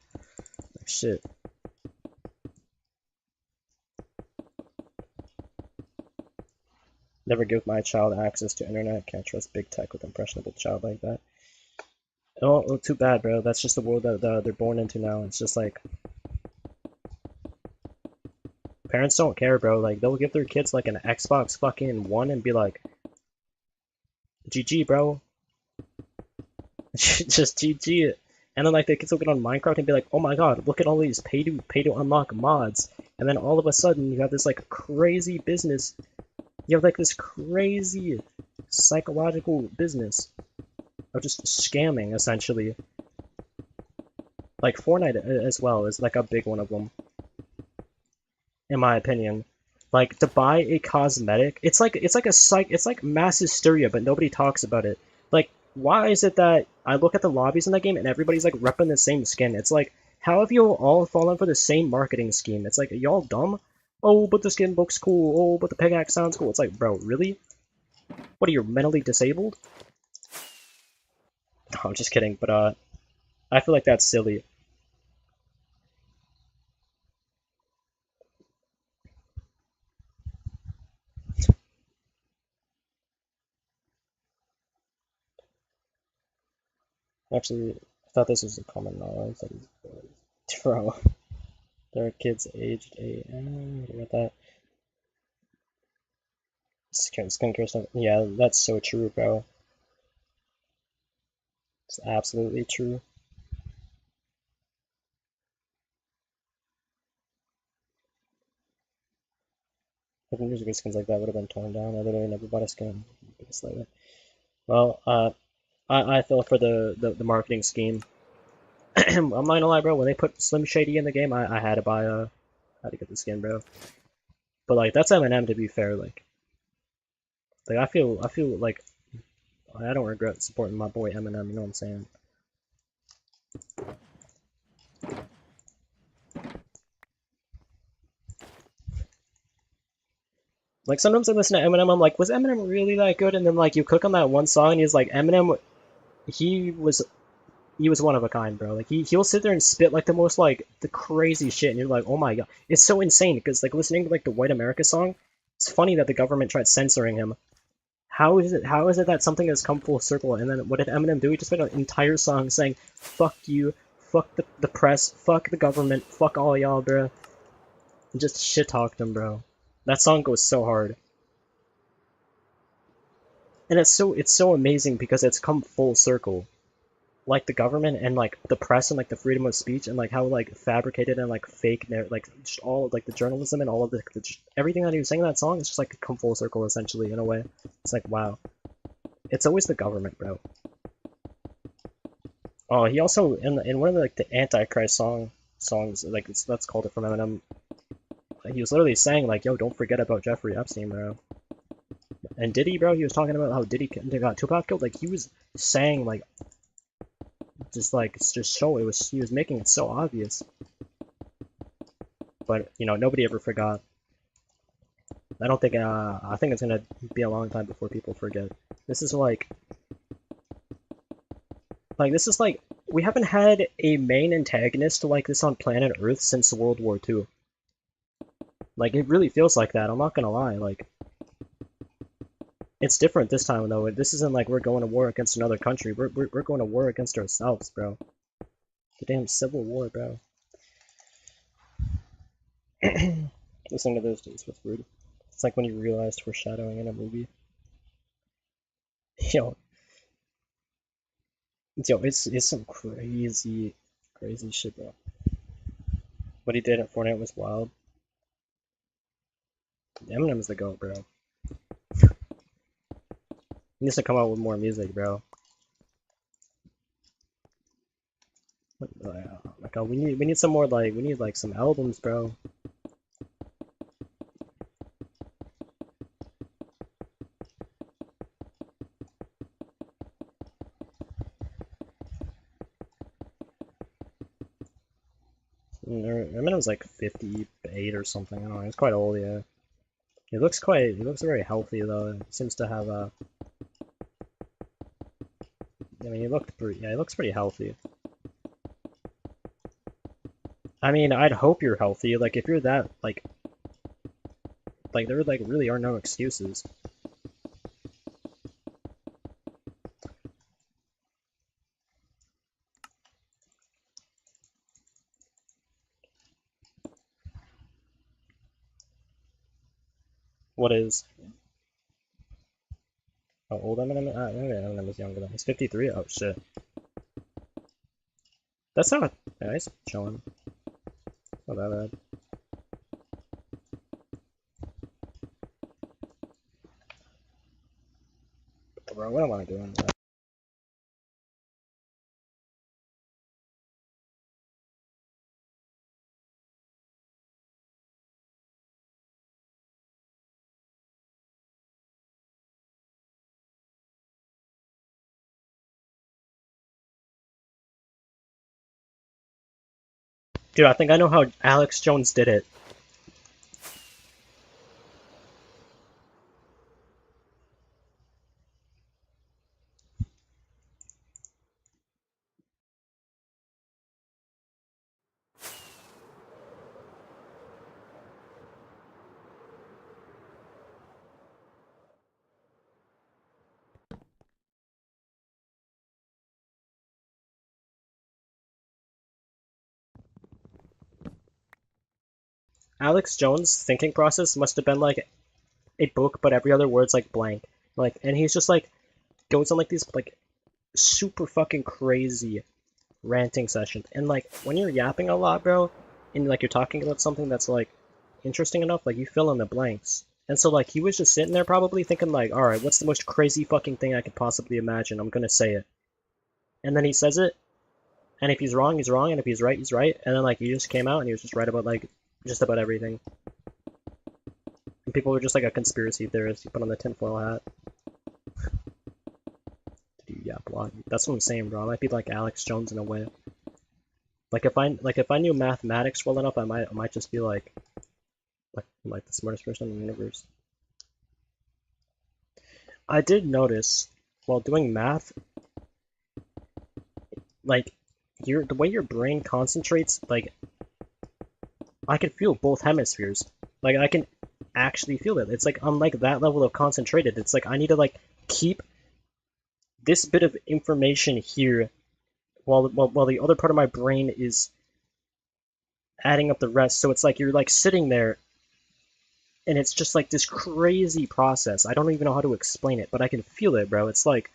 S1: Like, shit. Never give my child access to internet. Can't trust big tech with impressionable child like that. Oh, too bad, bro. That's just the world that they're born into now. It's just like parents don't care, bro. Like they'll give their kids like an Xbox fucking One and be like, GG, bro. Just GG it. And then like the kids will get on Minecraft and be like, oh my god, look at all these pay to unlock mods. And then all of a sudden you have this like crazy business. You have like this crazy psychological business of just scamming essentially. Like Fortnite as well is like a big one of them, in my opinion. Like to buy a cosmetic, it's like mass hysteria, but nobody talks about it. Like, why is it that I look at the lobbies in that game and everybody's like repping the same skin? It's like, how have you all fallen for the same marketing scheme? It's like, y'all dumb? Oh, but the skin looks cool. Oh, but the pickaxe sounds cool. It's like, bro, really? What are you, mentally disabled? No, I'm just kidding, but I feel like that's silly. Actually, I thought this was a common knowledge that is, bro. There are kids aged 8. What about that? Skincare stuff. Yeah, that's so true, bro. It's absolutely true. If music skins like that would have been torn down, I literally never bought a skin. Well, I fell for the marketing scheme. I'm not gonna lie, bro. When they put Slim Shady in the game, I had to buy had to get the skin, bro. But like that's Eminem to be fair. Like I feel like I don't regret supporting my boy Eminem. You know what I'm saying? Like sometimes I listen to Eminem, I'm like, was Eminem really that good? And then like you click on that one song, and he's like, Eminem, he was he was one of a kind, bro. Like he'll sit there and spit like the most like the crazy shit, and you're like, oh my god, it's so insane because like listening to like the White America song, it's funny that the government tried censoring him. How is it that something has come full circle? And then what did Eminem do? He just made an entire song saying, fuck you, fuck the press, fuck the government, fuck all y'all, bro, and just shit talked him, bro. That song goes so hard. And it's so amazing because it's come full circle. Like the government and like the press and like the freedom of speech and like how like fabricated and like fake like just all of, like the journalism and all of just, everything that he was saying in that song is just like come full circle essentially in a way. It's like wow. It's always the government, bro. Oh, he also in one of like the Antichrist songs like that's called it from Eminem. He was literally saying like, "Yo, don't forget about Jeffrey Epstein, bro." And Diddy, bro, he was talking about how Diddy got Tupac killed. Like he was saying like it's just so he was making it so obvious. But you know, nobody ever forgot. I don't think I think it's gonna be a long time before people forget. This is like this is like we haven't had a main antagonist like this on planet Earth since World War II. Like, it really feels like that, I'm not gonna lie, like... It's different this time, though. This isn't like we're going to war against another country. We're going to war against ourselves, bro. The damn Civil War, bro. Listening to those days was rude. It's like when you realized foreshadowing in a movie. Yo, it's some crazy shit, bro. What he did at Fortnite was wild. Eminem's the GOAT, bro. He needs to come out with more music, bro. Like, we need some more, like, we need like some albums, bro. Eminem's like 58 or something. I don't know. He's quite old, yeah. He looks very healthy though. He seems to have a. I mean, he looks pretty healthy. I mean, I'd hope you're healthy. Like, if you're that, like there like really are no excuses. What is? How old Eminem? Eminem is younger than. He's 53. Oh shit. That's not. Yeah, he's chilling. Not that bad. Bro, what am I doing? Dude, I think I know how Alex Jones did it. Alex Jones' thinking process must have been like a book, but every other word's like blank. Like, and he's just like goes on like these like super fucking crazy ranting sessions. And like when you're yapping a lot, bro, and like you're talking about something that's like interesting enough, like you fill in the blanks. And so like he was just sitting there probably thinking like, all right, what's the most crazy fucking thing I could possibly imagine? I'm gonna say it. And then he says it, and if he's wrong, he's wrong, and if he's right, he's right. And then like he just came out and he was just right about like just about everything. And people were just like a conspiracy theorist. He put on the tinfoil hat. Yeah, block. That's what I'm saying, bro. I might be like Alex Jones in a way. Like if I knew mathematics well enough, I might just be like the smartest person in the universe. I did notice while doing math, like the way your brain concentrates, like I can feel both hemispheres. Like I can actually feel it. It's like I'm like that level of concentrated. It's like I need to like keep this bit of information here while the other part of my brain is adding up the rest. So it's like you're like sitting there and it's just like this crazy process. I don't even know how to explain it, but I can feel it, bro. It's like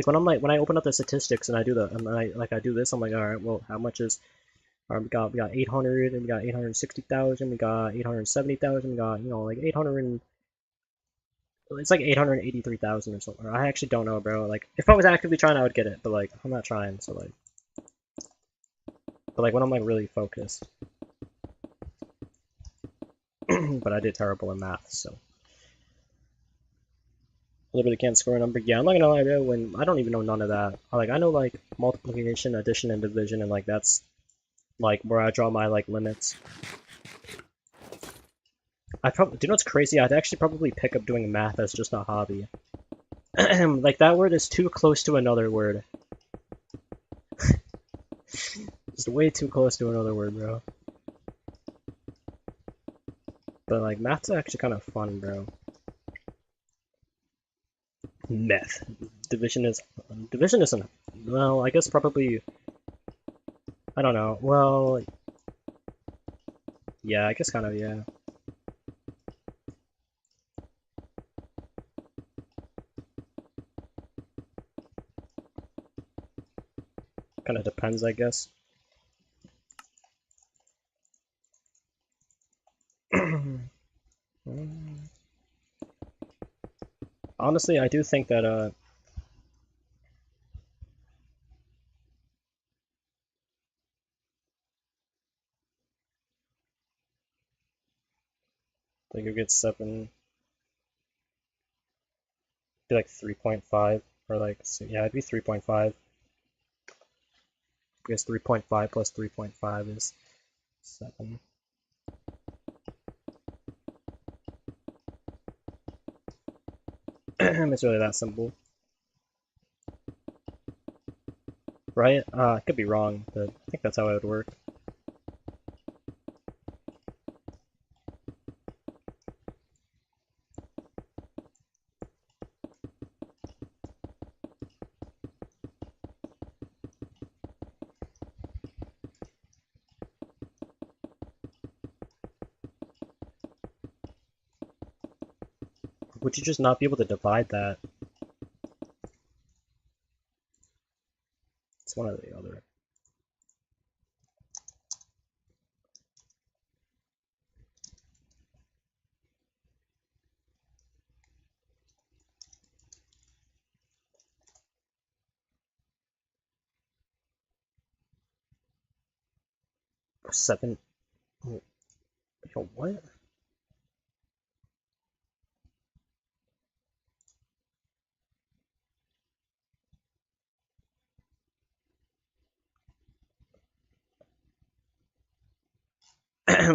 S1: when I open up the statistics and I do I do this, I'm like, all right, well, how much is we got 800 and we got 860,000, we got 870,000, we got like 800 and it's like 883,000 or something. I actually don't know, bro. Like if I was actively trying, I would get it, but like I'm not trying, so like. But like when I'm like really focused. But I did terrible in math, so. Literally can't score a number. Yeah, I'm not gonna lie, bro. When I don't even know none of that. Like I know like multiplication, addition, and division, and like that's like where I draw my like limits. Do you know what's crazy? I'd actually probably pick up doing math as just a hobby. Like that word is too close to another word. way too close to another word, bro. But like, math's actually kind of fun, bro. Meth. Division isn't, well, I guess probably, I don't know, well, yeah, I guess kind of, yeah. Kind of depends, I guess. Honestly, I do think that, I think you'll get 7, be like 3.5, or like, yeah, it'd be 3.5. Because 3.5 plus 3.5 is 7. It's really that simple. Right? I could be wrong, but I think that's how it would work. Would you just not be able to divide that? It's one or the other. Seven. Oh, yo, what?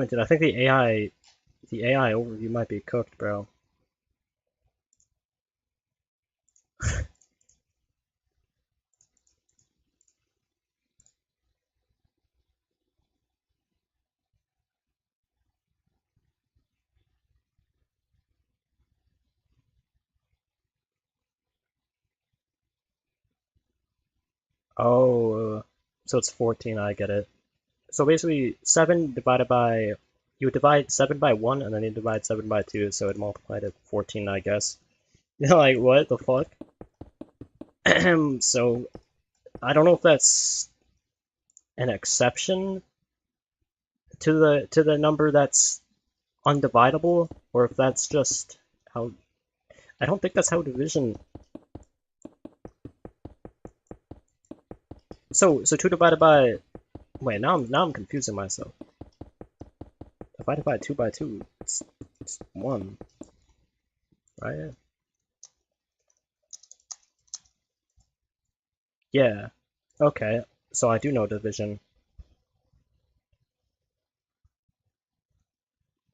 S1: Dude, I think the AI overview might be cooked, bro. Oh, so it's 14, I get it. So basically, 7 divided by, you would divide 7 by 1, and then you divide 7 by 2, so it multiplied to 14, I guess. Like, what the fuck? So, I don't know if that's an exception to the number that's undividable, or if that's just how, I don't think that's how division, so 2 divided by, wait, now I'm confusing myself. If I divide 2 by 2, it's 1, right? Yeah, okay, so I do know division.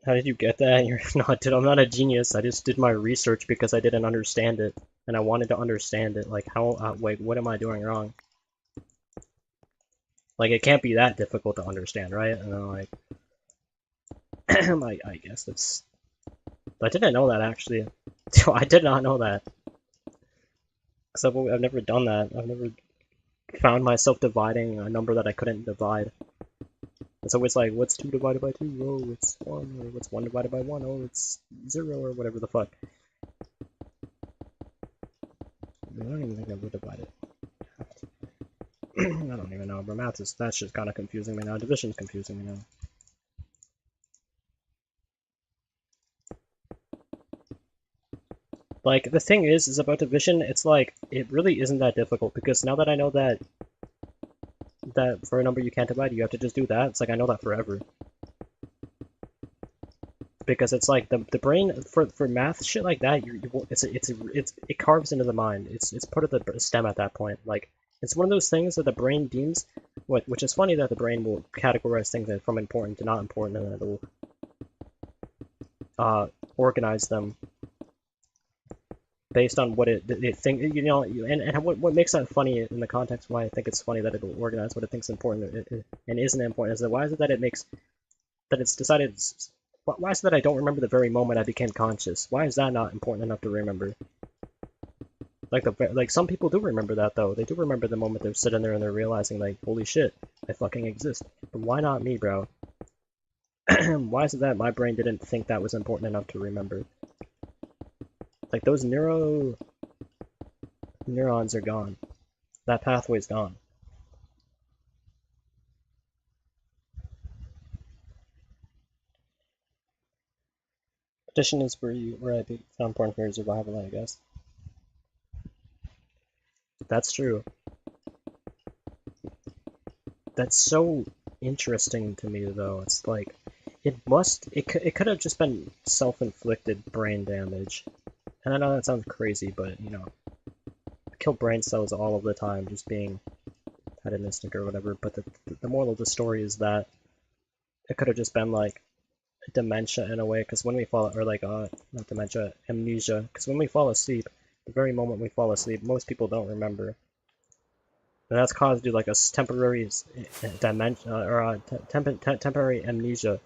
S1: How did you get that? You're not, dude, I'm not a genius. I just did my research because I didn't understand it, and I wanted to understand it. Like, how, wait, what am I doing wrong? Like, it can't be that difficult to understand, right? And then, like, I guess it's, I didn't know that, actually. I did not know that. Because I've never done that. I've never found myself dividing a number that I couldn't divide. It's always like, what's 2 divided by 2? Oh, it's 1. Or what's 1 divided by 1? Oh, it's 0, or whatever the fuck. I don't even think I would divide it. I don't even know, but that's just kind of confusing me now. Division's confusing me now. Like, the thing is about division, it's like, it really isn't that difficult, because now that I know that for a number you can't divide, you have to just do that, it's like, I know that forever. Because it's like, the brain, for math shit like that, it carves into the mind. It's part of the stem at that point. Like, it's one of those things that the brain deems, which is funny that the brain will categorize things from important to not important, and then it'll organize them based on what it think, you know, and what makes that funny in the context why I think it's funny that it'll organize what it thinks important and isn't important is that why is it that it makes that it's decided why is it that I don't remember the very moment I became conscious? Why is that not important enough to remember? Like some people do remember that though. They do remember the moment they're sitting there and they're realizing like, holy shit, I fucking exist. But why not me, bro? Why is it that my brain didn't think that was important enough to remember? Like those neurons are gone. That pathway's gone. Addition is where I found porn for your survival, I guess. That's true. That's so interesting to me though. It's like it could have just been self-inflicted brain damage. And I know that sounds crazy, but you know, I kill brain cells all of the time just being hedonistic or whatever, but the moral of the story is that it could have just been like dementia in a way, because when we fall, or like not dementia, amnesia, because when we fall asleep, the very moment we fall asleep, most people don't remember, and that's caused due like a temporary dementia or temporary amnesia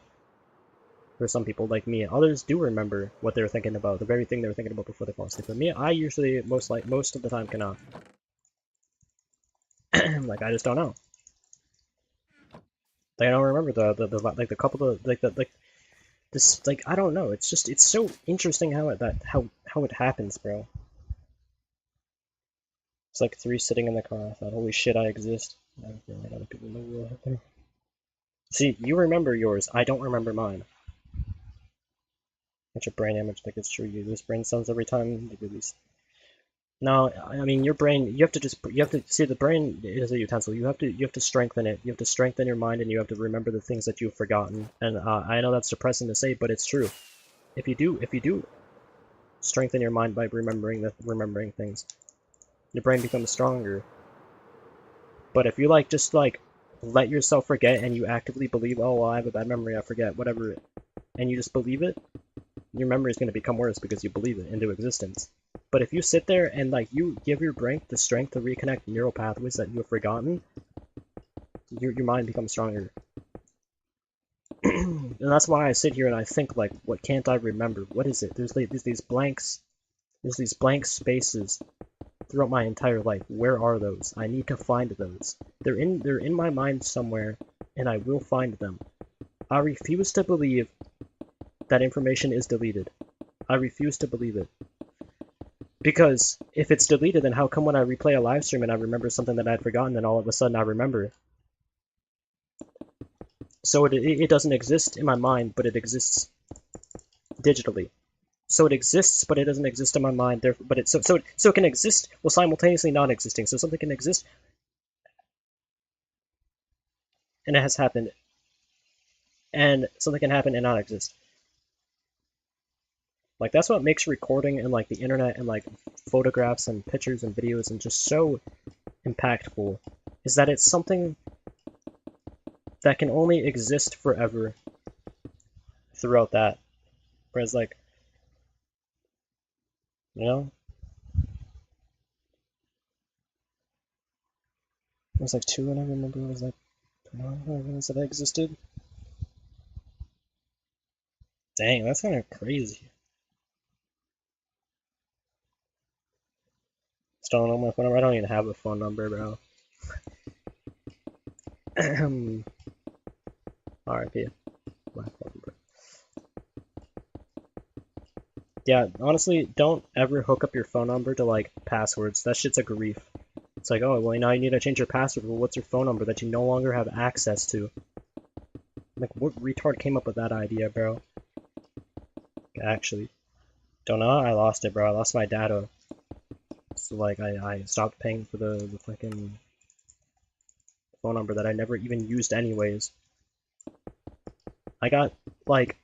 S1: for some people like me. Others do remember what they're thinking about, the very thing they were thinking about before they fall asleep. For me, I usually most of the time cannot. Like I just don't know. Like I don't remember the like the couple of like this like I don't know. It's just it's so interesting how it happens, bro. It's like three sitting in the car. I thought, holy shit, I exist. I don't feel like other people in the world out there. See, you remember yours. I don't remember mine. It's your brain damage. Like it's true. You lose brain cells every time you release. No, I mean your brain. You have to see the brain is a utensil. You have to strengthen it. You have to strengthen your mind, and you have to remember the things that you've forgotten. And I know that's depressing to say, but it's true. If you do strengthen your mind by remembering things, your brain becomes stronger. But if you like just like let yourself forget and you actively believe, oh well, I have a bad memory, I forget, whatever, and you just believe it, your memory is going to become worse because you believe it into existence. But if you sit there and like you give your brain the strength to reconnect neural pathways that you have forgotten, your mind becomes stronger. And that's why I sit here and I think like, what can't I remember? What is it? There's these blanks. There's these blank spaces throughout my entire life. Where are those? I need to find those. They're in my mind somewhere, and I will find them. I refuse to believe that information is deleted. I refuse to believe it. Because if it's deleted, then how come when I replay a live stream and I remember something that I'd forgotten, then all of a sudden I remember? So it doesn't exist in my mind, but it exists digitally. So it exists, but it doesn't exist in my mind. But it so it can exist while simultaneously not existing. So something can exist, and it has happened, and something can happen and not exist. Like that's what makes recording and like the internet and like photographs and pictures and videos and just so impactful, is that it's something that can only exist forever throughout that. Whereas like, you know, it was like 2 and I remember it was like minutes that I existed. Dang, that's kind of crazy. Still don't know my phone number. I don't even have a phone number, bro. RIP. My phone number. Yeah, honestly, don't ever hook up your phone number to like passwords. That shit's a grief. It's like, oh, well, now you need to change your password. Well, what's your phone number that you no longer have access to? Like, what retard came up with that idea, bro? Actually, don't know. I lost it, bro. I lost my data. So, like, I stopped paying for the fucking phone number that I never even used anyways. I got, like,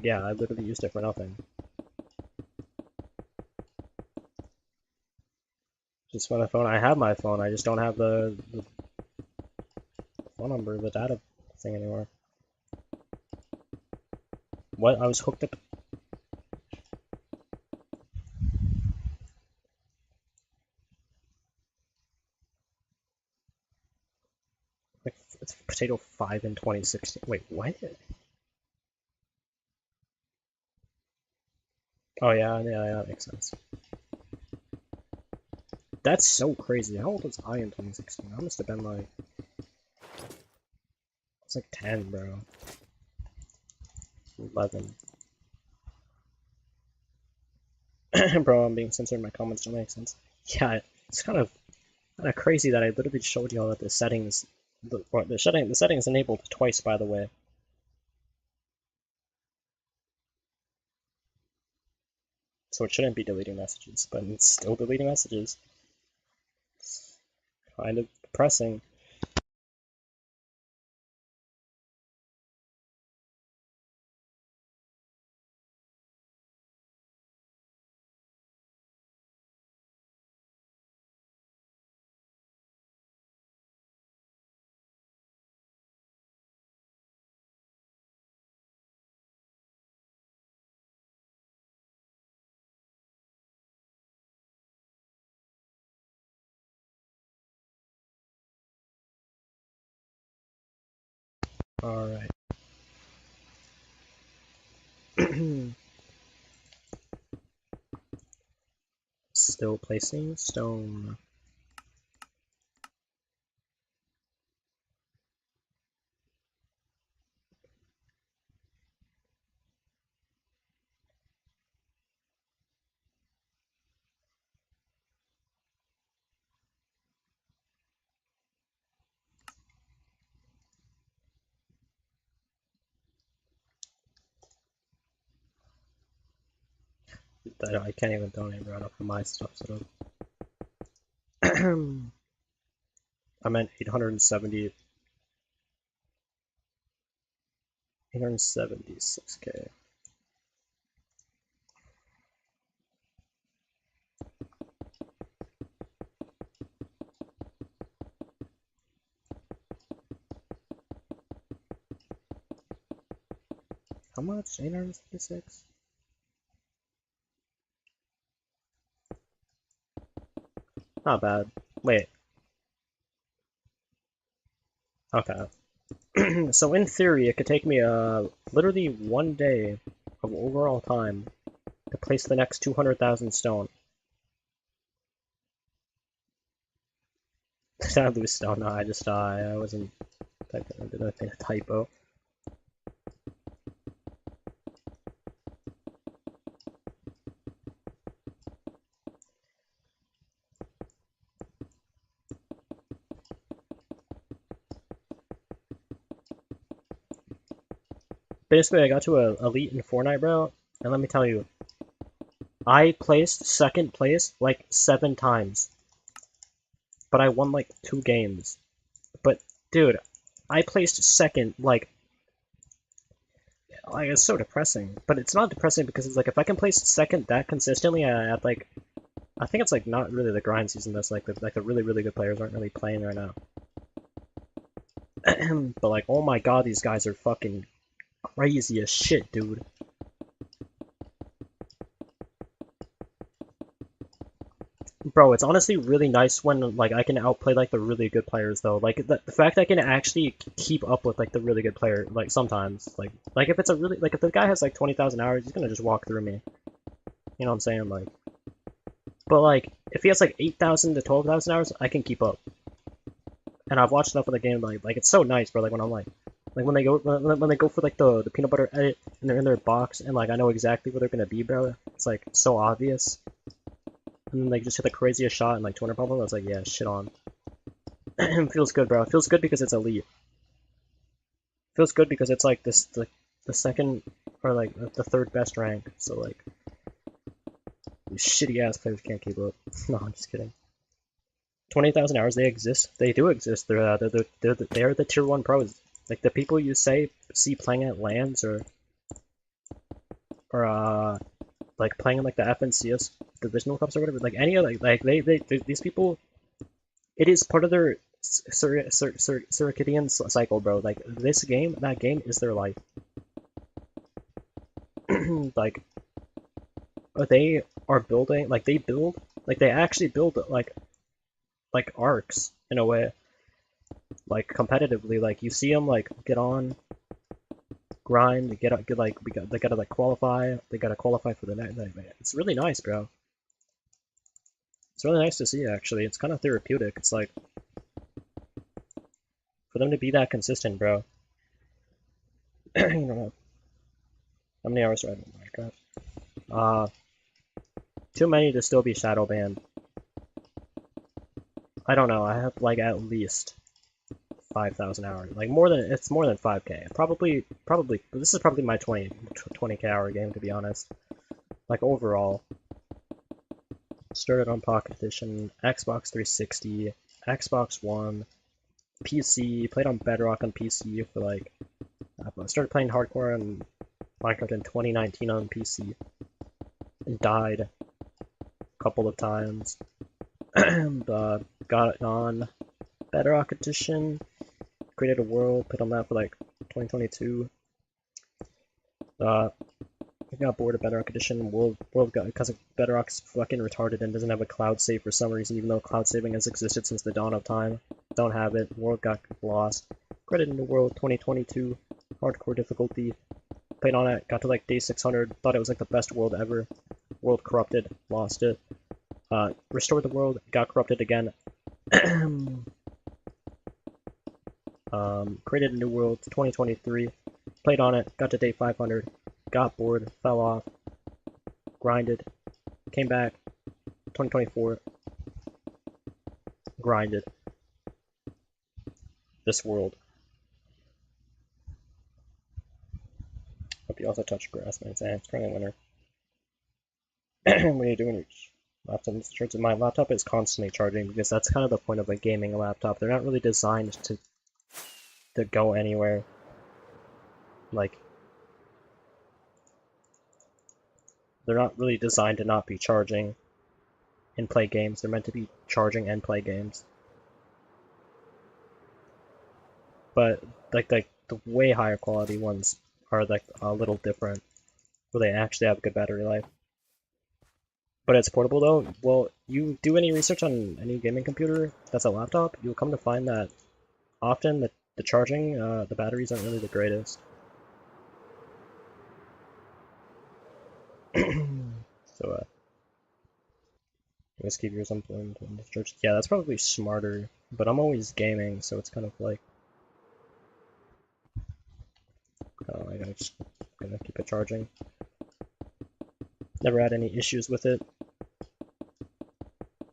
S1: yeah, I literally used it for nothing. Just for my phone. I have my phone. I just don't have the phone number, the data thing anymore. What? I was hooked up. Potato 5 in 2016. Wait, what? Oh yeah, that makes sense. That's so crazy. How old was I in 2016? I must have been like... I was like 10, bro. 11. Bro, I'm being censored. My comments don't make sense. Yeah, it's kind of crazy that I literally showed y'all that the settings, the settings enabled twice, by the way. So it shouldn't be deleting messages, but it's still deleting messages. It's kind of depressing. Alright. Still placing stone. I can't even donate right off of my stuff, so I meant 870. 876k. How much? 876? Not bad. Wait. Okay. So in theory, it could take me literally 1 day of overall time to place the next 200,000 stone. Did I lose stone? No, I wasn't typing. I did a typo. Basically, I got to a elite in Fortnite, bro, and let me tell you, I placed second place like 7 times, but I won like 2 games. But dude, I placed second like it's so depressing. But it's not depressing because it's like if I can place second that consistently at like I think it's like not really the grind season. That's like the really good players aren't really playing right now. But like, oh my god, these guys are fucking crazy as shit, dude. Bro, it's honestly really nice when like I can outplay like the really good players though. Like the fact I can actually keep up with like the really good player like sometimes like if it's a really like if the guy has like 20,000 hours, he's gonna just walk through me. You know what I'm saying? Like, but like if he has like 8,000 to 12,000 hours, I can keep up. And I've watched enough of the game like it's so nice, bro. Like when I'm like when they go for like the peanut butter edit and they're in their box and like I know exactly where they're gonna be, bro. It's like so obvious. And then like just hit the craziest shot and like 200 bubble. I was like, yeah, shit on. Feels good, bro. It feels good because it's elite. Feels good because it's like this the second or like the third best rank. So like these shitty ass players can't keep up. No, I'm just kidding. 20,000 hours, they exist. They do exist. They're the tier 1 pros. Like the people you see playing at LANs or like playing in like the FNCS divisional cups or whatever. Like any other like these people, it is part of their circadian cycle, bro. Like this game, that game is their life. Like they are building, like they build, like they actually build like arcs in a way. like competitively. Like you see them like get on, grind, get like they gotta like qualify. They gotta qualify for the next. Like, it's really nice, bro. It's really nice to see actually. It's kind of therapeutic. It's like for them to be that consistent, bro. You don't know how many hours do I have in Minecraft? Too many to still be shadow banned. I don't know. I have like at least 5,000 hours. Like it's more than 5K. Probably. This is probably my 20K hour game to be honest. Like overall. Started on Pocket Edition, Xbox 360, Xbox One, PC. Played on Bedrock on PC for like. I started playing hardcore on Minecraft in 2019 on PC. And died a couple of times. Got it on Bedrock Edition, created a world, put on that for like 2022. I got bored of Bedrock Edition. World got because Bedrock's fucking retarded and doesn't have a cloud save for some reason, even though cloud saving has existed since the dawn of time. Don't have it. World got lost. Created a new world 2022, hardcore difficulty. Played on it, got to like day 600, thought it was like the best world ever. World corrupted, lost it. Restored the world, got corrupted again. Created a new world, 2023. Played on it, got to day 500, got bored, fell off, grinded, came back, 2024, grinded. This world. Hope you also touch grass, man. It's currently winter. What are you doing? Laptop charging. My laptop is constantly charging because that's kind of the point of a gaming laptop. They're not really designed to go anywhere. Like they're not really designed to not be charging and play games. They're meant to be charging and play games. But like the way higher quality ones are like a little different, where they actually have good battery life. But it's portable though. Well, you do any research on any gaming computer that's a laptop, you'll come to find that often the charging, the batteries aren't really the greatest. So, let's keep yours unplugged and discharged. Yeah, that's probably smarter, but I'm always gaming, so it's kind of like, I'm just gonna keep it charging. Never had any issues with it,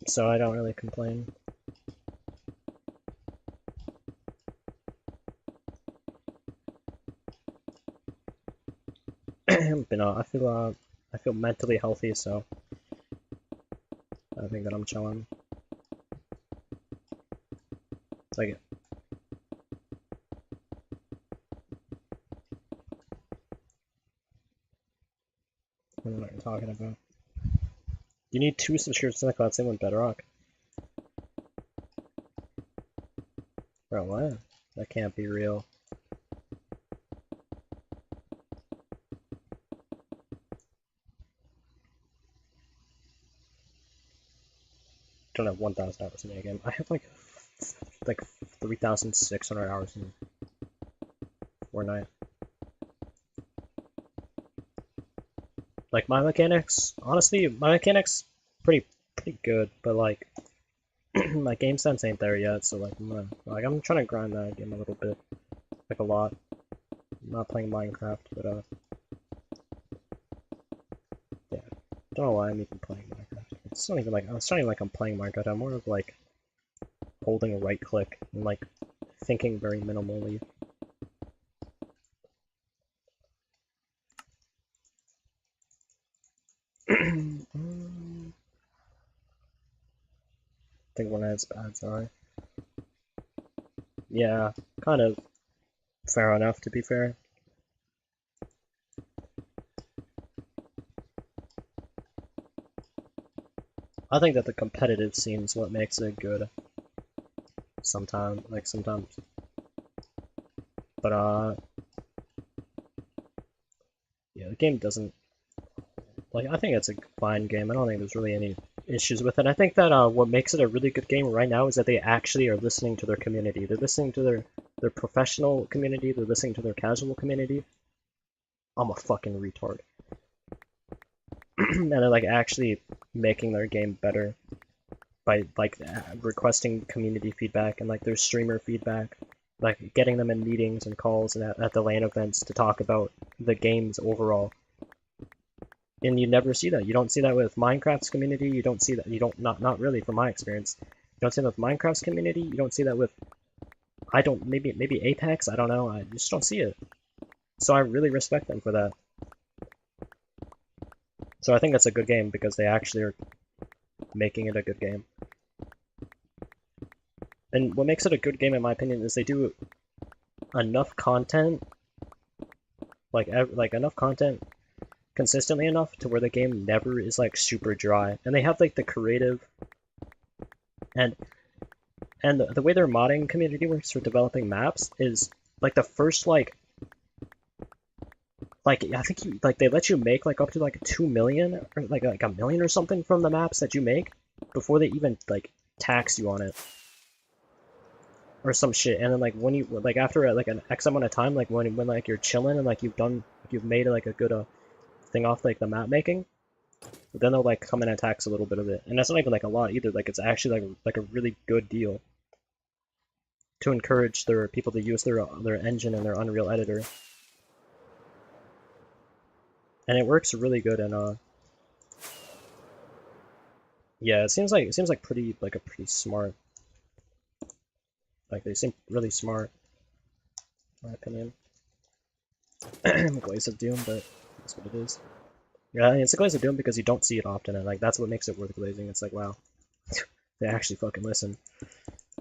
S1: so I don't really complain. But no, I feel mentally healthy, so I think that I'm chilling. It's like I don't know what you're talking about. You need 2 subscriptions to the cloud, same with Bedrock. Bro, what? That can't be real. Don't have 1,000 hours in the game. I have like 3,600 hours in Fortnite. Like my mechanics, honestly, my mechanics pretty good, but like my game sense ain't there yet. So like I'm trying to grind that game a little bit, like a lot. I'm not playing Minecraft, but yeah, don't know why I'm even playing Minecraft. It's not even like I'm playing Minecraft. I'm more of like holding a right click and like thinking very minimally. I think one has bad, sorry. Yeah, kind of fair enough, to be fair. I think that the competitive scene is what makes it good. Sometimes. But, yeah, the game doesn't... Like, I think it's a fine game. I don't think there's really any issues with it. I think that what makes it a really good game right now is that they actually are listening to their community. They're listening to their professional community. They're listening to their casual community. I'm a fucking retard. And they're like actually making their game better by like requesting community feedback and like their streamer feedback, like getting them in meetings and calls and at the LAN events to talk about the games overall. And you never see that. You don't see that with Minecraft's community. You don't see that. You don't not really from my experience. You don't see that with Minecraft's community. You don't see that with maybe Apex. I don't know. I just don't see it. So I really respect them for that. So I think that's a good game because they actually are making it a good game. And what makes it a good game, in my opinion, is they do enough content, like enough content consistently enough to where the game never is like super dry. And they have like the creative and the way their modding community works for developing maps is like the first I think they let you make like up to like 2 million or like a million or something from the maps that you make before they even like tax you on it or some shit. And then like when you like after like an X amount of time, like when like you're chilling and like you've made like a good thing off like the map making, then they'll like come in and tax a little bit of it. And that's not even like a lot either. Like it's actually like a really good deal to encourage their people to use their engine and their Unreal editor. And it works really good. And yeah, it seems like pretty like a pretty smart. Like they seem really smart, in my opinion. Glaze of Doom, but that's what it is. Yeah, it's a Glaze of Doom because you don't see it often, and like that's what makes it worth glazing. It's like wow, they actually fucking listen.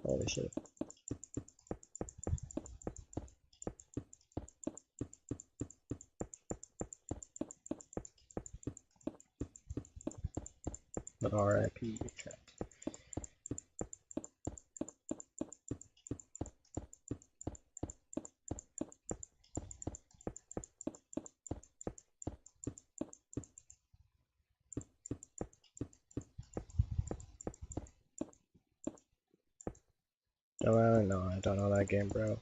S1: Holy shit. But RIP chat. No, I don't know that game, bro.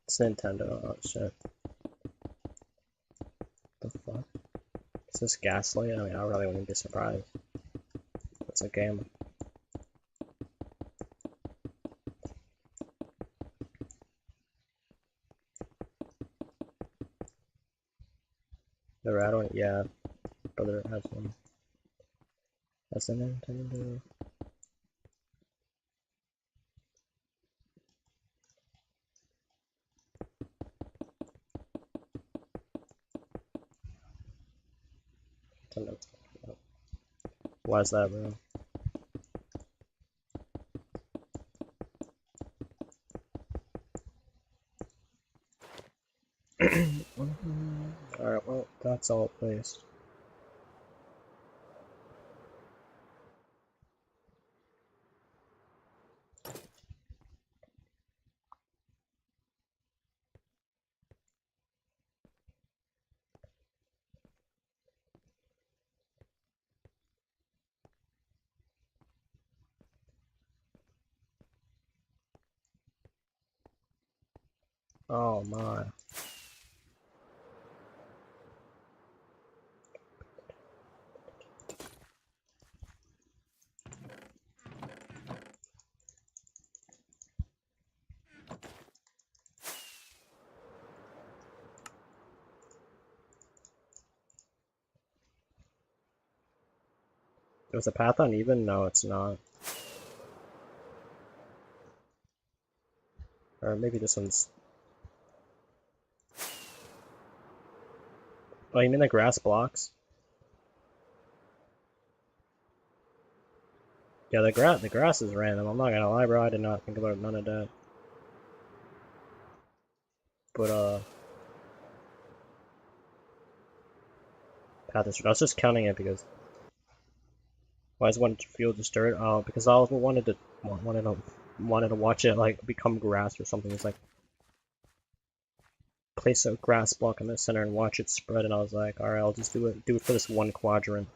S1: It's Nintendo. Oh shit. The fuck? Is this Gaslight? I mean, I really wouldn't be surprised. It's a game. The red one, yeah. Brother has one. That's a Nintendo. Nintendo. Why is that, bro? Alright, well, that's all placed. Oh my. Was the path uneven? No, it's not. Or maybe this one's... Oh, you mean the grass blocks? Yeah, the grass is random. I'm not gonna lie, bro. I did not think about none of that. But path is. I was just counting it because why is one field just dirt? Oh, because I wanted to watch it like become grass or something. It's like place a grass block in the center and watch it spread. And I was like, all right, I'll just do it for this one quadrant.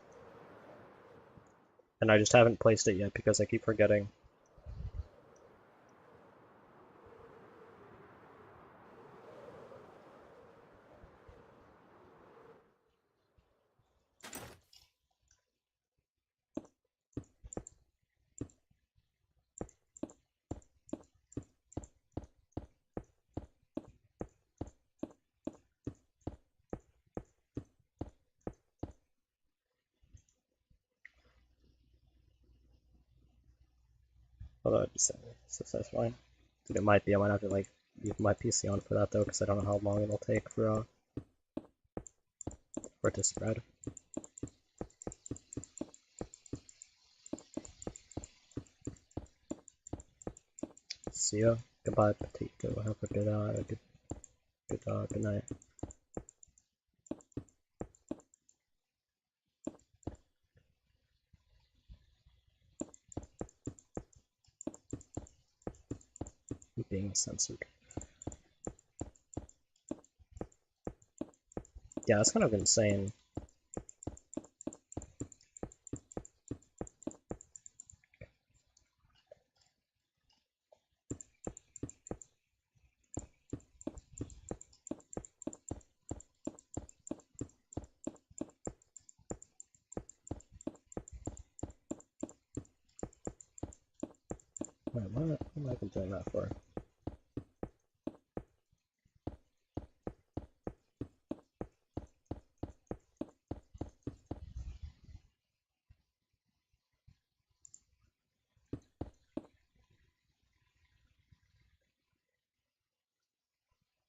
S1: And I just haven't placed it yet because I keep forgetting. Although that's fine. I think it might be. I might have to like leave my PC on for that though, because I don't know how long it'll take for it to spread. See ya. Goodbye, potato. Have a good night. I'm being censored. Yeah, that's kind of insane. Wait, what am I doing that for?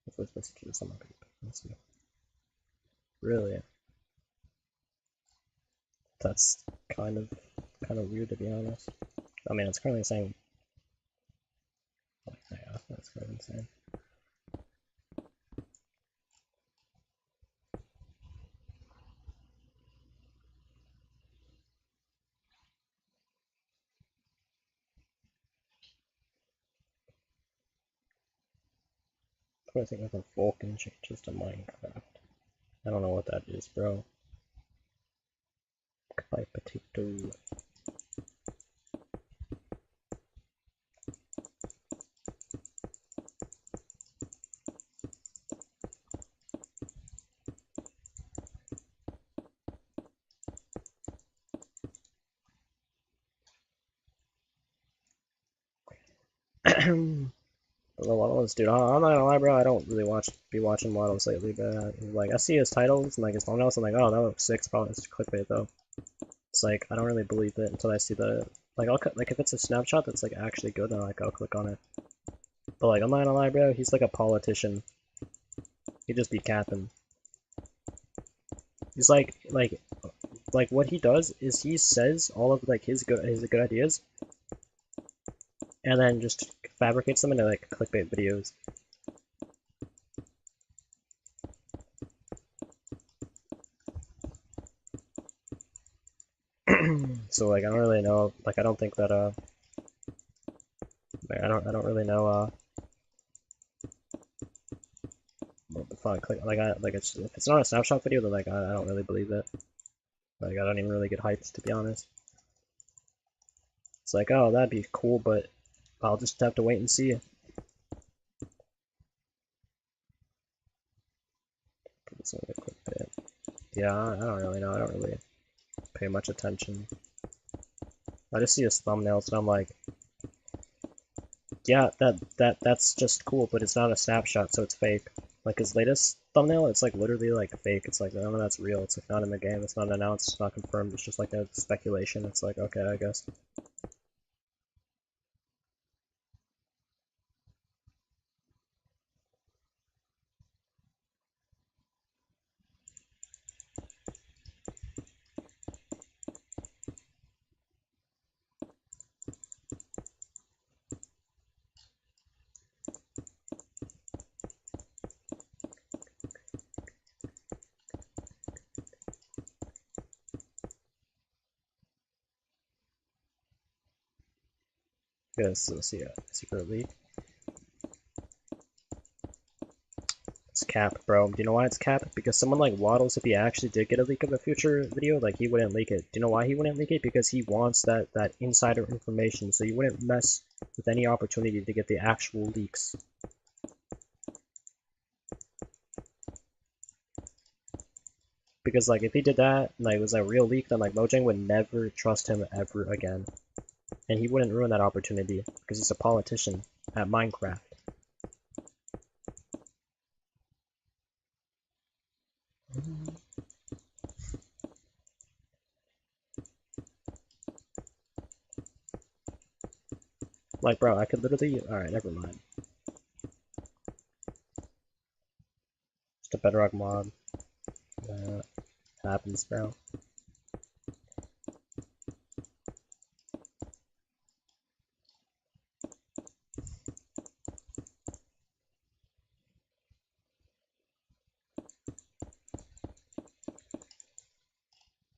S1: If we're supposed to do something, let's see. Really? That's kind of weird to be honest. I mean, it's currently saying. Yeah, that's kind of insane. I think of a Vulcan changes to Minecraft. I don't know what that is, bro. Goodbye, potato. The Waddles, dude, I'm not gonna lie, bro. I don't really be watching Waddles lately, but like I see his titles and like his thumbnails, I'm like, oh, that looks sick. It's probably it's clickbait though. It's like I don't really believe it until I see the like like if it's a snapshot that's like actually good, then like I'll click on it. But like I'm not gonna lie, bro. He's like a politician. He just be capping. He's like what he does is he says all of like his good ideas, and then just fabricates them into like clickbait videos. So like I don't really know, like I don't think that like, I don't really know what the fuck, like I like it's if it's not a snapshot video then like I don't really believe it. Like I don't even really get hyped to be honest. It's like, oh, that'd be cool, but I'll just have to wait and see. It's only a quick bit. Yeah, I don't really know. I don't really pay much attention. I just see his thumbnails and I'm like, yeah, that's just cool, but it's not a snapshot, so it's fake. Like his latest thumbnail, it's like literally like fake. It's like none of that's real. It's like not in the game. It's not announced. It's not confirmed. It's just like a speculation. It's like okay, I guess. Yes, let's see a secret leak. It's cap, bro. Do you know why it's cap? Because someone like Waddles, if he actually did get a leak of a future video, like he wouldn't leak it. Do you know why he wouldn't leak it? Because he wants that insider information, so he wouldn't mess with any opportunity to get the actual leaks. Because like if he did that, like it was a real leak, then like Mojang would never trust him ever again. And he wouldn't ruin that opportunity because he's a politician at Minecraft. Like, bro, I could literally. Alright, never mind. Just a bedrock mob. Happens, bro.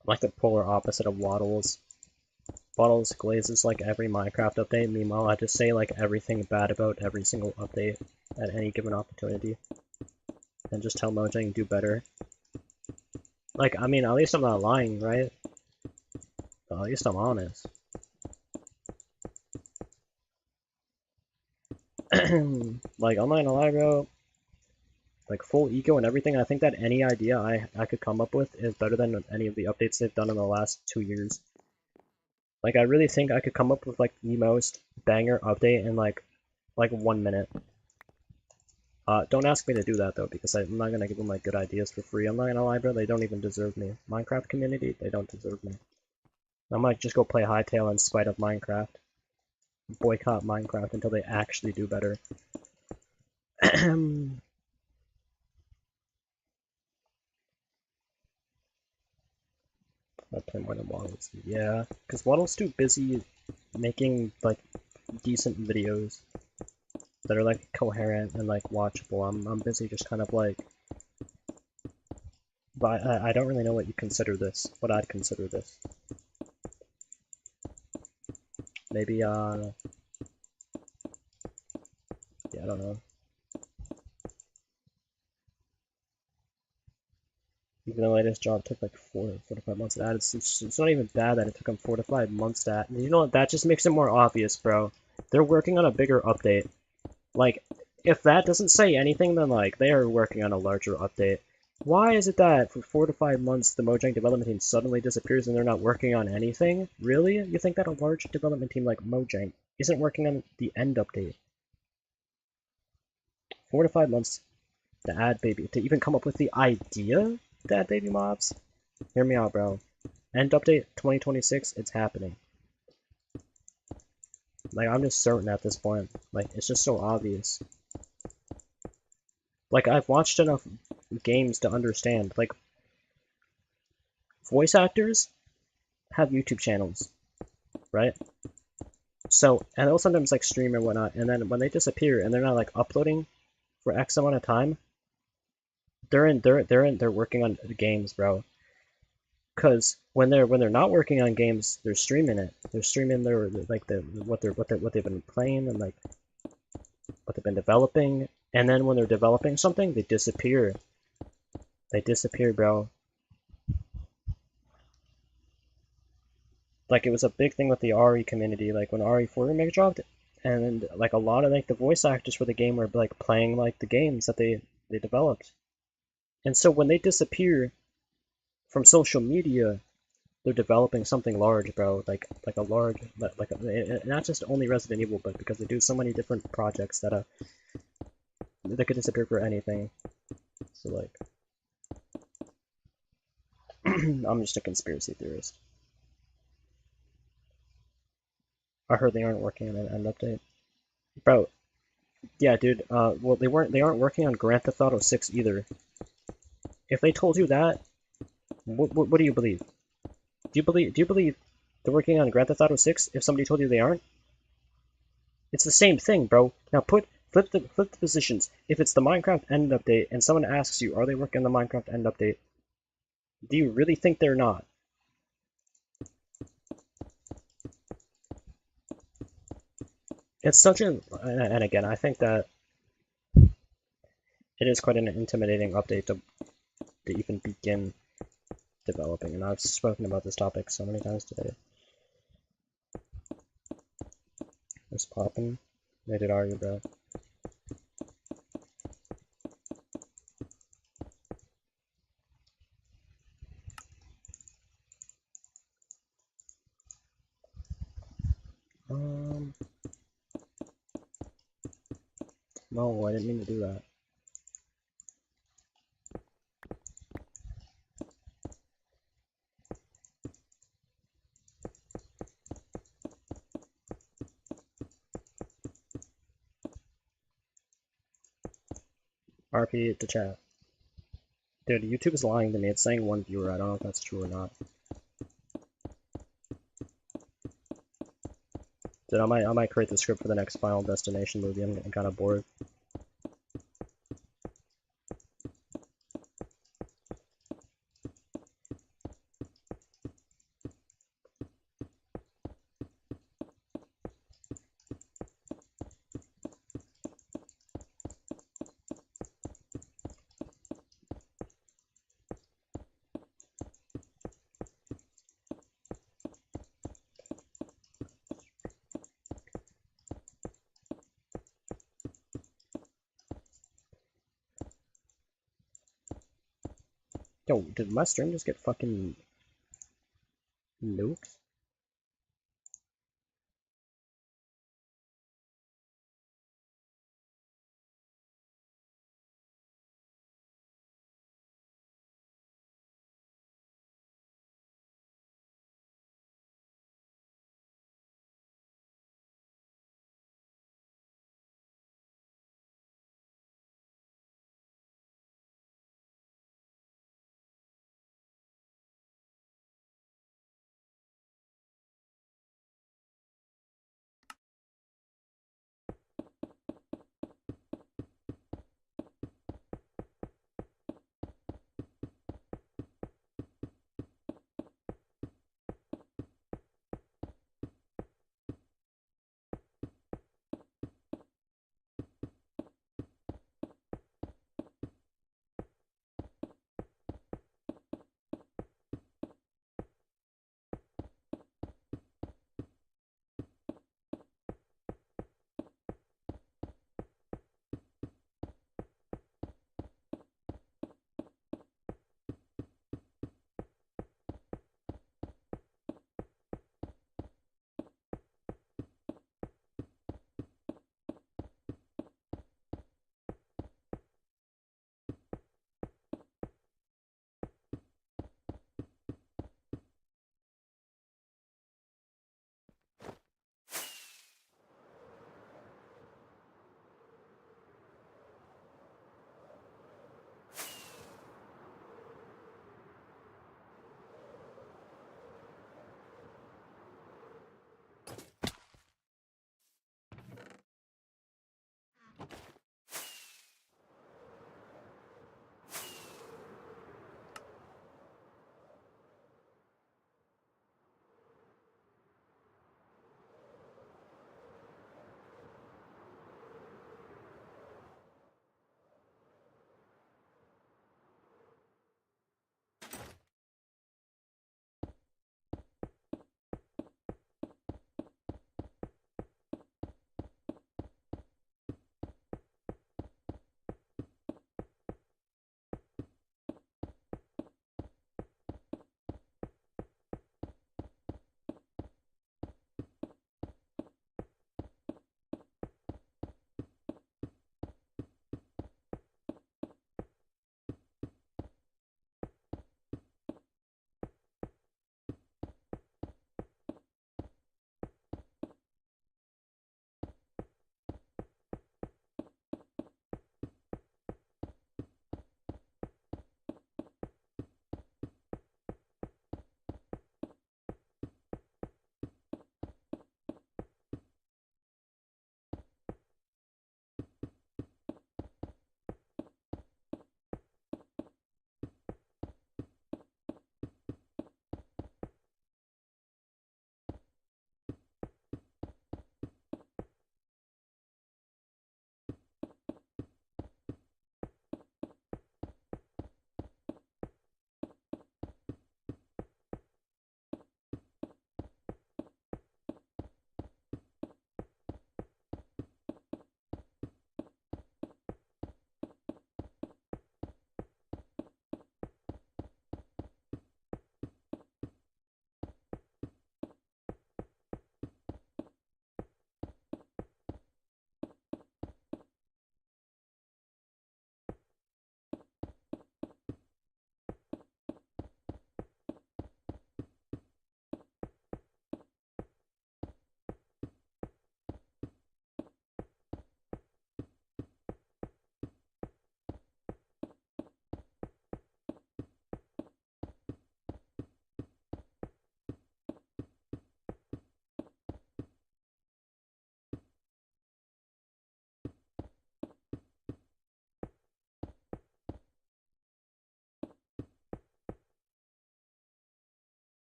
S1: I'm like the polar opposite of Waddles. Waddles glazes like every Minecraft update, meanwhile I just say like everything bad about every single update at any given opportunity. And just tell Mojang do better. Like, I mean, at least I'm not lying, right? At least I'm honest. Like, I'm not gonna lie, bro. Like, full eco and everything, I think that any idea I could come up with is better than any of the updates they've done in the last 2 years. Like, I really think I could come up with, like, the most banger update in, like 1 minute. Don't ask me to do that, though, because I'm not gonna give them, like, good ideas for free. I'm not gonna lie, bro, they don't even deserve me. Minecraft community, they don't deserve me. I might just go play Hytale in spite of Minecraft. Boycott Minecraft until they actually do better. I play more than Waddles. Yeah, because Waddle's too busy making, like, decent videos that are, like, coherent and, like, watchable. I'm busy just kind of, like... But I don't really know what you consider this. What I'd consider this. Maybe, yeah, I don't know. Even the latest job took like 4 to 5 months to add. It's not even bad that it took them 4 to 5 months to add. You know what? That just makes it more obvious, bro. They're working on a bigger update. Like, if that doesn't say anything, then like they are working on a larger update. Why is it that for 4 to 5 months the Mojang development team suddenly disappears and they're not working on anything? Really? You think that a large development team like Mojang isn't working on the end update? 4 to 5 months to add baby, to even come up with the idea to add baby mobs? Hear me out, bro. End update 2026, it's happening. Like, I'm just certain at this point. Like, it's just so obvious. Like, I've watched enough games to understand. Like, voice actors have YouTube channels, right? So, and they'll sometimes, like, stream and whatnot, and then when they disappear and they're not, like, uploading for X amount of time, they're working on games, bro. Because when they're not working on games, they're streaming it. They're streaming their like what they've been playing and like what they've been developing. And then when they're developing something, they disappear. They disappear, bro. Like it was a big thing with the RE community. Like when RE4 remake dropped, and like a lot of like the voice actors for the game were like playing like the games that they developed. And so when they disappear from social media, they're developing something large, bro. Like a large, like not just only Resident Evil, but because they do so many different projects that they could disappear for anything. So like, I'm just a conspiracy theorist. I heard they aren't working on an end update, bro. Yeah, dude. Well, they aren't working on Grand Theft Auto 6 either. If they told you that, what do you believe? Do you believe they're working on Grand Theft Auto 6 if somebody told you they aren't? It's the same thing, bro. Now flip the positions. If it's the Minecraft end update and someone asks you, are they working on the Minecraft end update? Do you really think they're not? It's such an, and again, I think that it is quite an intimidating update to even begin developing, and I've spoken about this topic so many times today. It's popping. They did argue, bro. Um, no, I didn't mean to do that. RP to chat. Dude, YouTube is lying to me. It's saying 1 viewer. I don't know if that's true or not. Dude, I might create the script for the next Final Destination movie. I'm getting kind of bored. Yo, did my stream just get fucking nuked?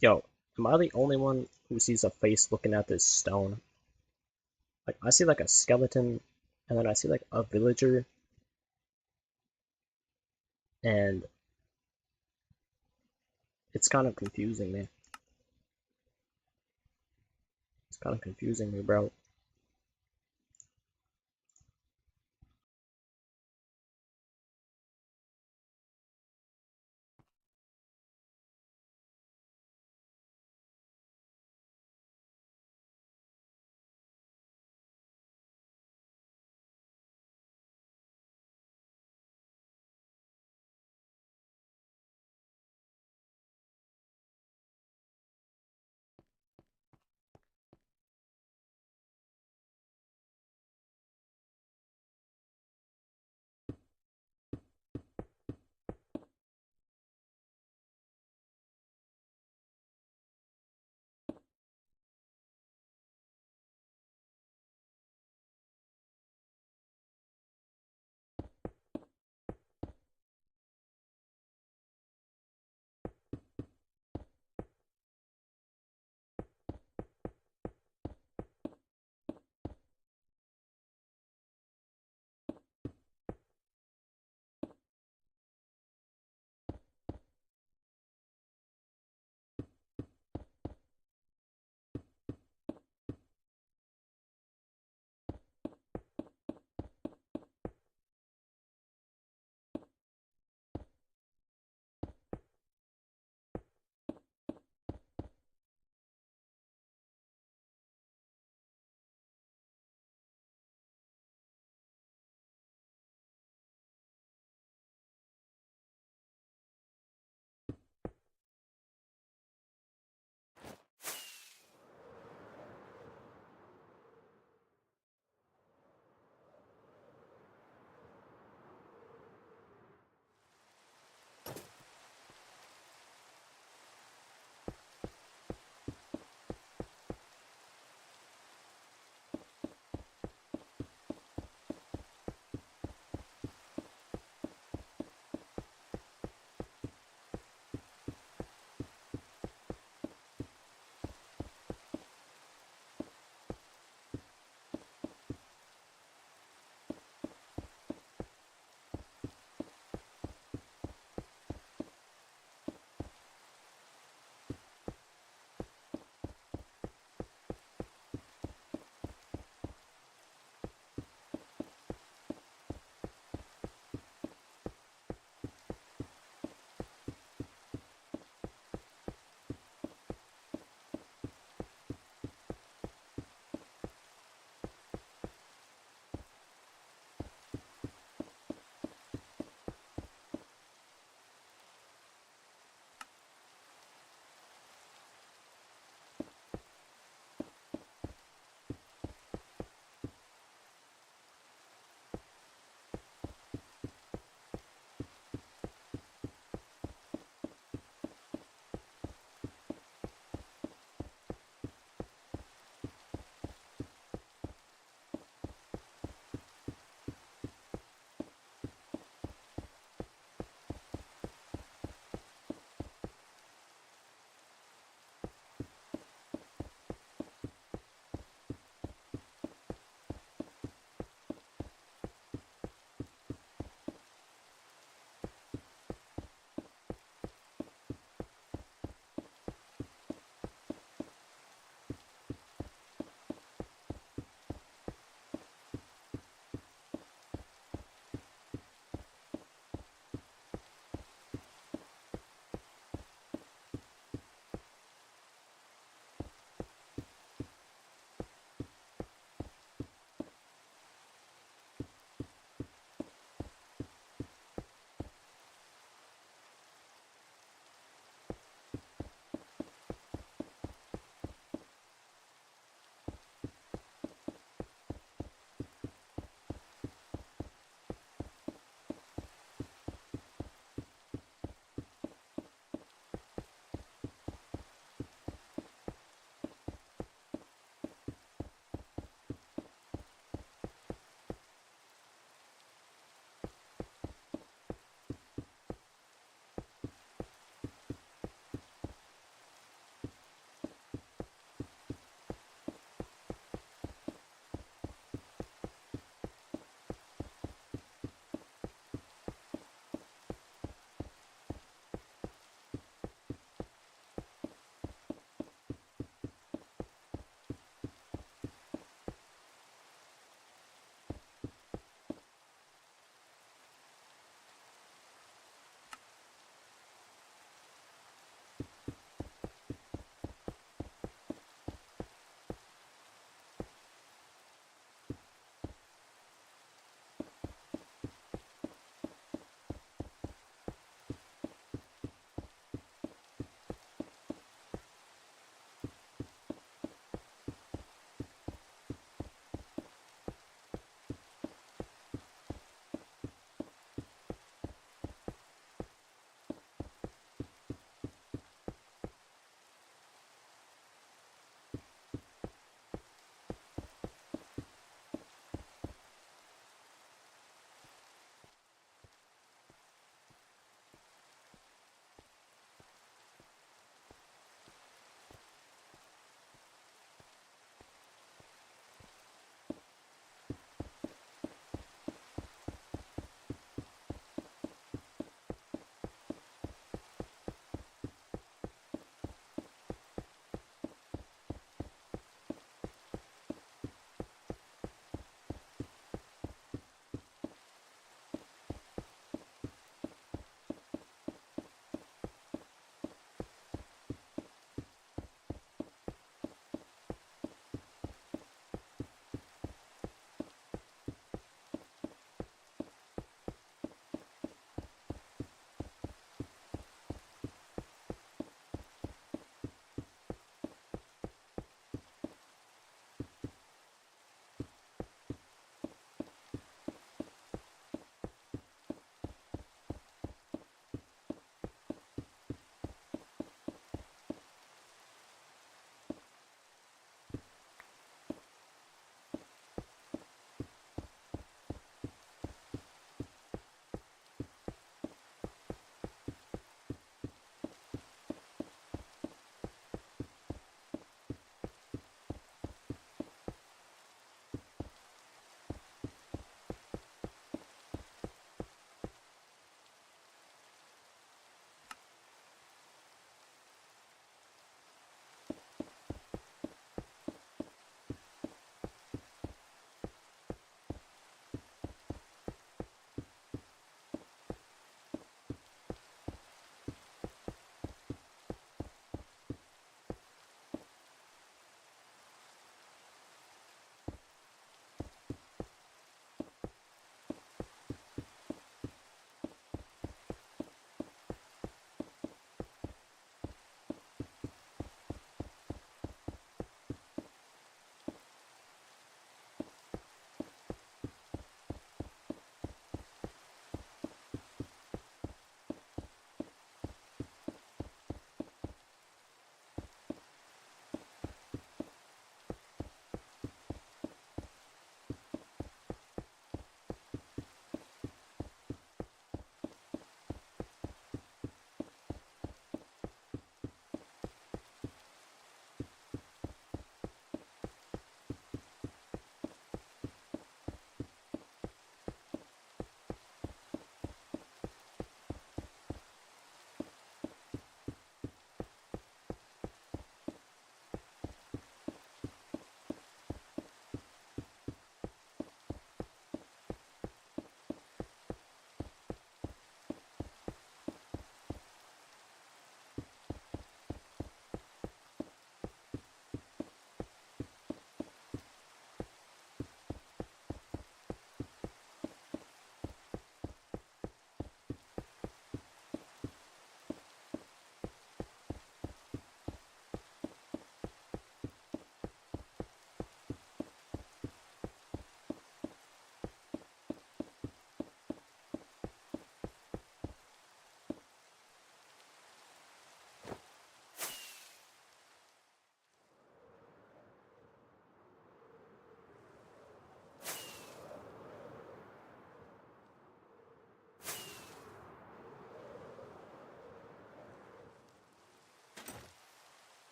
S1: Yo, am I the only one who sees a face looking at this stone? Like, I see like a skeleton, and then I see like a villager, and it's kind of confusing me. It's kind of confusing me, bro.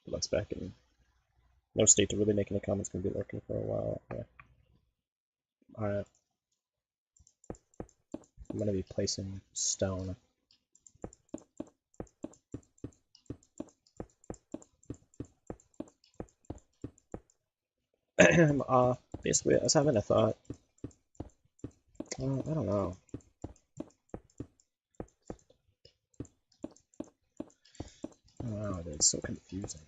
S1: Let's back in. No state to really make any comments. Gonna be lurking for a while. Yeah. Alright. I'm gonna be placing stone. Basically, I was having a thought. I don't know. I don't know, dude, it's so confusing.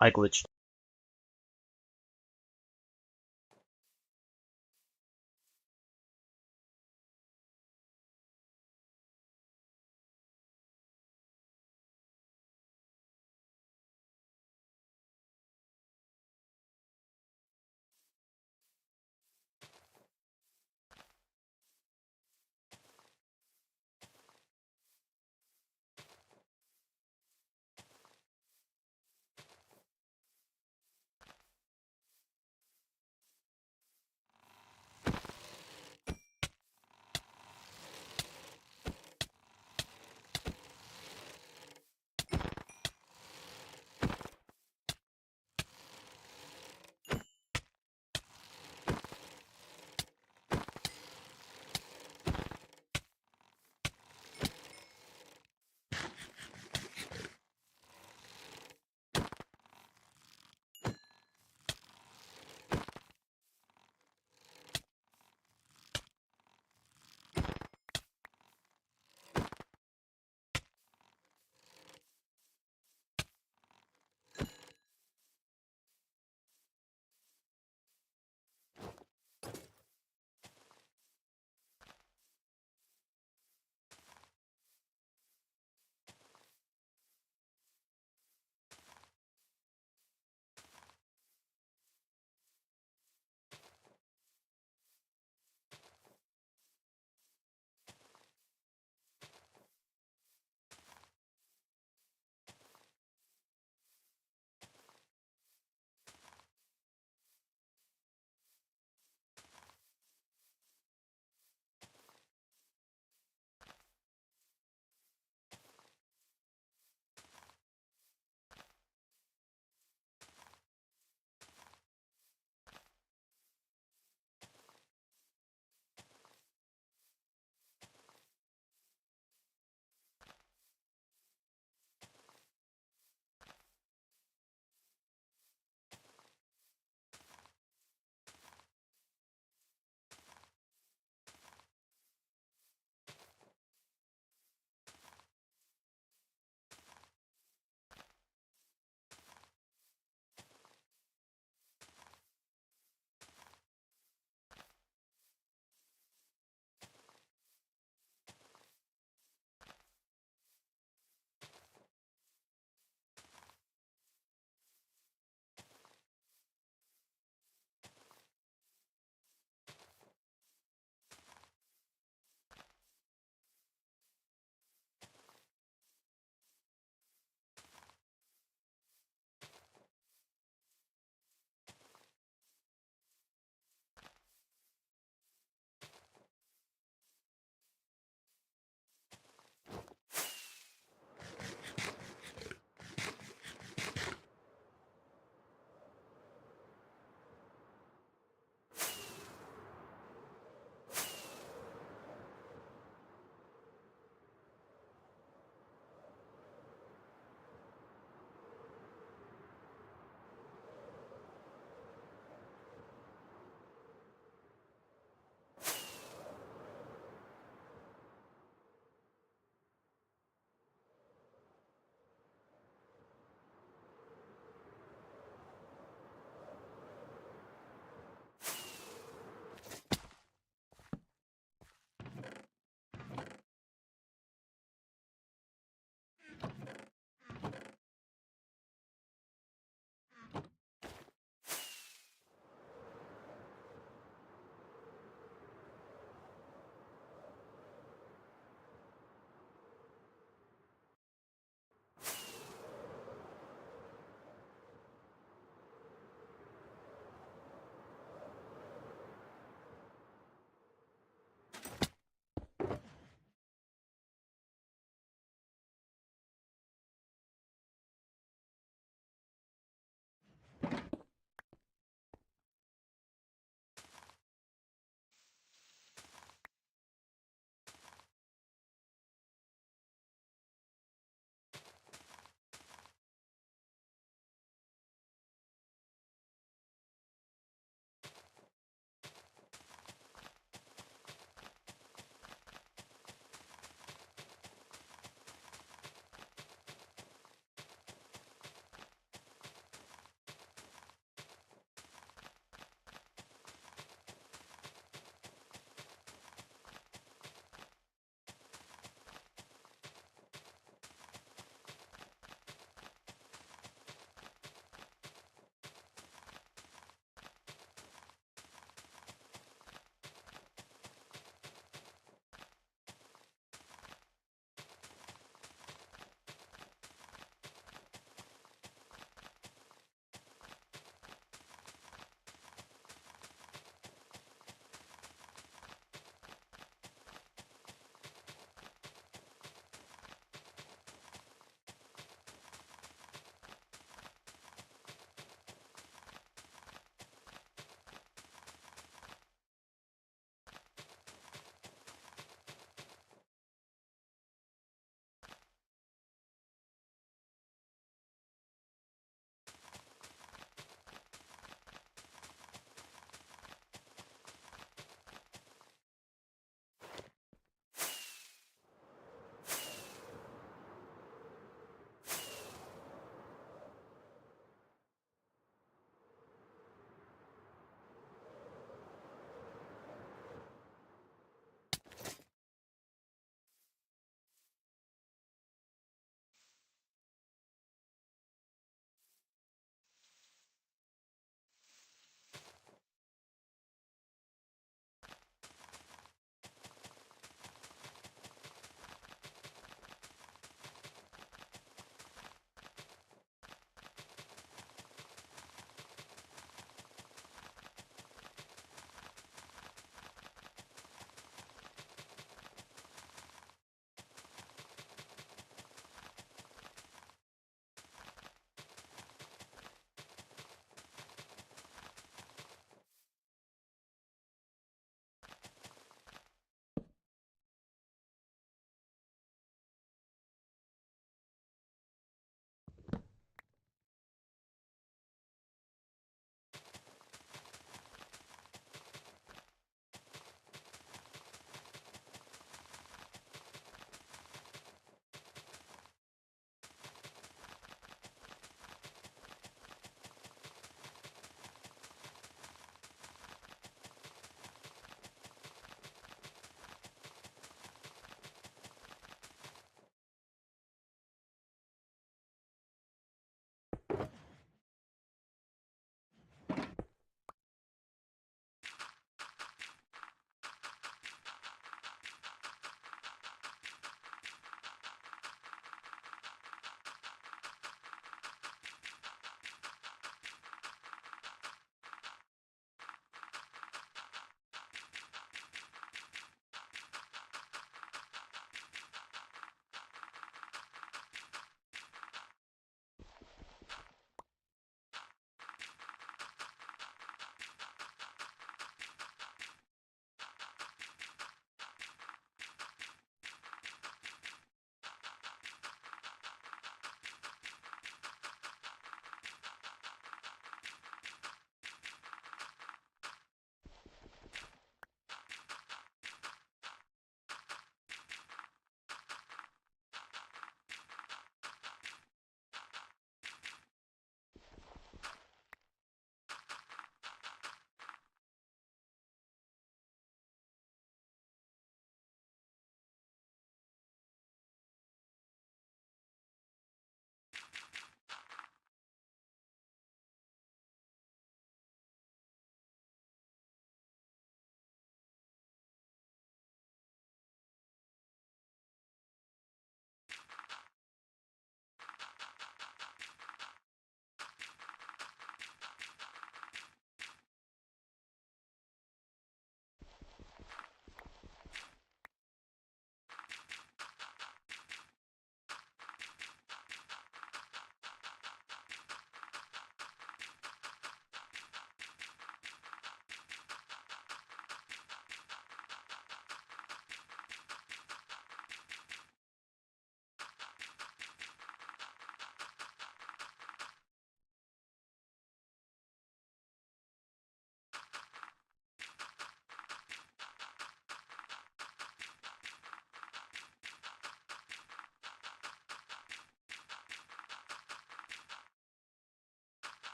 S1: I glitched.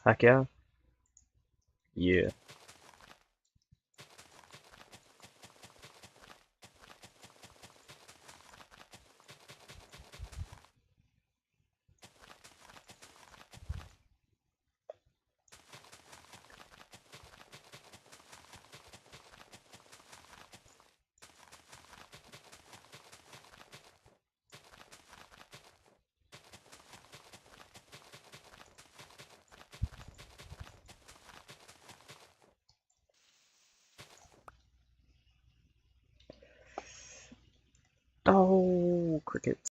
S1: Heck yeah. Yeah. Oh, crickets.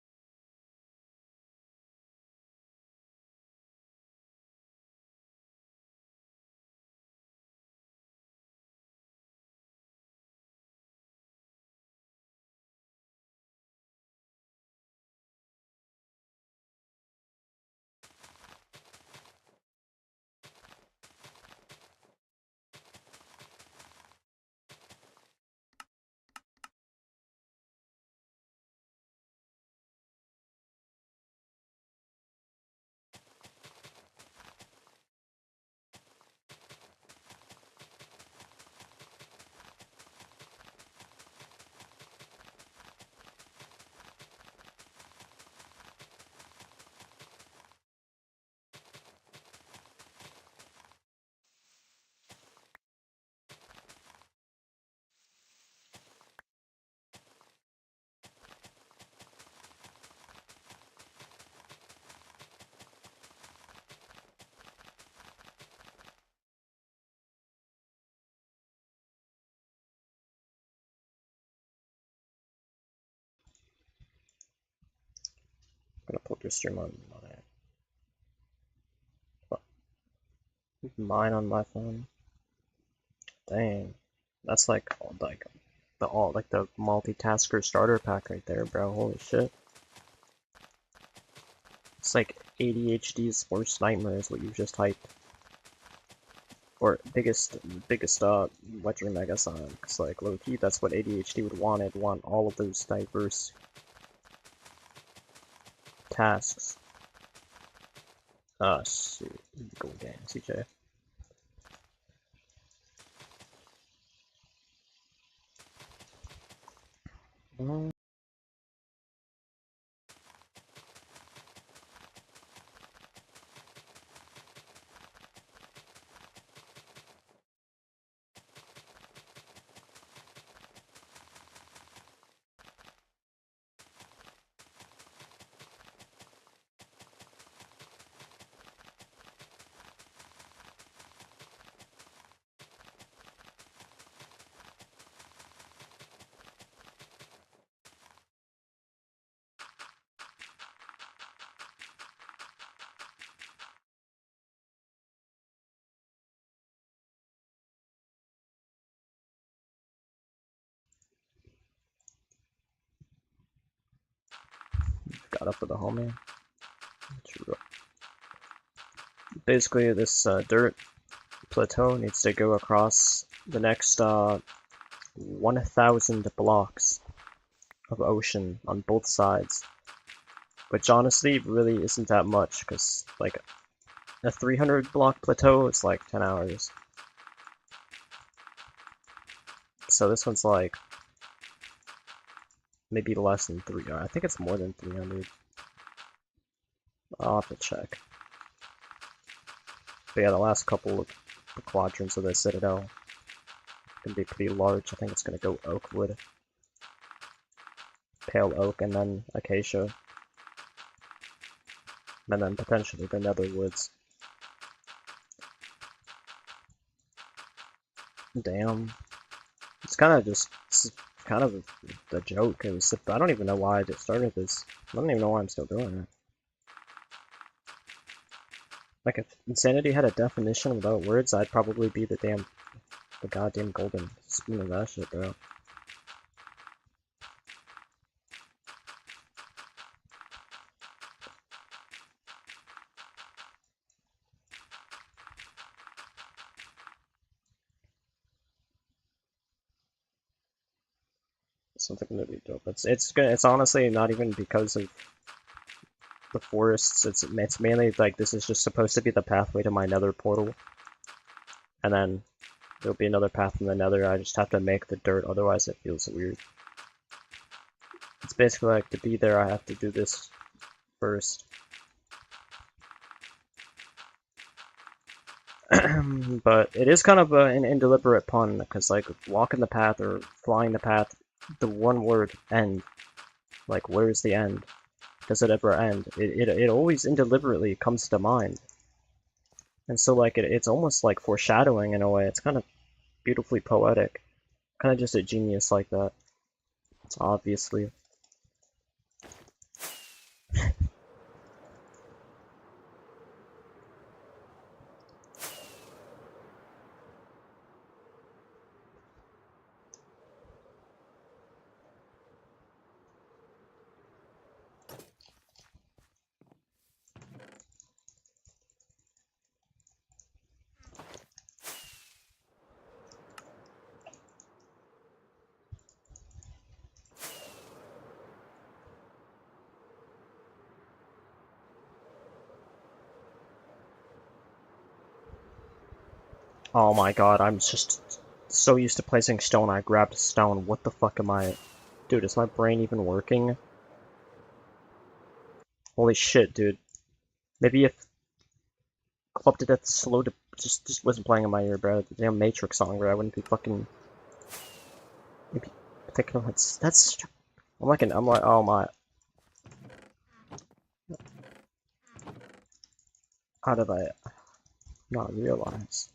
S1: I'm gonna put your stream on mine on my phone. Dang. That's like the multitasker starter pack right there, bro. Holy shit. It's like ADHD's worst nightmare is what you just typed. Or biggest wet dream, I guess, on. Cause like low key, that's what ADHD would want. It'd want all of those diverse tasks. Shoot. Go game, CJ. Got up for the homie. Basically, this dirt plateau needs to go across the next 1,000 blocks of ocean on both sides. Which honestly really isn't that much, because like a 300 block plateau is like 10 hours. So this one's like maybe less than 3. I think it's more than 300. I'll have to check. But yeah, the last couple of quadrants of the Citadel can be pretty large. I think it's gonna go oak wood, pale oak, and then acacia. And then potentially the nether woods. Damn. It's kind of just kind of a joke. It was, I don't even know why I just started this. I don't even know why I'm still doing it. Like if insanity had a definition without words, I'd probably be the goddamn golden spoon of that shit, bro. Something really dope. It's honestly not even because of the forests. It's mainly like this is just supposed to be the pathway to my nether portal. And then there'll be another path from the nether. I just have to make the dirt, otherwise it feels weird. It's basically like to be there I have to do this first. But it is kind of an indeliberate pun, because like walking the path or flying the path, the one word end. Like, where's the end? Does it ever end? It always indeliberately comes to mind. And so like it's almost like foreshadowing in a way. It's kind of beautifully poetic. Kind of just a genius like that. It's obviously. Oh my god, I'm just so used to placing stone, I grabbed stone. What the fuck am I... Dude, is my brain even working? Holy shit, dude. Maybe if Club to Death Slow to just wasn't playing in my ear, bro. The damn Matrix song, bro. I wouldn't be fucking... Maybe thinking that's... I'm like, oh my... How did I not realize?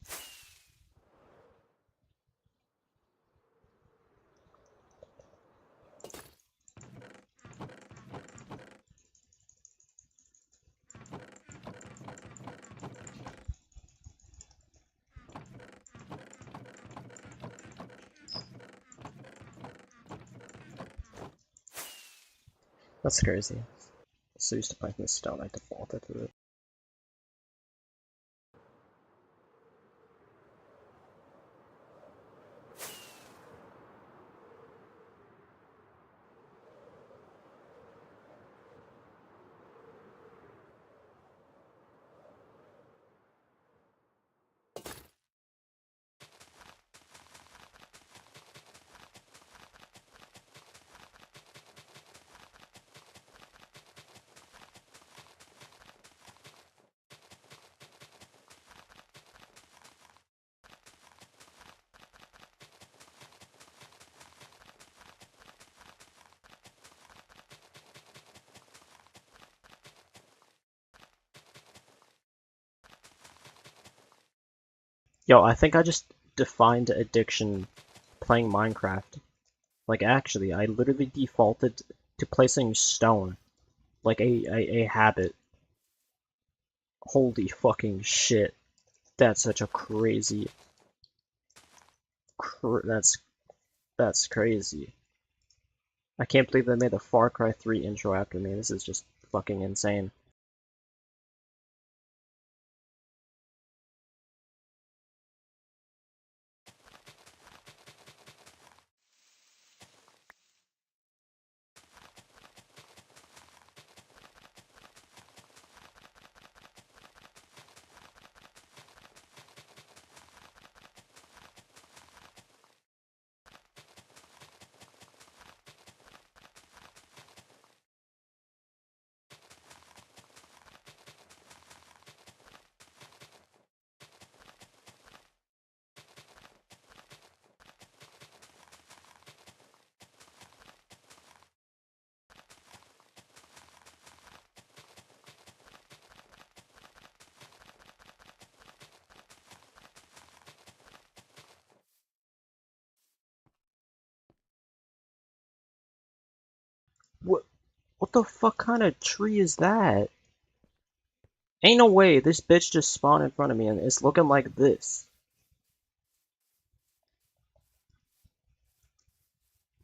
S1: That's crazy. So used to playing this stone, I defaulted to it. Yo, I think I just defined addiction playing Minecraft. Like, actually, I literally defaulted to placing stone. Like a habit. Holy fucking shit. That's such a crazy... that's crazy. I can't believe they made the Far Cry 3 intro after me. This is just fucking insane. What the fuck kind of tree is that? Ain't no way this bitch just spawned in front of me and it's looking like this.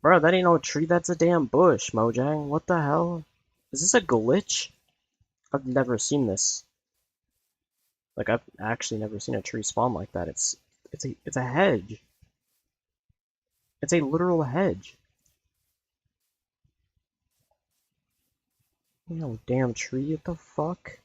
S1: Bro, that ain't no tree, that's a damn bush, Mojang. What the hell? Is this a glitch? I've never seen this. Like, I've actually never seen a tree spawn like that. It's a hedge. It's a literal hedge. No damn tree, what the fuck?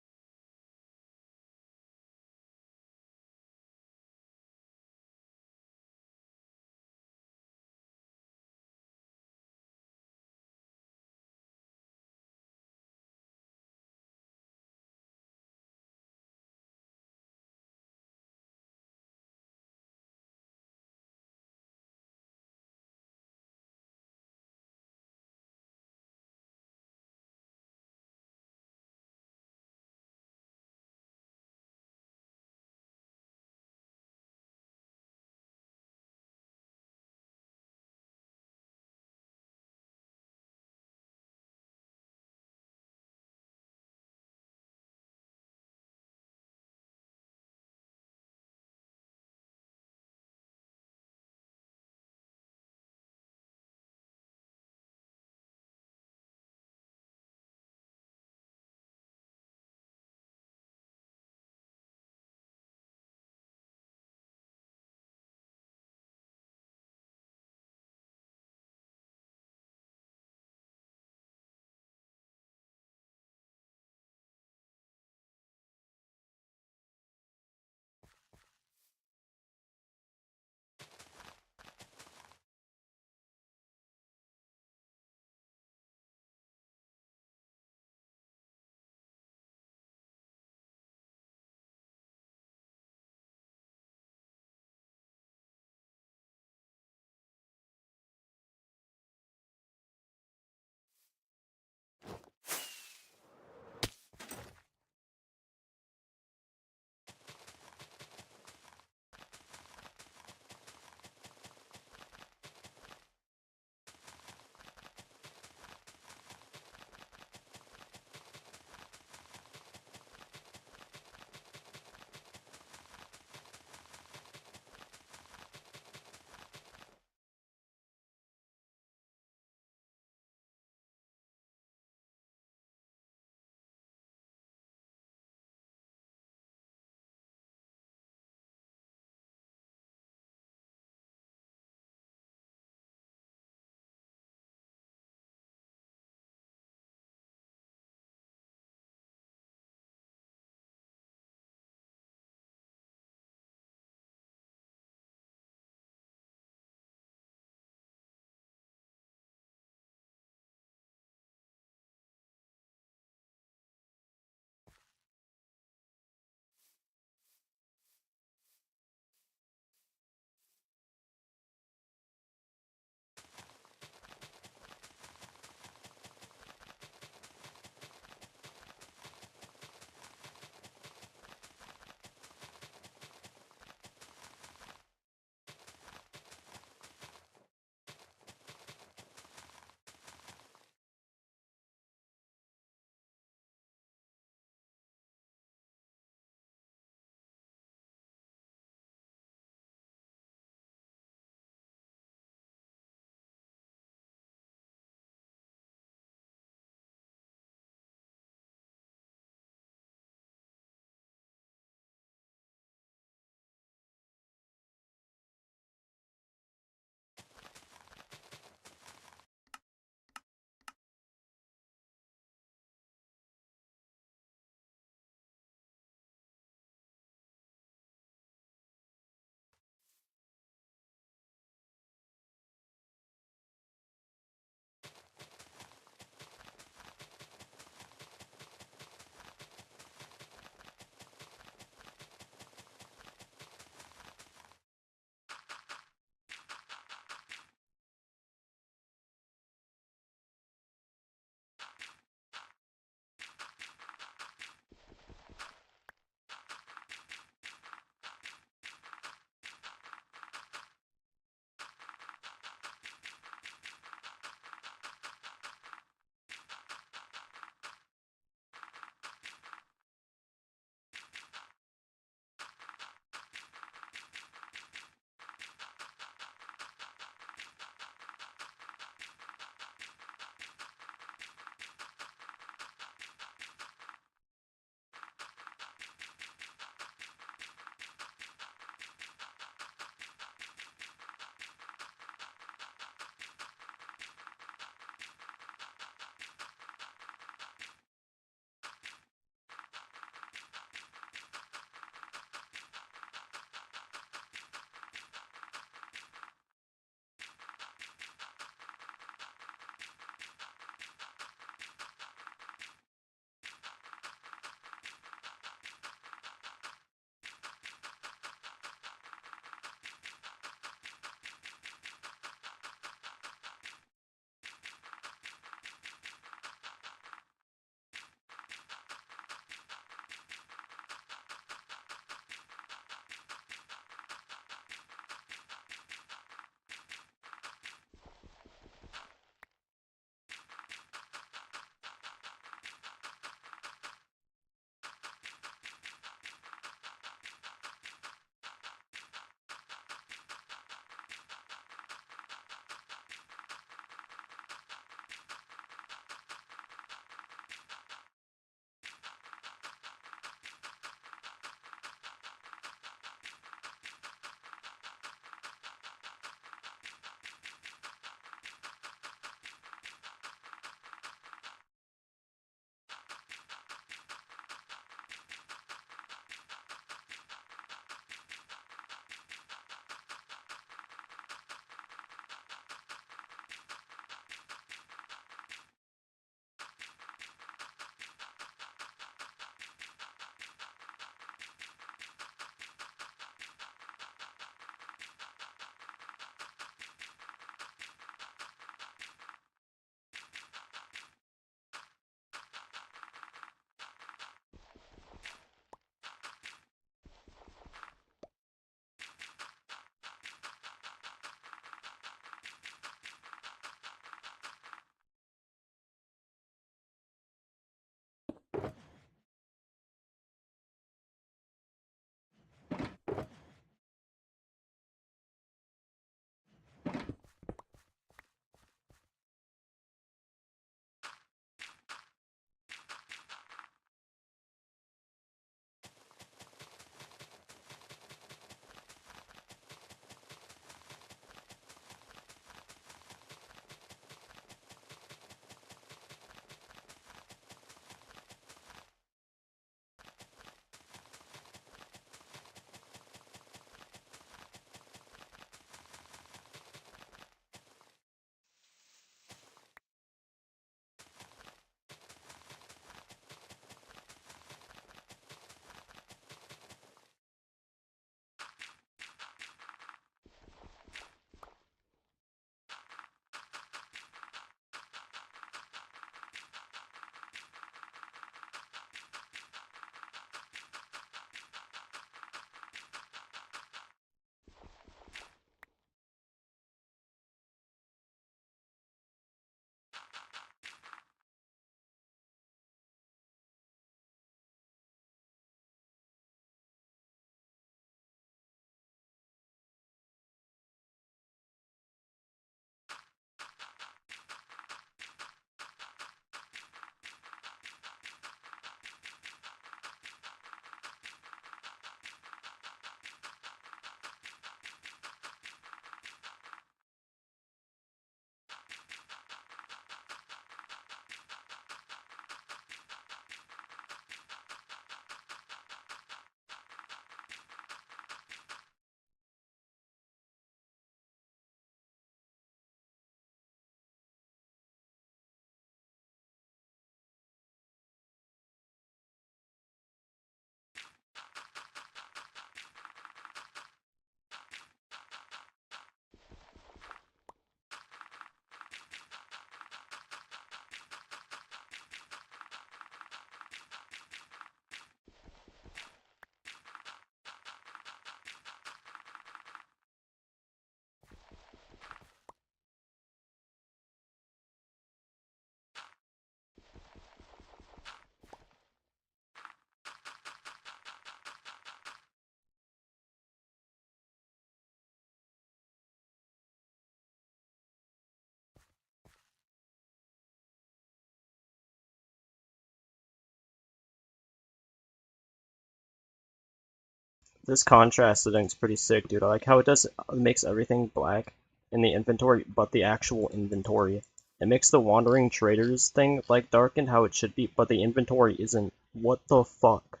S1: This contrast setting's pretty sick, dude. I like how it makes everything black in the inventory, but the actual inventory. It makes the wandering traders thing like darkened how it should be, but the inventory isn't. What the fuck?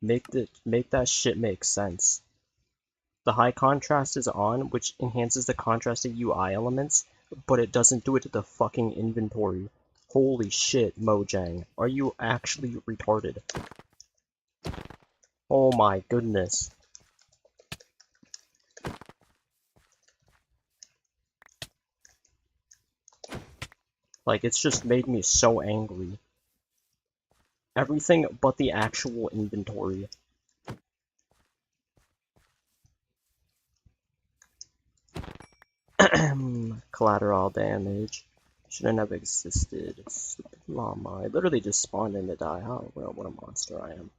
S1: Make that shit make sense. The high contrast is on, which enhances the contrast of UI elements, but it doesn't do it to the fucking inventory. Holy shit, Mojang. Are you actually retarded? Oh my goodness. Like, it's just made me so angry. Everything but the actual inventory. Collateral damage. Shouldn't have existed. Stupid llama. I literally just spawned in to die. Oh, well, what a monster I am.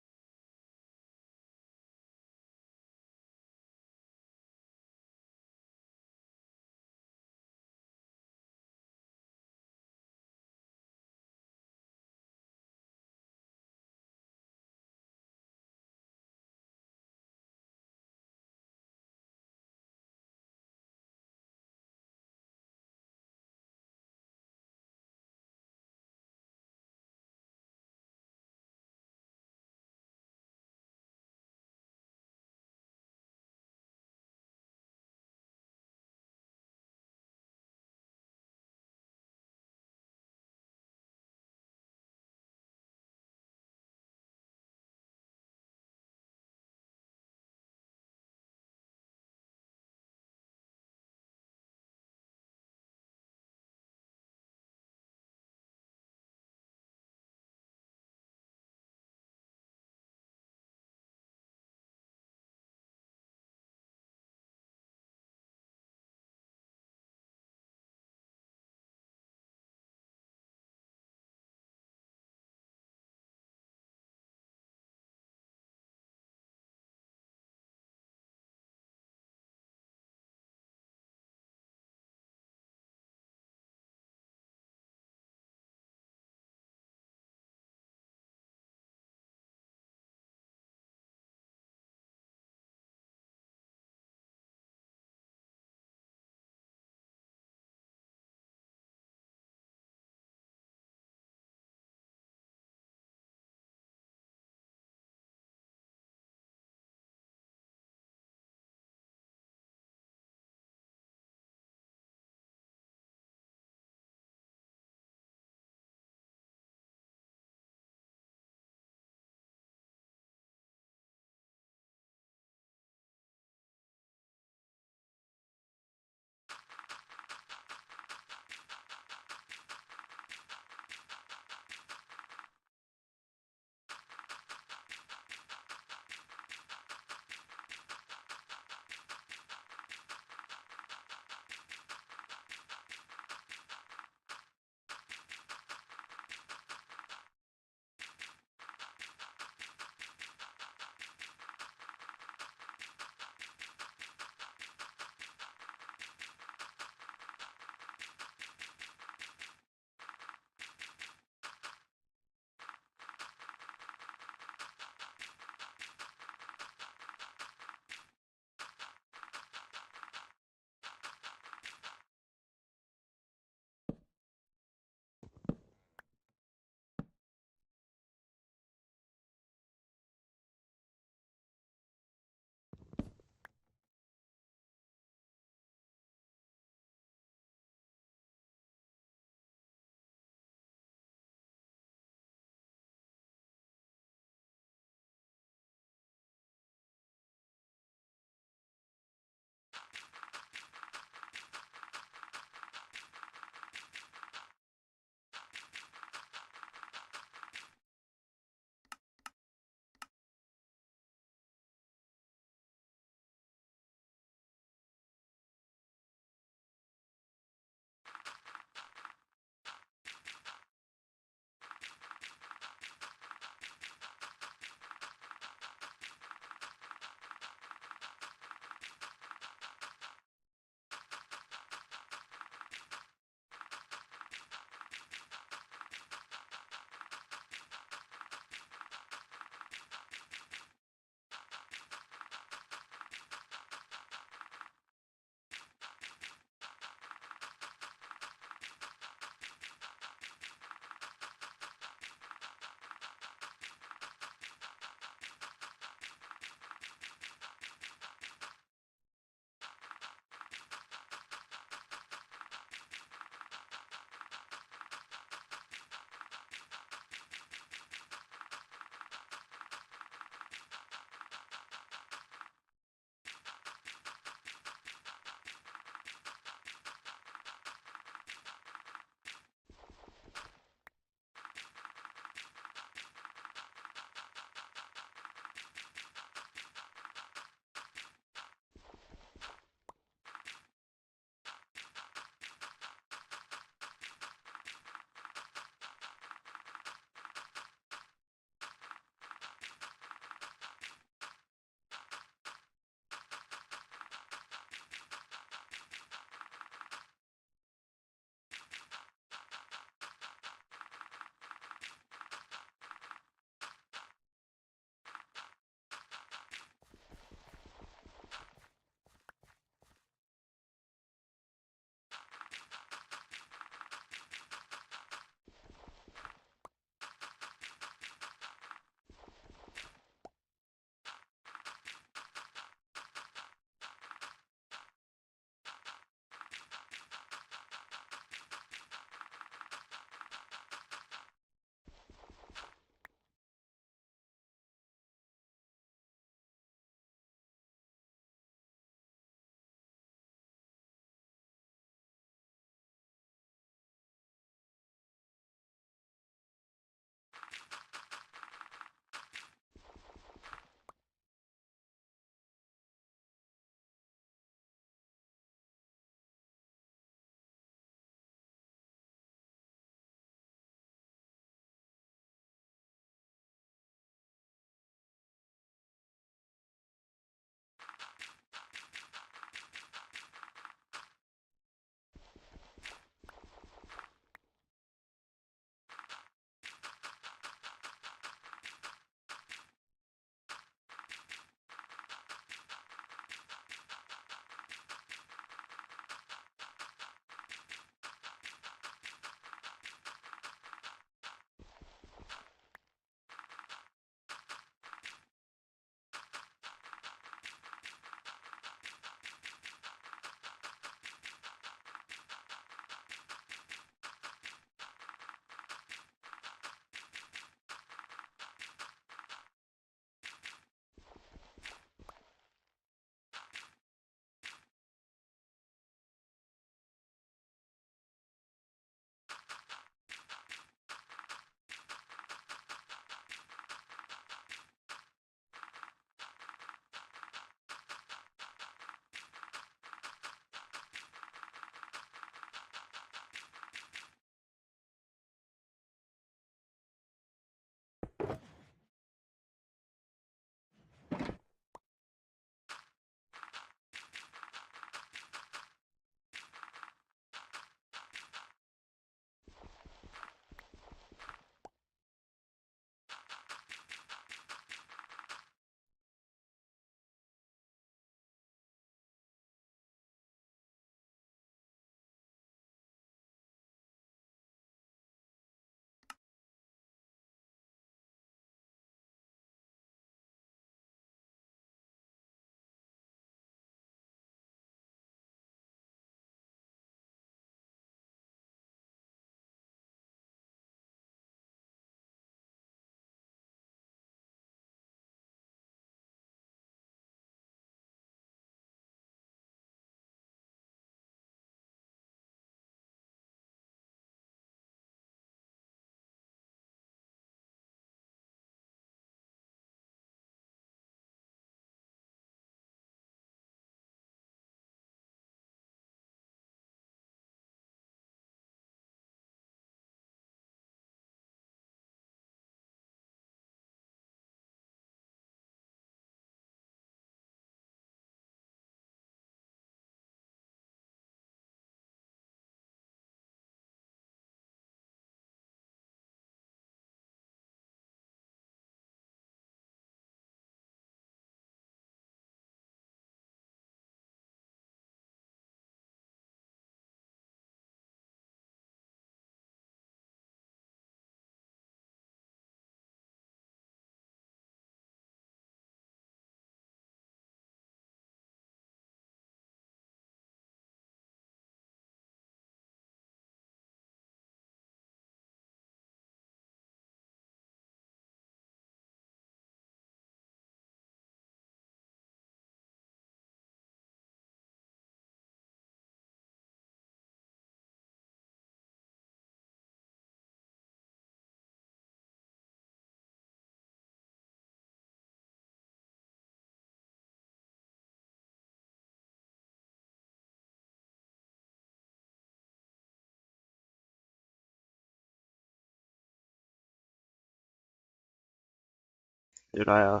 S1: Did I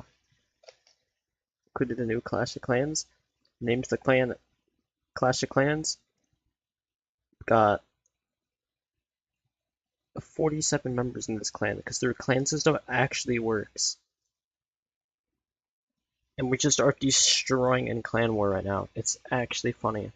S1: included a new Clash of Clans? Named the clan Clash of Clans. Got 47 members in this clan because their clan system actually works. And we just are destroying in clan war right now. It's actually funny.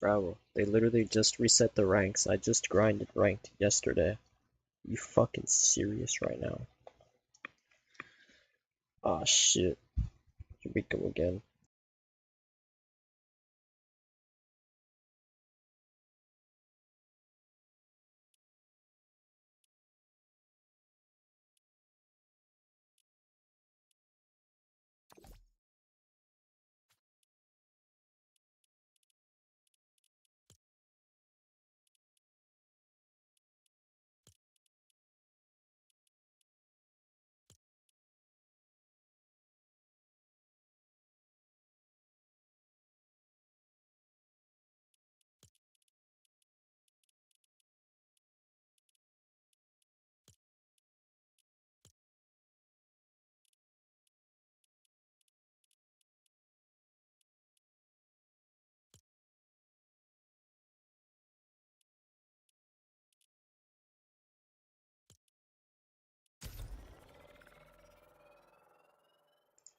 S1: Bro, they literally just reset the ranks. I just grinded ranked yesterday. You fucking serious right now? Ah shit. Here we go again.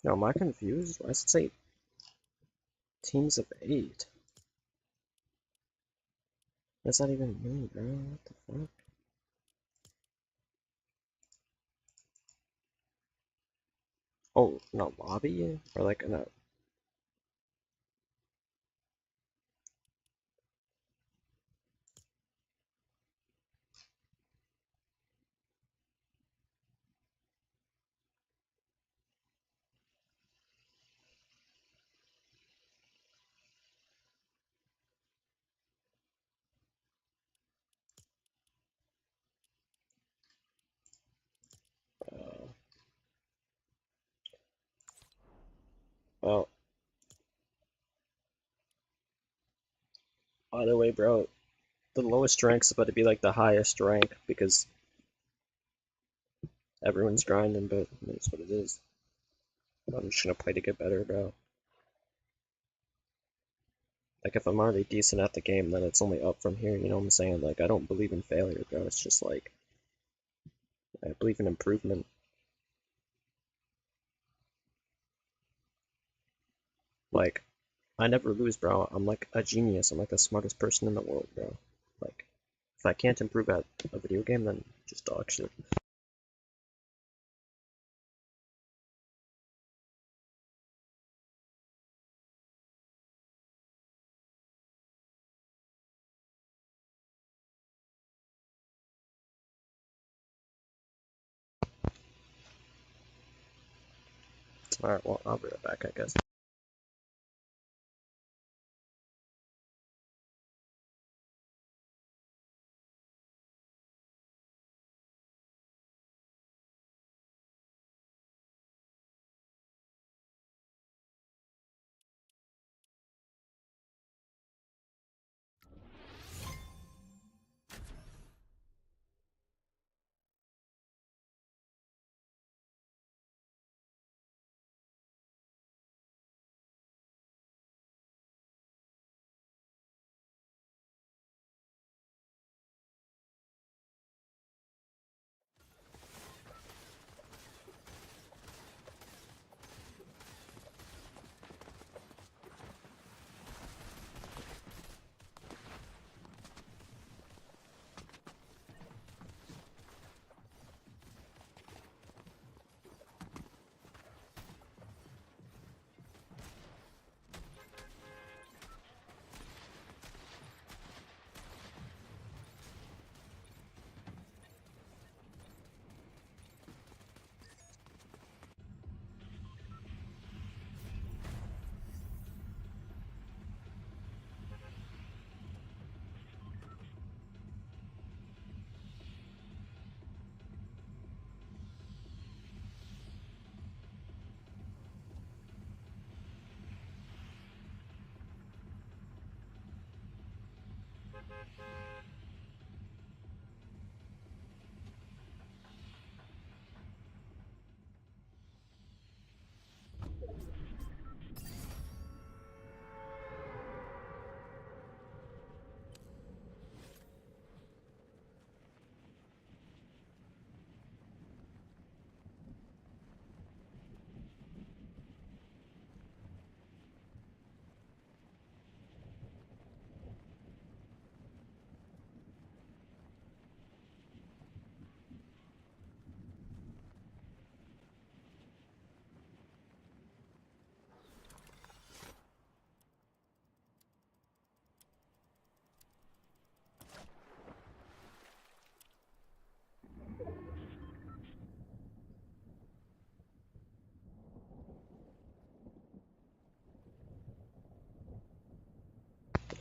S1: Now, am I confused? Why does it say teams of 8? What does that even mean, bro? What the fuck? Oh, no, lobby? Or like, no. Uh, well, either way, bro, the lowest rank's about to be like the highest rank because everyone's grinding, but that's what it is. I'm just gonna play to get better, bro. Like, if I'm already decent at the game, then it's only up from here, you know what I'm saying? Like, I don't believe in failure, bro. It's just like, I believe in improvement. Like, I never lose, bro. I'm like a genius. I'm like the smartest person in the world, bro. Like, if I can't improve at a video game, then just dog shit. Alright, well, I'll be right back, I guess.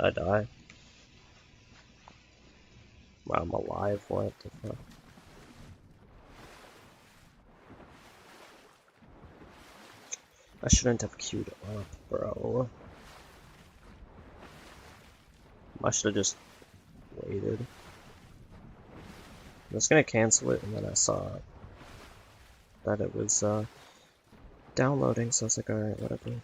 S1: I die. Wow, I'm alive. What the fuck? I shouldn't have queued up, bro. I should have just waited. I was gonna cancel it, and then I saw that it was downloading, so I was like, alright, whatever.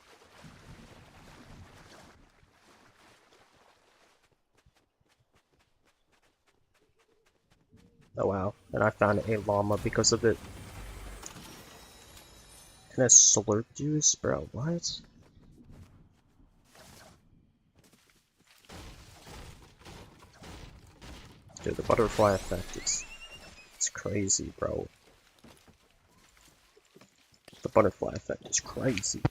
S1: Oh wow, and I found a llama because of it. And a slurp juice? Bro, what? Dude, the butterfly effect is... it's crazy, bro. The butterfly effect is crazy.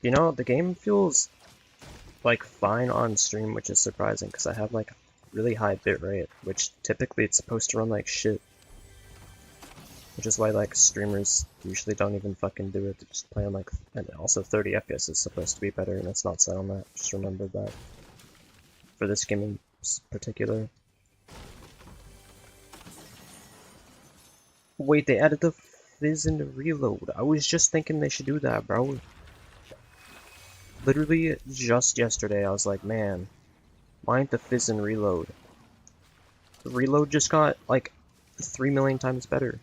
S1: You know, the game feels like fine on stream, which is surprising because I have like really high bitrate, which typically it's supposed to run like shit. Which is why like streamers usually don't even fucking do it. They just play on like, and also 30 FPS is supposed to be better, and it's not set on that. Just remember that for this game in particular. Wait, they added the fizz into reload. I was just thinking they should do that, bro. Literally just yesterday, I was like, man, why ain't the fizz and reload? The reload just got like 3 million times better.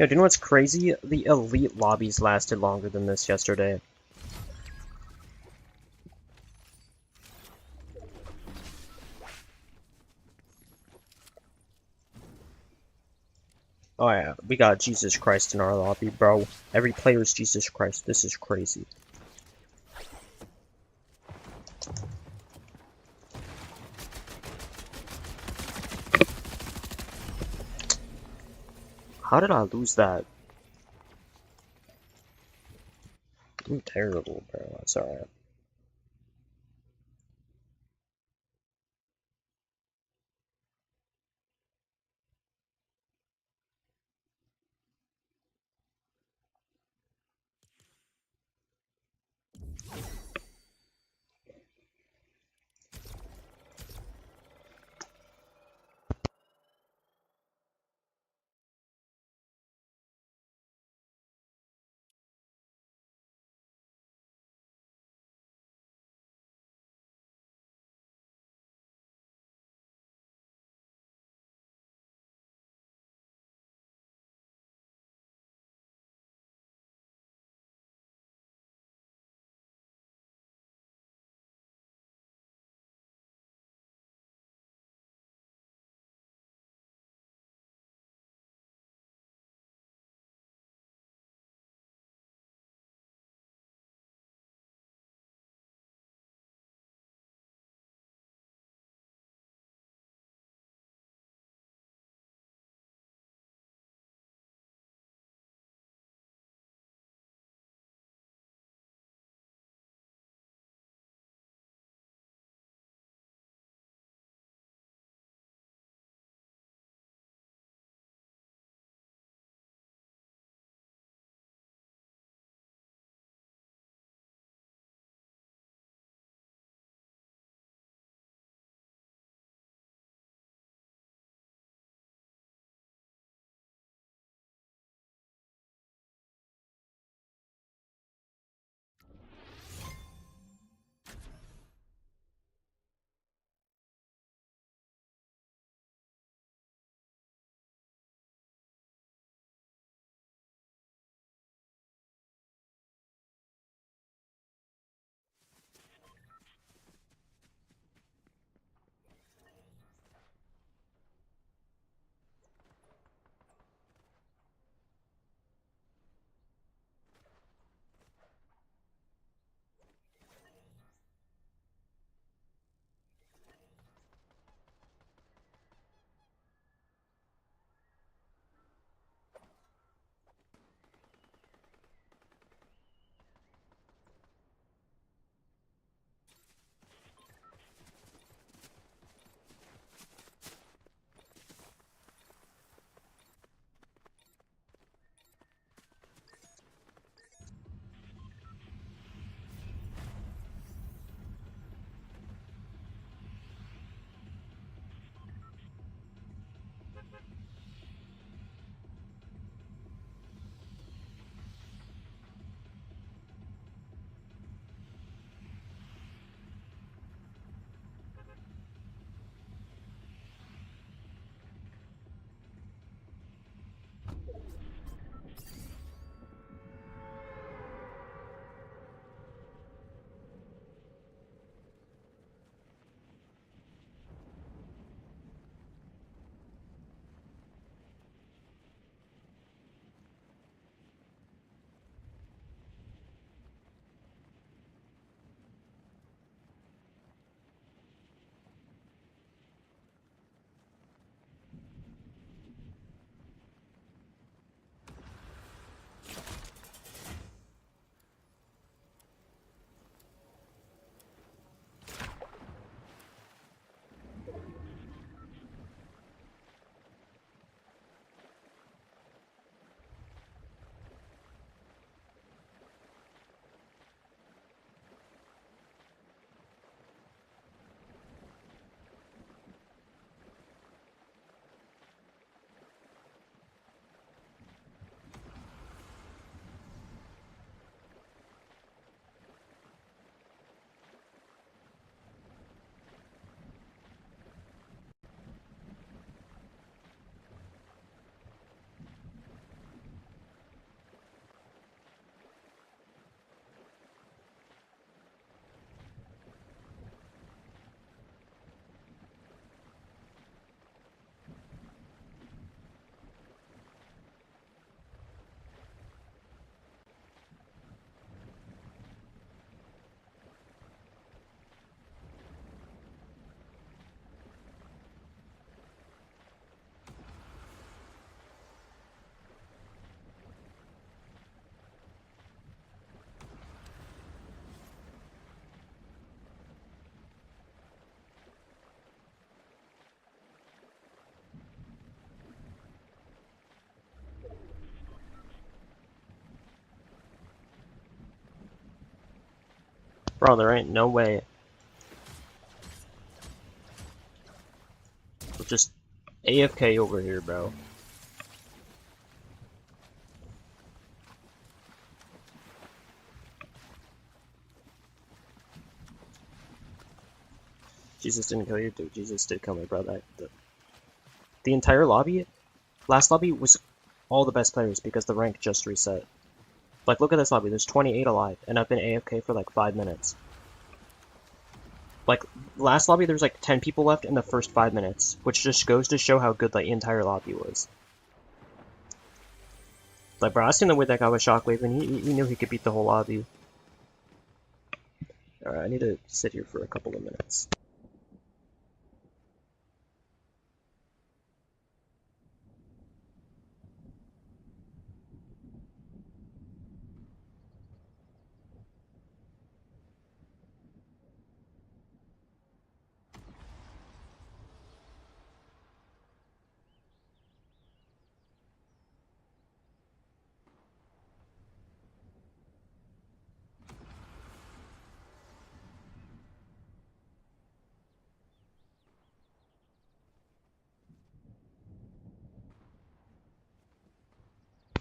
S1: Yo, do you know what's crazy? The elite lobbies lasted longer than this yesterday. Oh yeah, we got Jesus Christ in our lobby, bro. Every player is Jesus Christ. This is crazy. How did I lose that? I'm terrible, bro. That's alright. Bro, there ain't no way. We're just AFK over here, bro. Jesus didn't kill you, dude. Jesus did kill me, bro. The entire lobby, last lobby was all the best players because the rank just reset. Like, look at this lobby. There's 28 alive, and I've been AFK for like 5 minutes. Like, last lobby there was like 10 people left in the first 5 minutes, which just goes to show how good the entire lobby was. Like, bro, I seen the way that guy was Shockwave, and he knew he could beat the whole lobby. Alright, I need to sit here for a couple of minutes.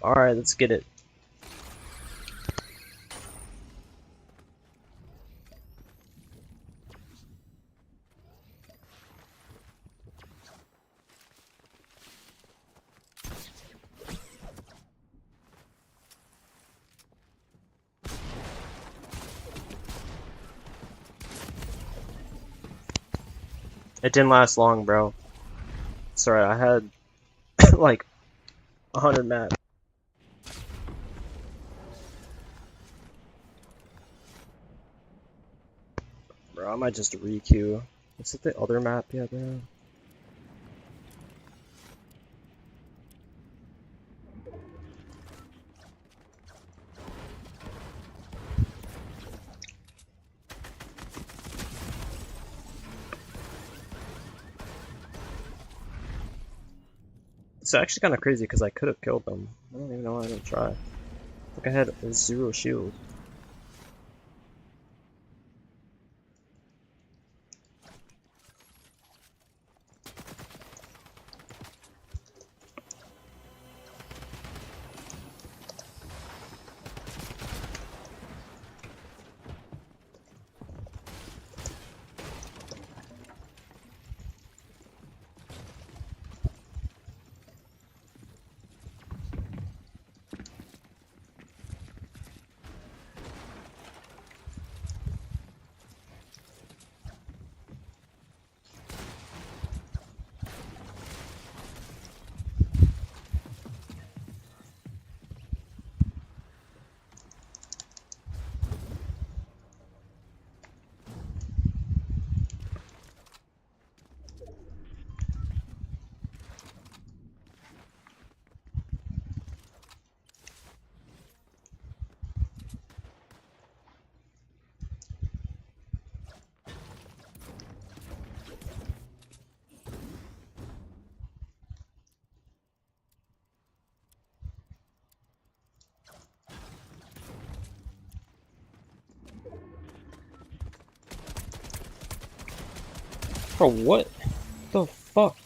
S1: Alright, let's get it. It didn't last long, bro. Sorry, I had like 100 mats. Bro, I might just re-queue. Is it the other map yet, bro? It's actually kind of crazy because I could have killed them. I don't even know why I didn't try. Like, I had a 0 shield. Bro, what the fuck?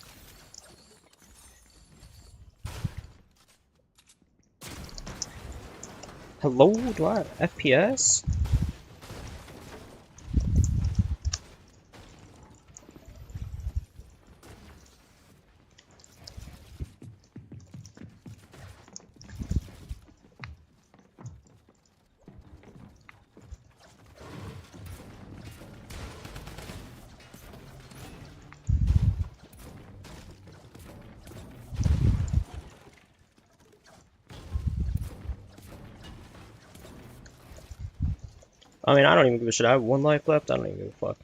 S1: Hello? Do I have FPS? I mean, I don't even give a shit. I have 1 life left. I don't even give a fuck.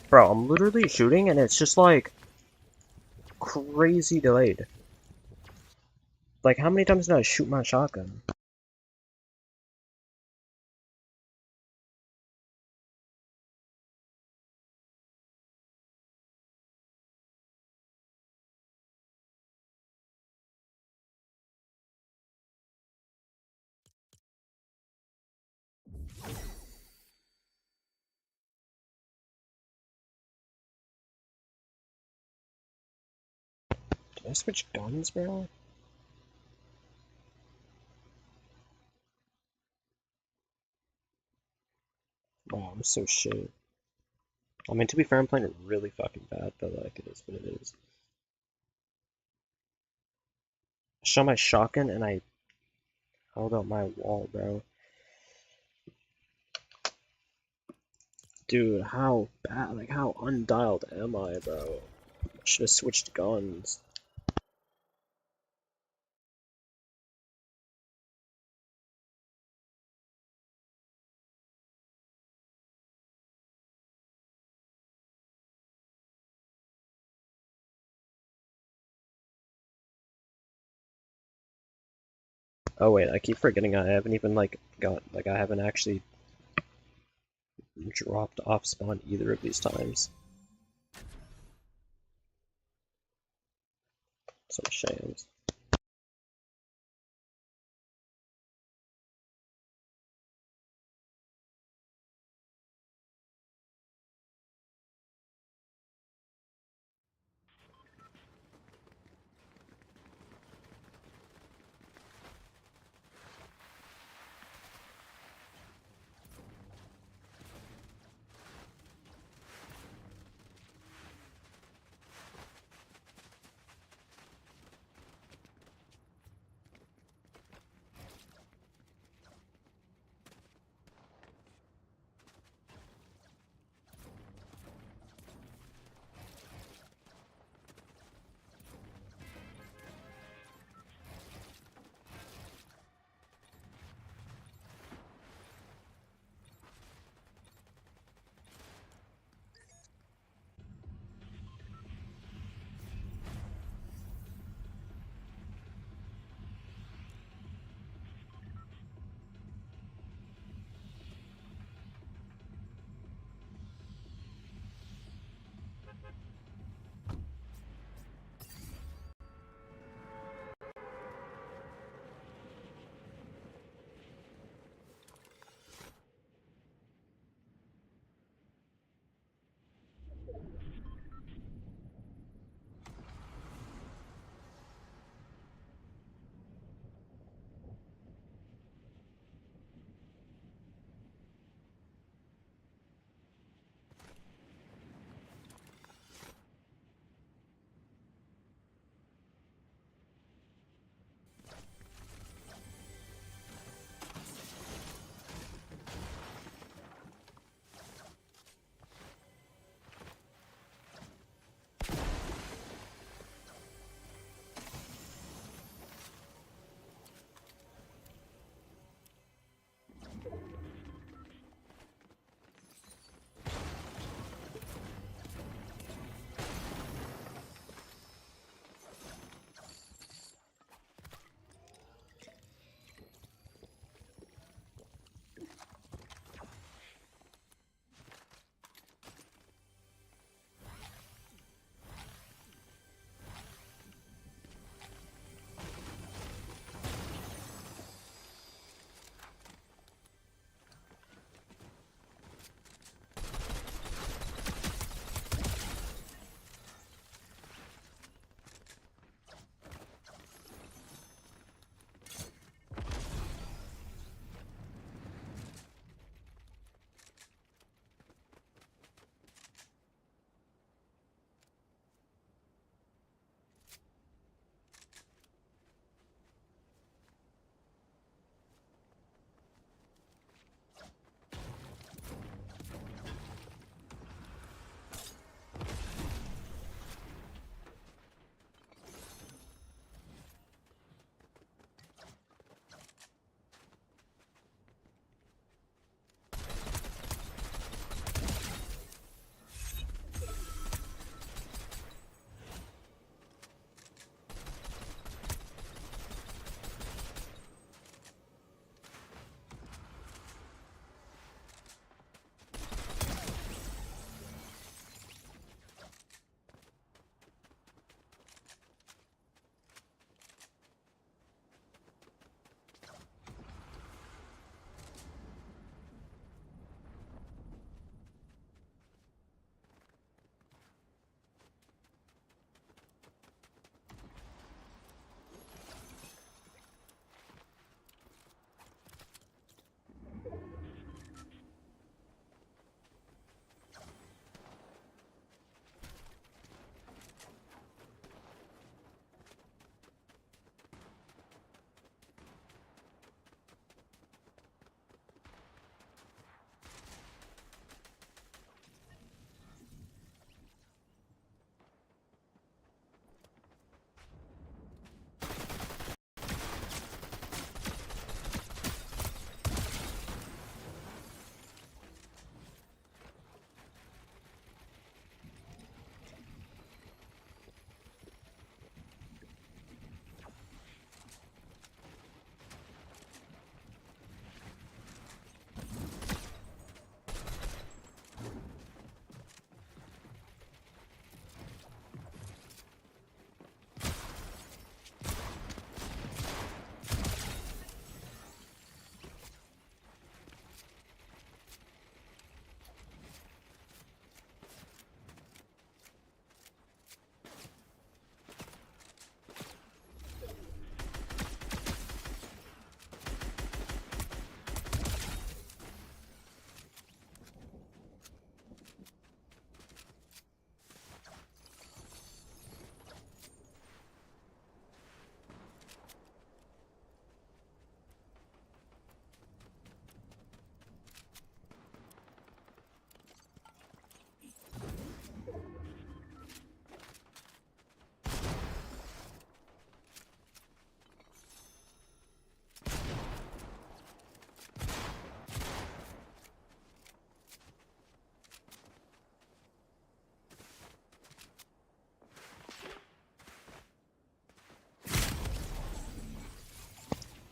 S1: Bro, I'm literally shooting and it's just like crazy delayed. Like, how many times did I shoot my shotgun? Did I switch guns, bro? Oh, I'm so shit. I mean, to be fair, I'm playing it really fucking bad, but like, it is what it is. I shot my shotgun and I held out my wall, bro. Dude, how bad, like, how undialed am I, bro? I should have switched guns. Oh wait, I keep forgetting I haven't even, like, I haven't actually dropped off spawn either of these times. Some shams.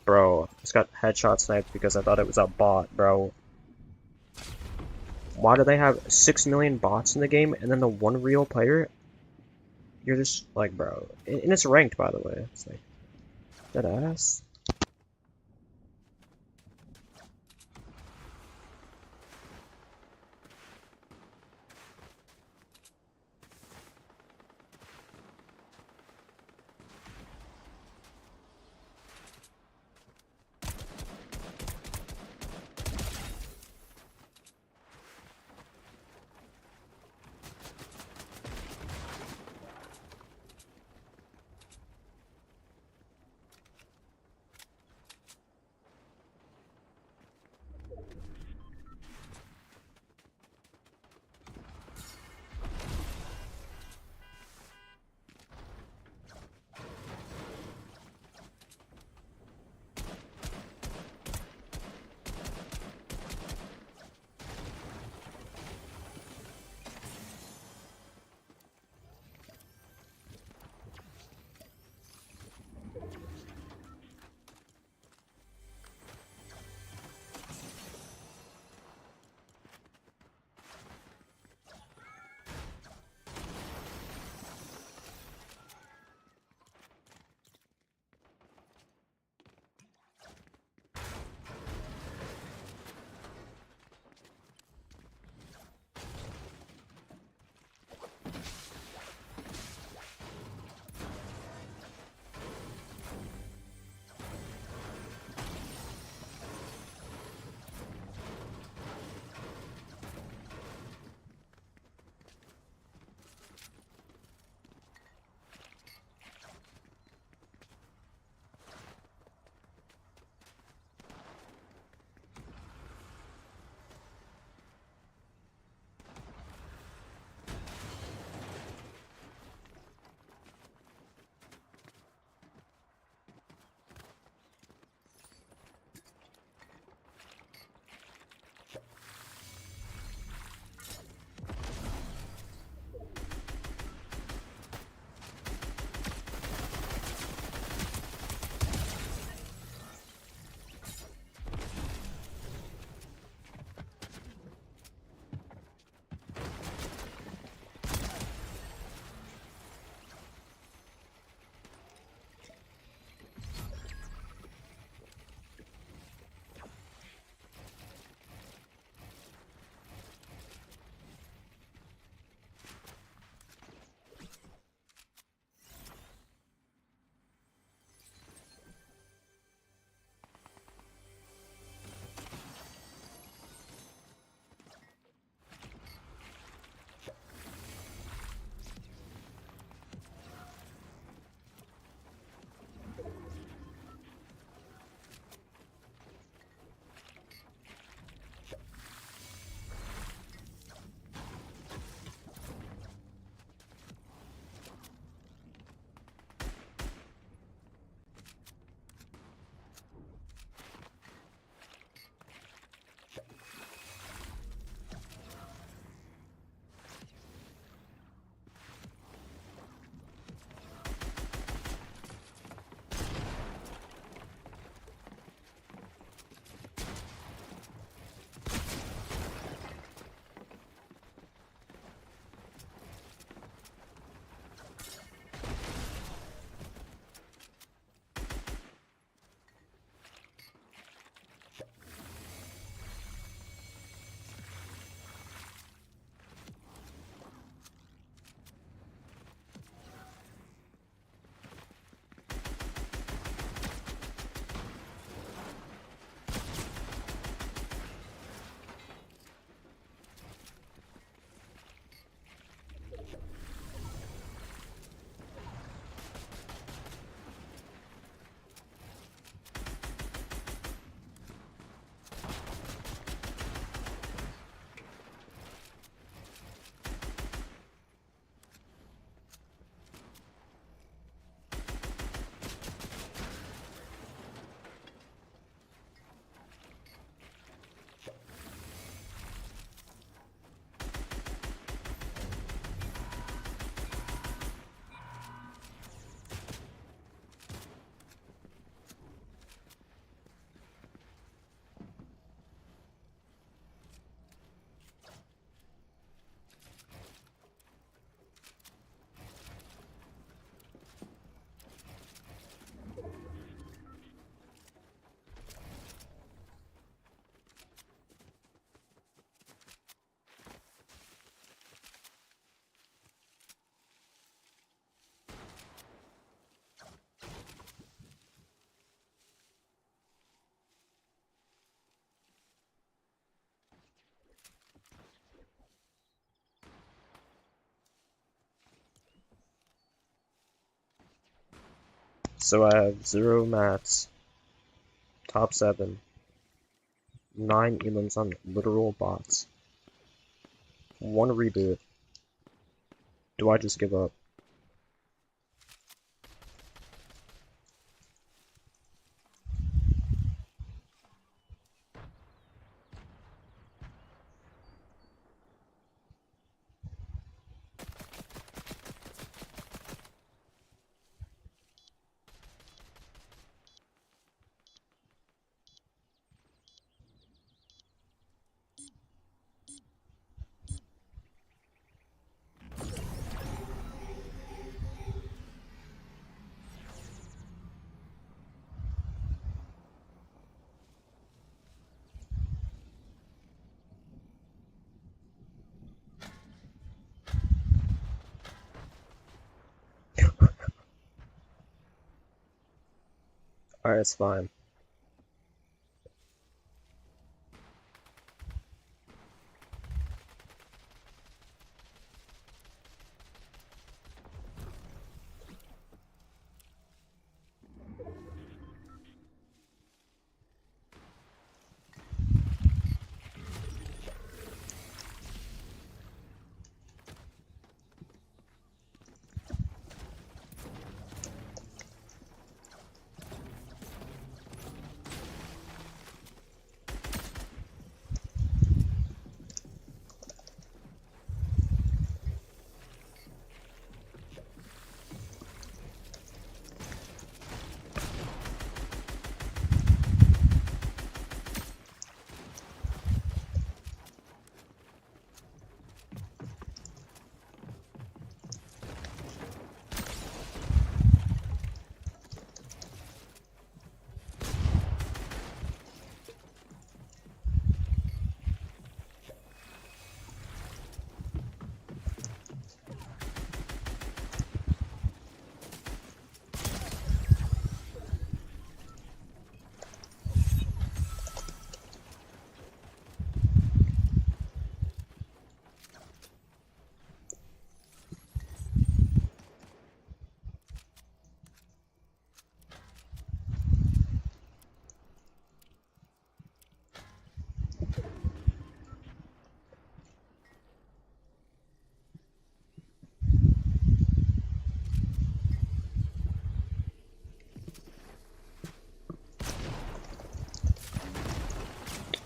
S1: Bro, just got headshot sniped because I thought it was a bot, bro. Why do they have 6 million bots in the game and then the one real player? You're just like, bro. And it's ranked, by the way. It's like, that ass. So I have 0 mats, top 7, 9 elims on literal bots, 1 reboot. Do I just give up? Alright, it's fine.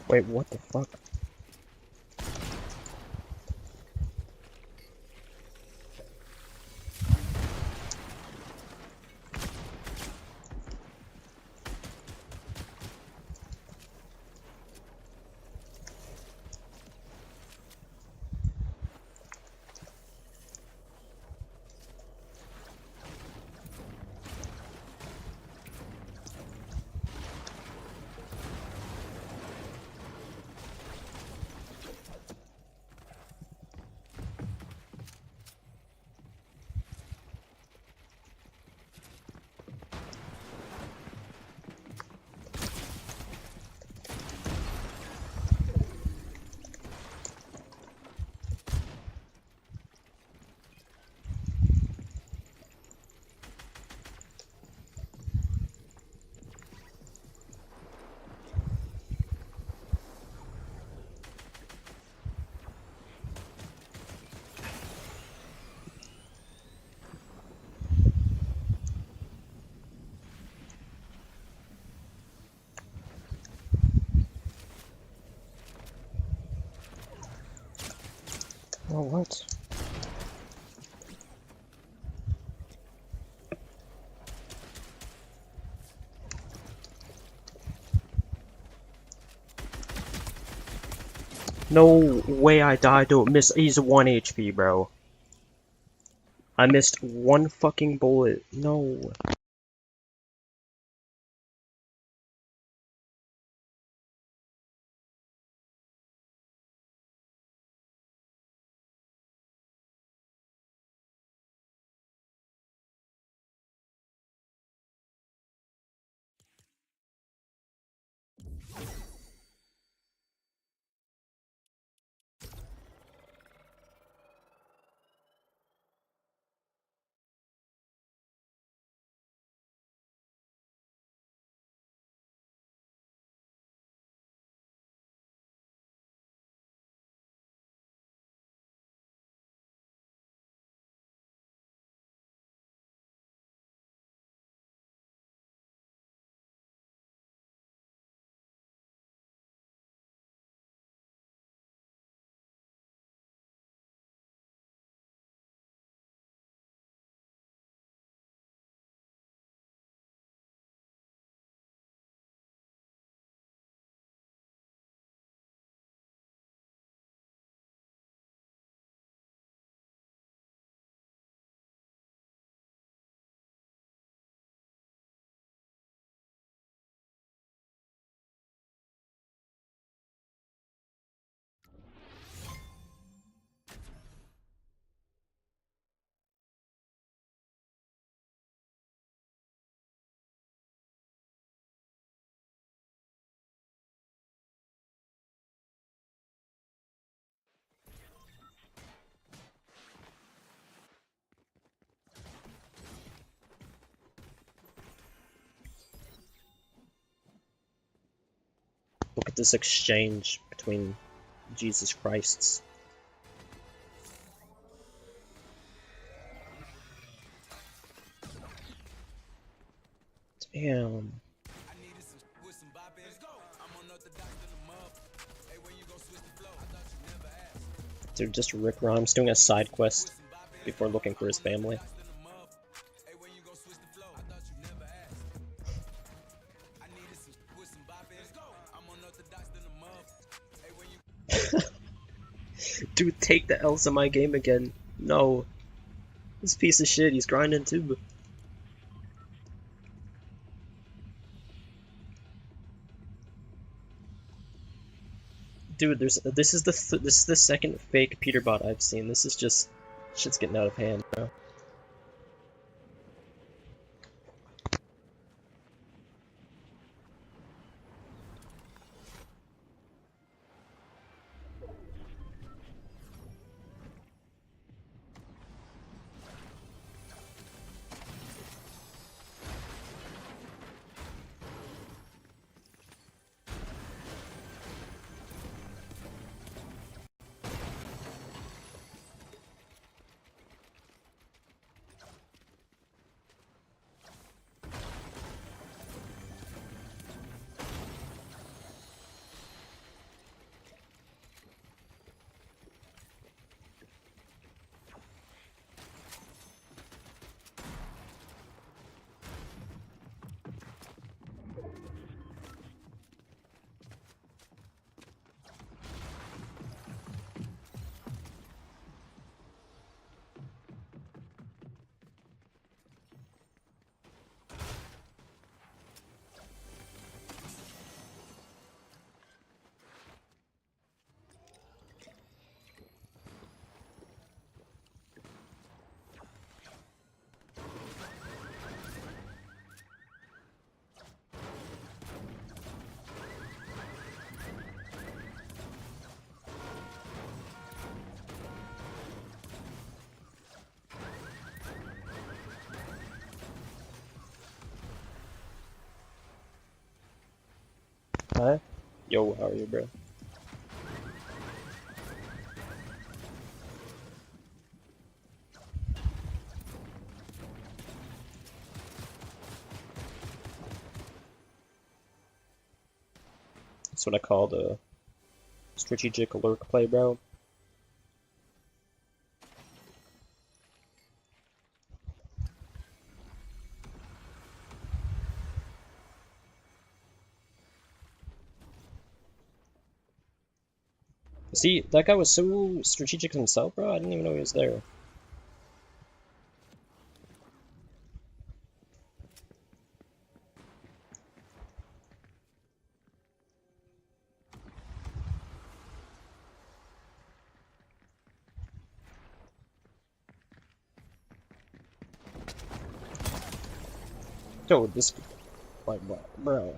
S1: Wait, what the fuck? Oh, what? No way I died to miss. He's 1 HP, bro. I missed 1 fucking bullet. No. Look at this exchange between Jesus Christs. Damn. Dude, just Rick Grimes doing a side quest before looking for his family. Dude, take the L's in my game again. No. This piece of shit, he's grinding too. Dude, this is the second fake Peterbot I've seen. This is just shit's getting out of hand, bro. Hi. Yo, how are you, bro? That's what I call the strategic lurk play, bro. See, that guy was so strategic himself, bro. I didn't even know he was there. Yo, this, like, what, bro?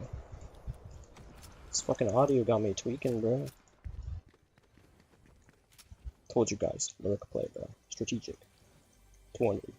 S1: This fucking audio got me tweaking, bro. Told you guys, lurk play, bro. Strategic. 200.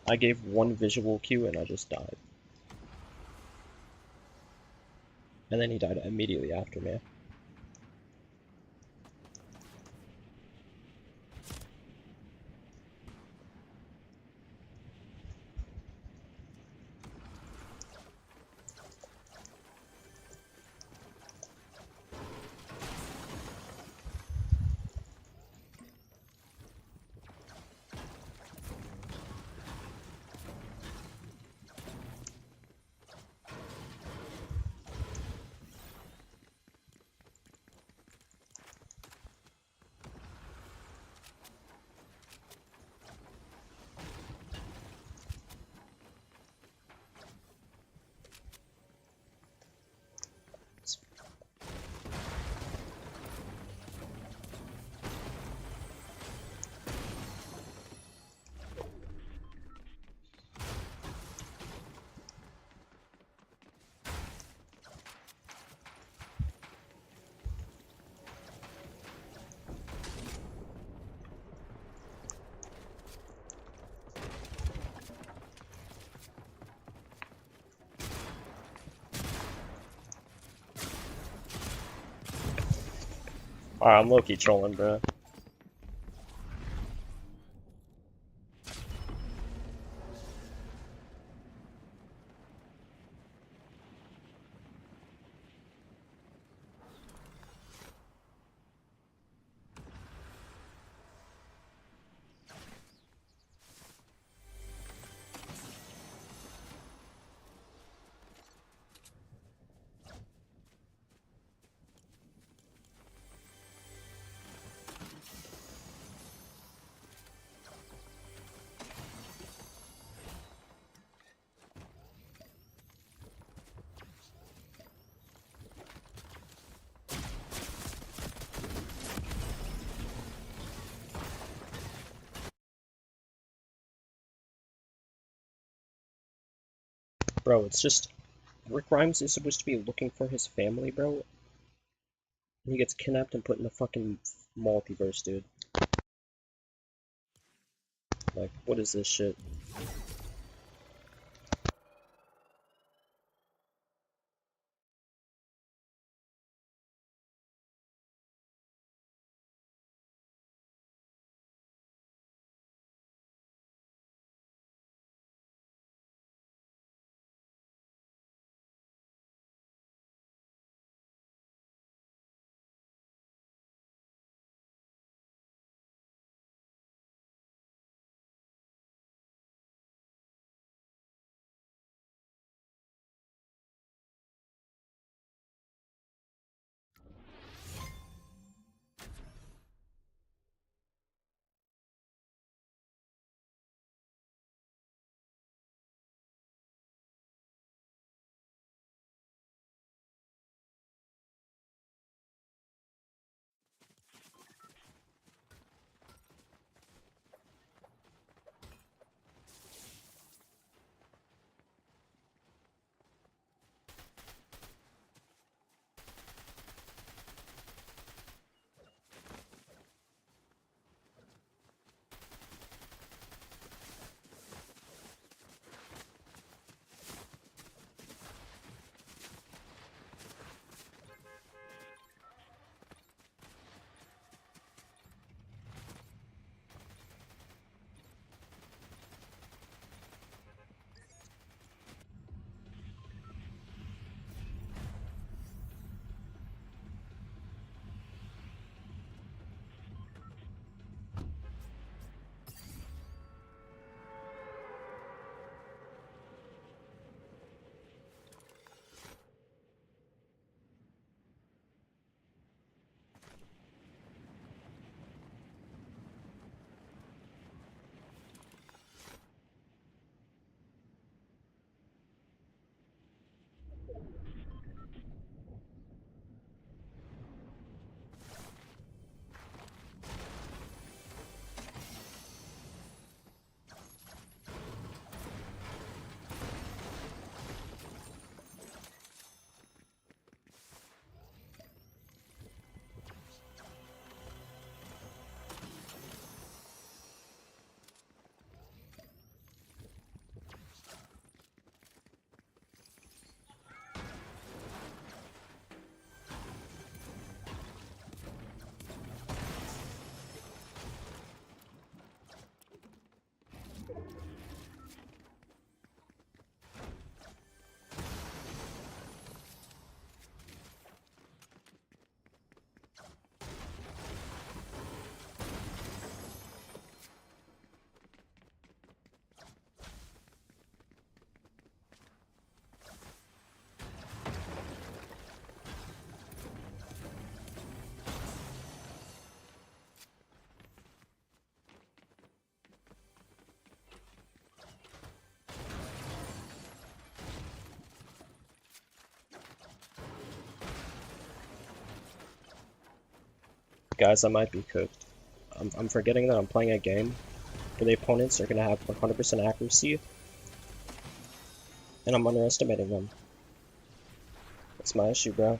S1: I gave one visual cue and I just died. And then he died immediately after me. Alright, I'm low-key trolling, bro. Bro, it's just Rick Grimes is supposed to be looking for his family, bro. He gets kidnapped and put in the fucking multiverse, dude. Like, what is this shit? Guys, I might be cooked. I'm forgetting that I'm playing a game where the opponents are gonna have 100% accuracy, and I'm underestimating them. That's my issue, bro.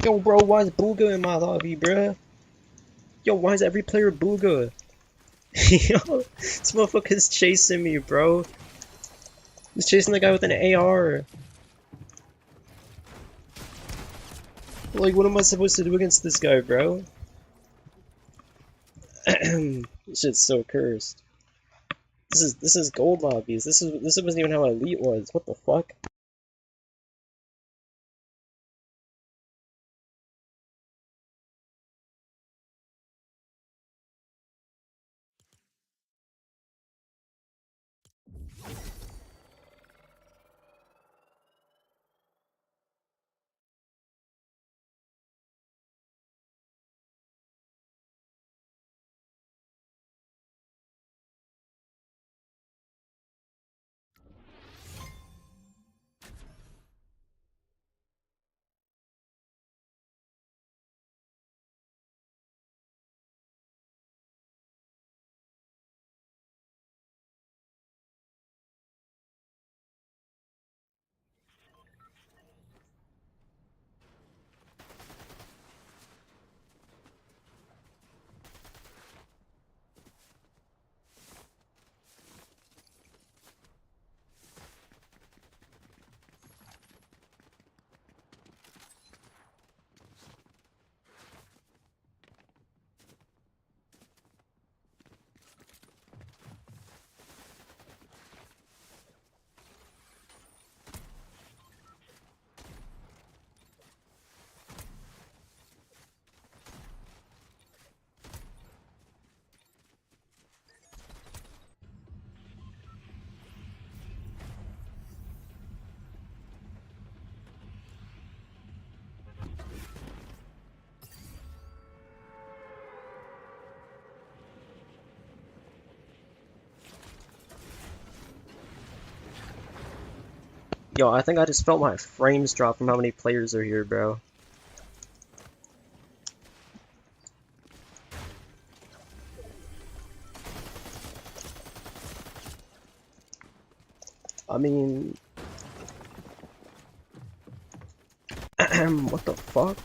S1: Yo, bro, why is Booga in my lobby, bruh? Yo, why is every player Booga? Yo, this motherfucker's chasing me, bro. He's chasing the guy with an AR. Like, what am I supposed to do against this guy, bro? This shit's so cursed. This is gold lobbies. This wasn't even how elite was. What the fuck? Yo, I think I just felt my frames drop from how many players are here, bro. I mean... what the fuck?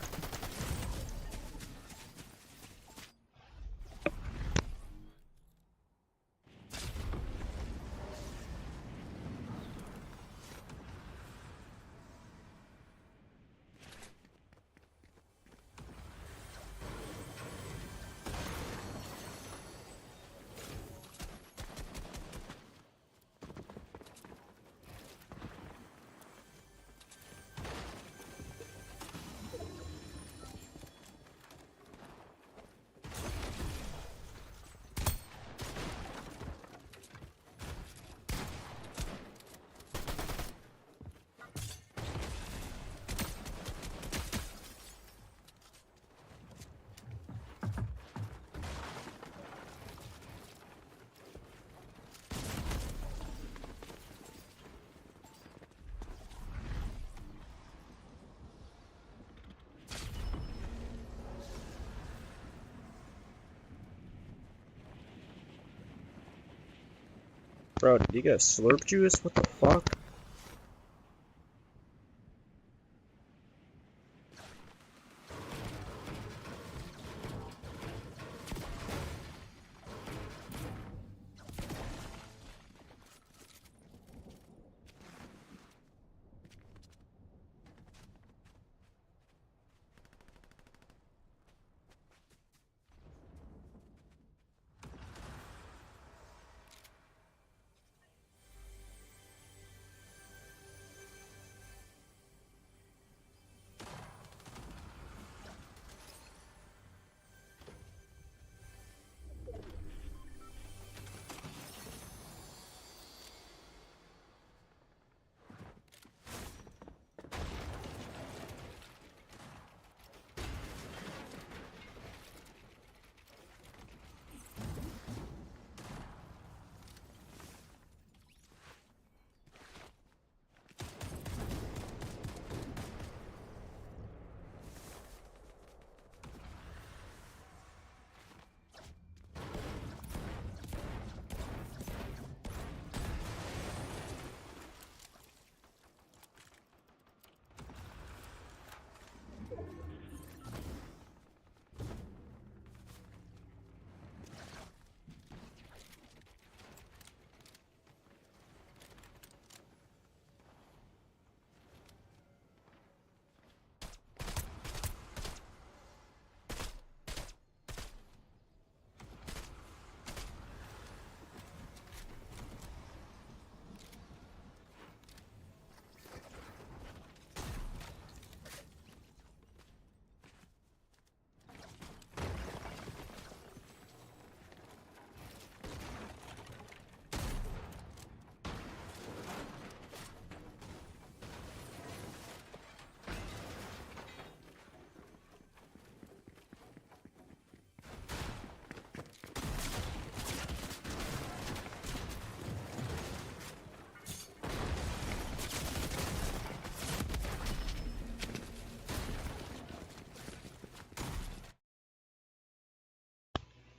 S1: Bro, did you get slurp juice? What the fuck?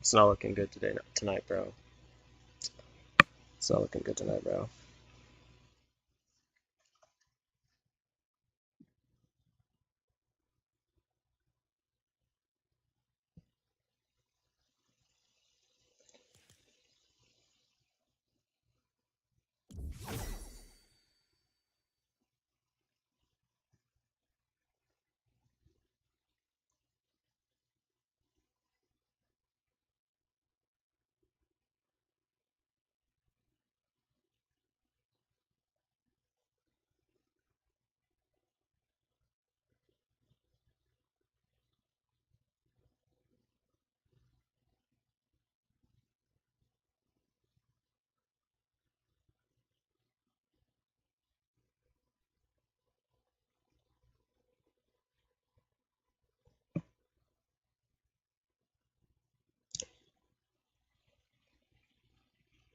S1: It's not looking good tonight, bro. It's not looking good tonight, bro.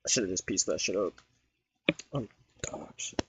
S1: I should have just pieced that shit up. Oh, dog shit.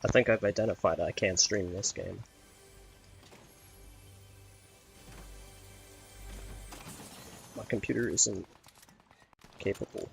S1: I think I've identified I can't stream this game. computer isn't capable.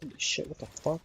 S1: Holy shit, what the fuck?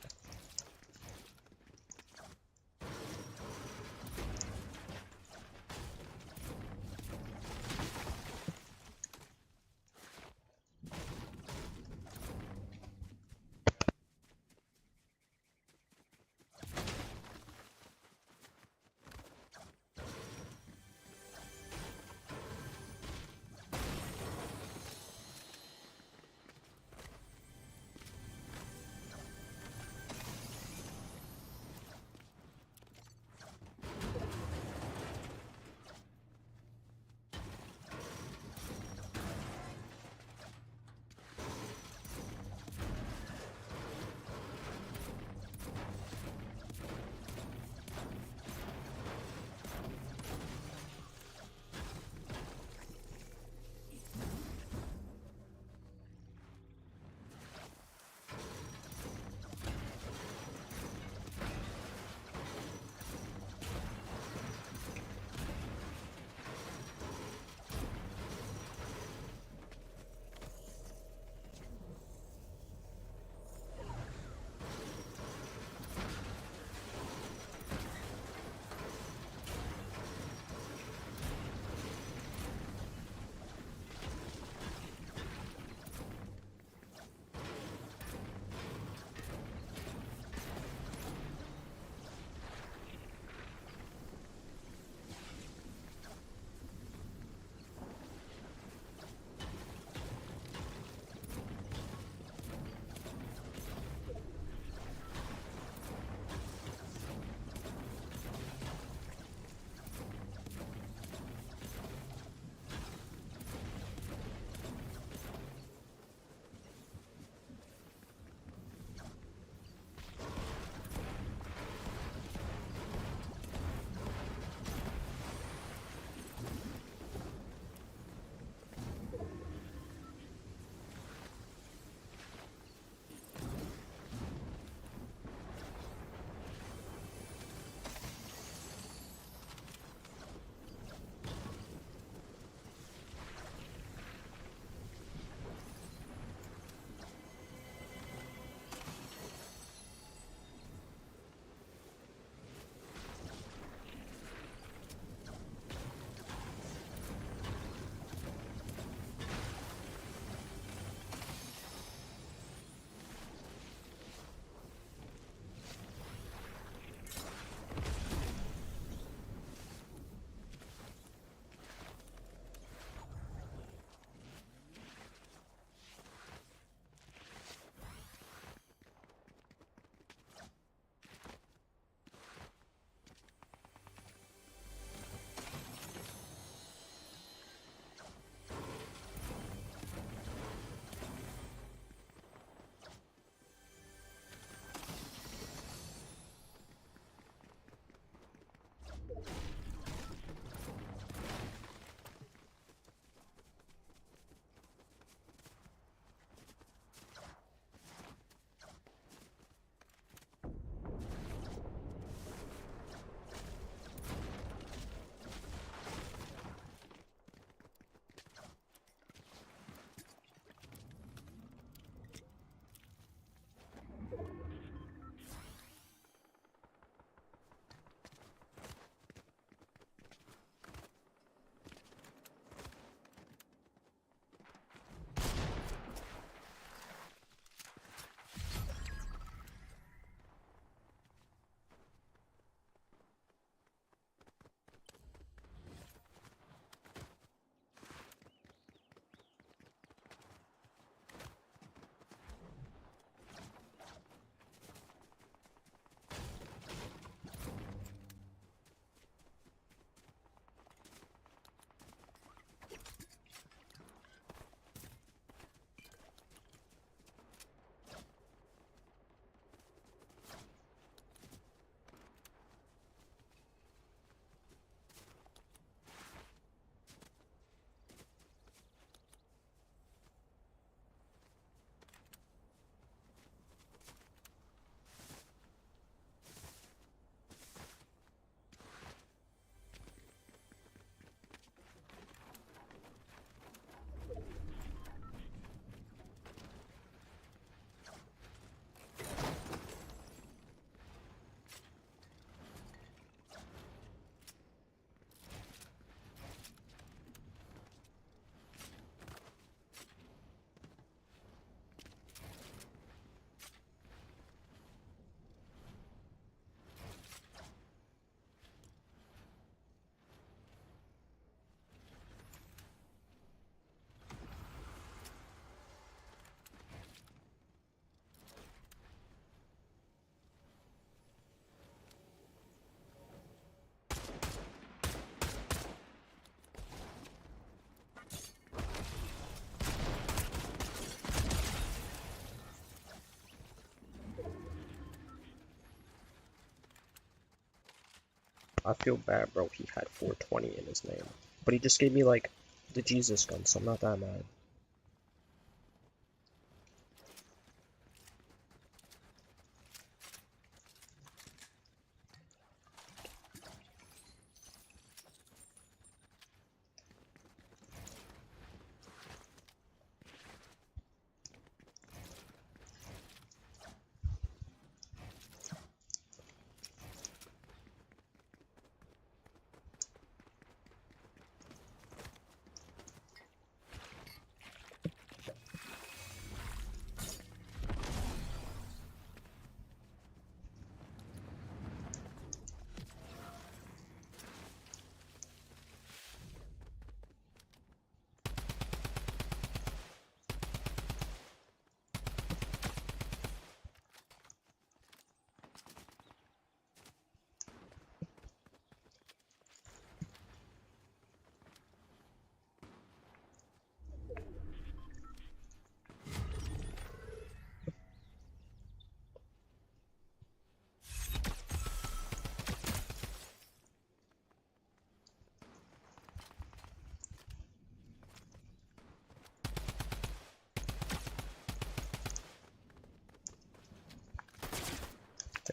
S1: I feel bad, bro. He had 420 in his name. But he just gave me, like, the Jesus gun, so I'm not that mad.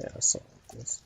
S1: Yeah, so this.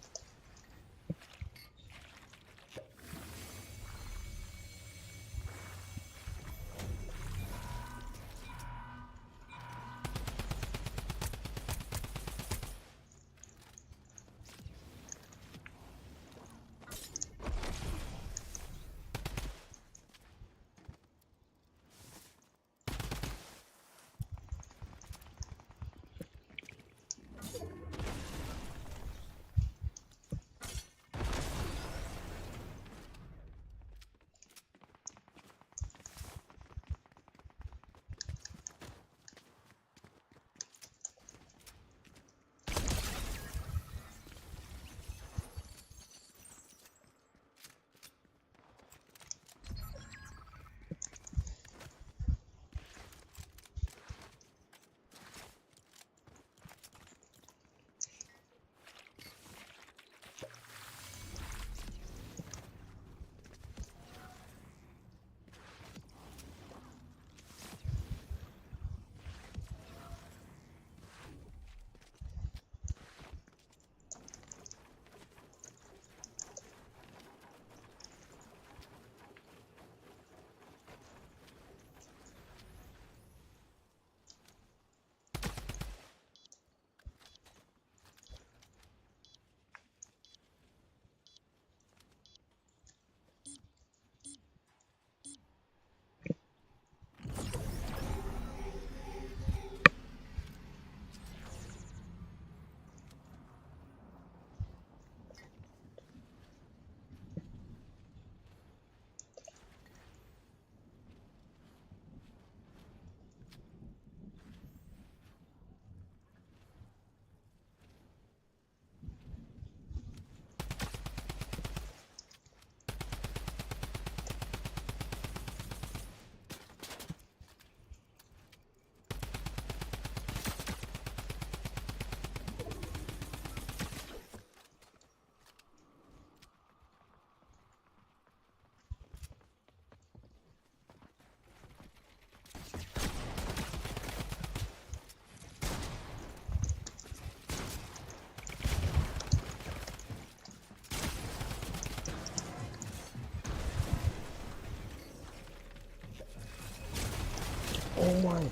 S1: Oh my.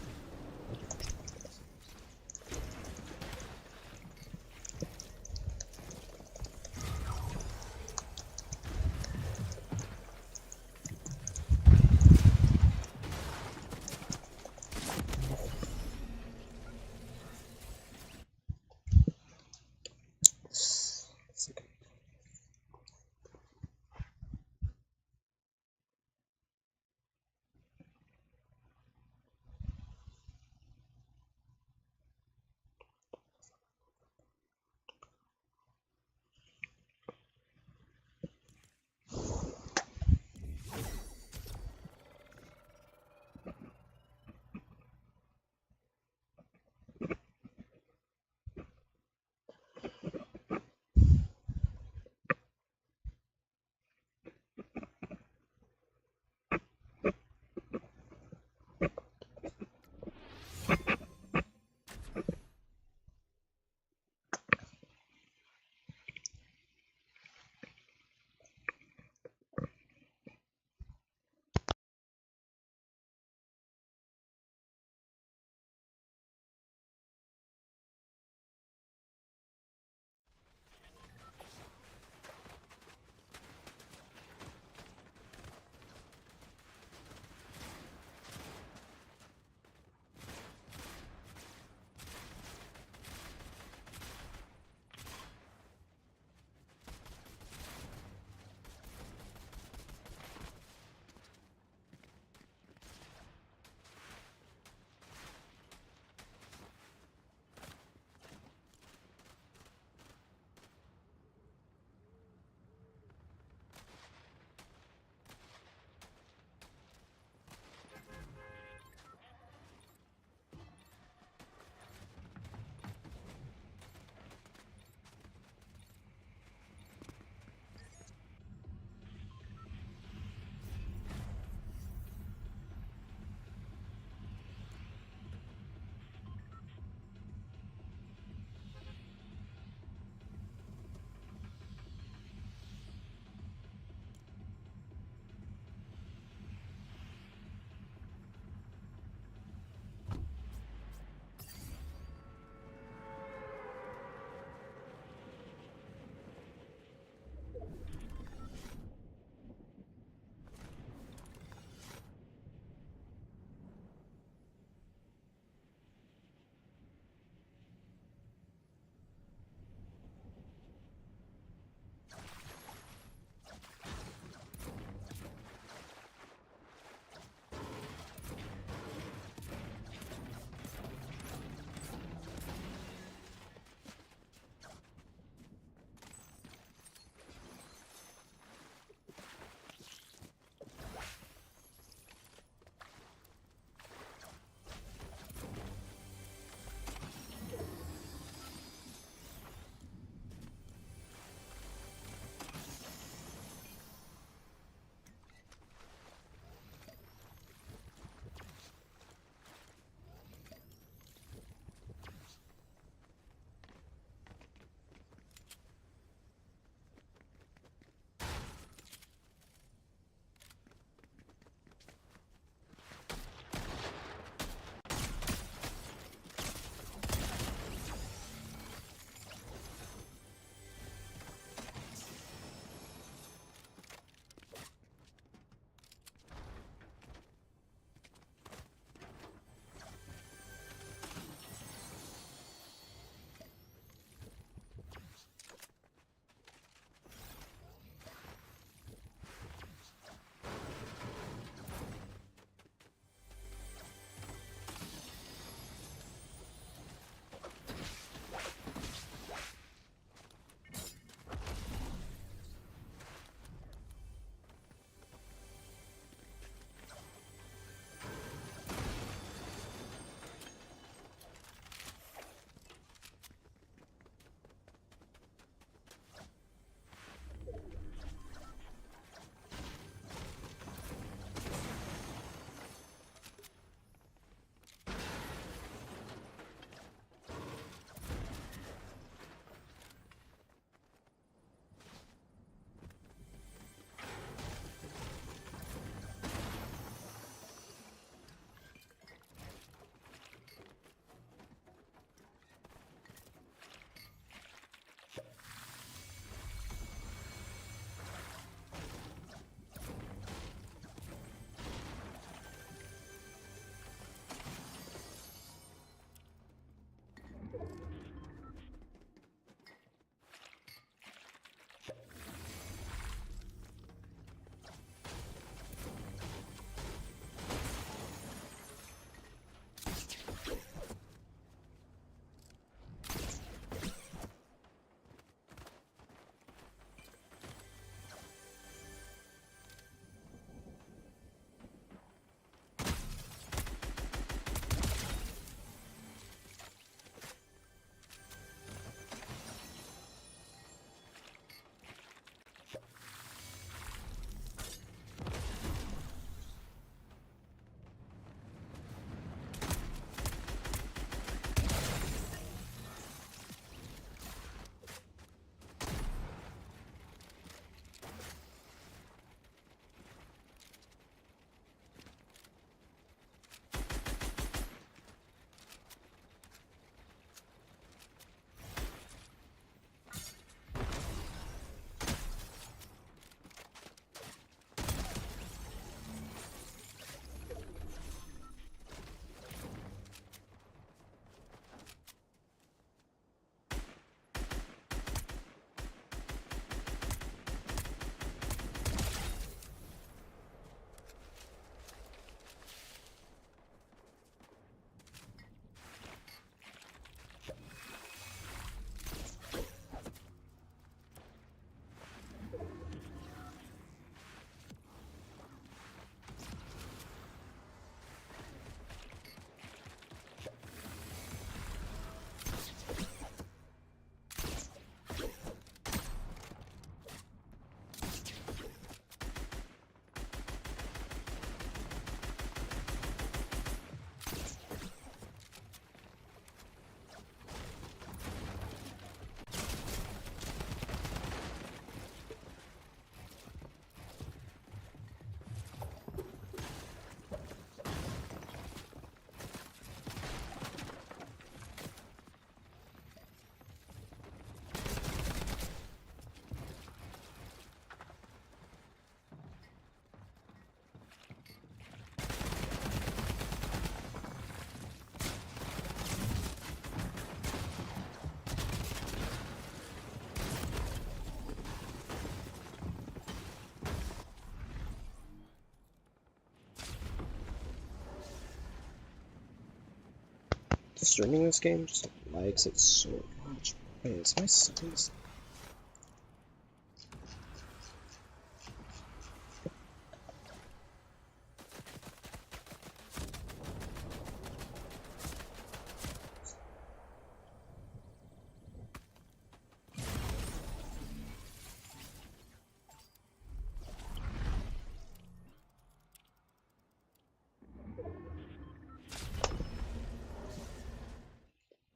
S1: streaming this game just likes it so much. Wait, is my settings?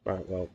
S1: Alright, well,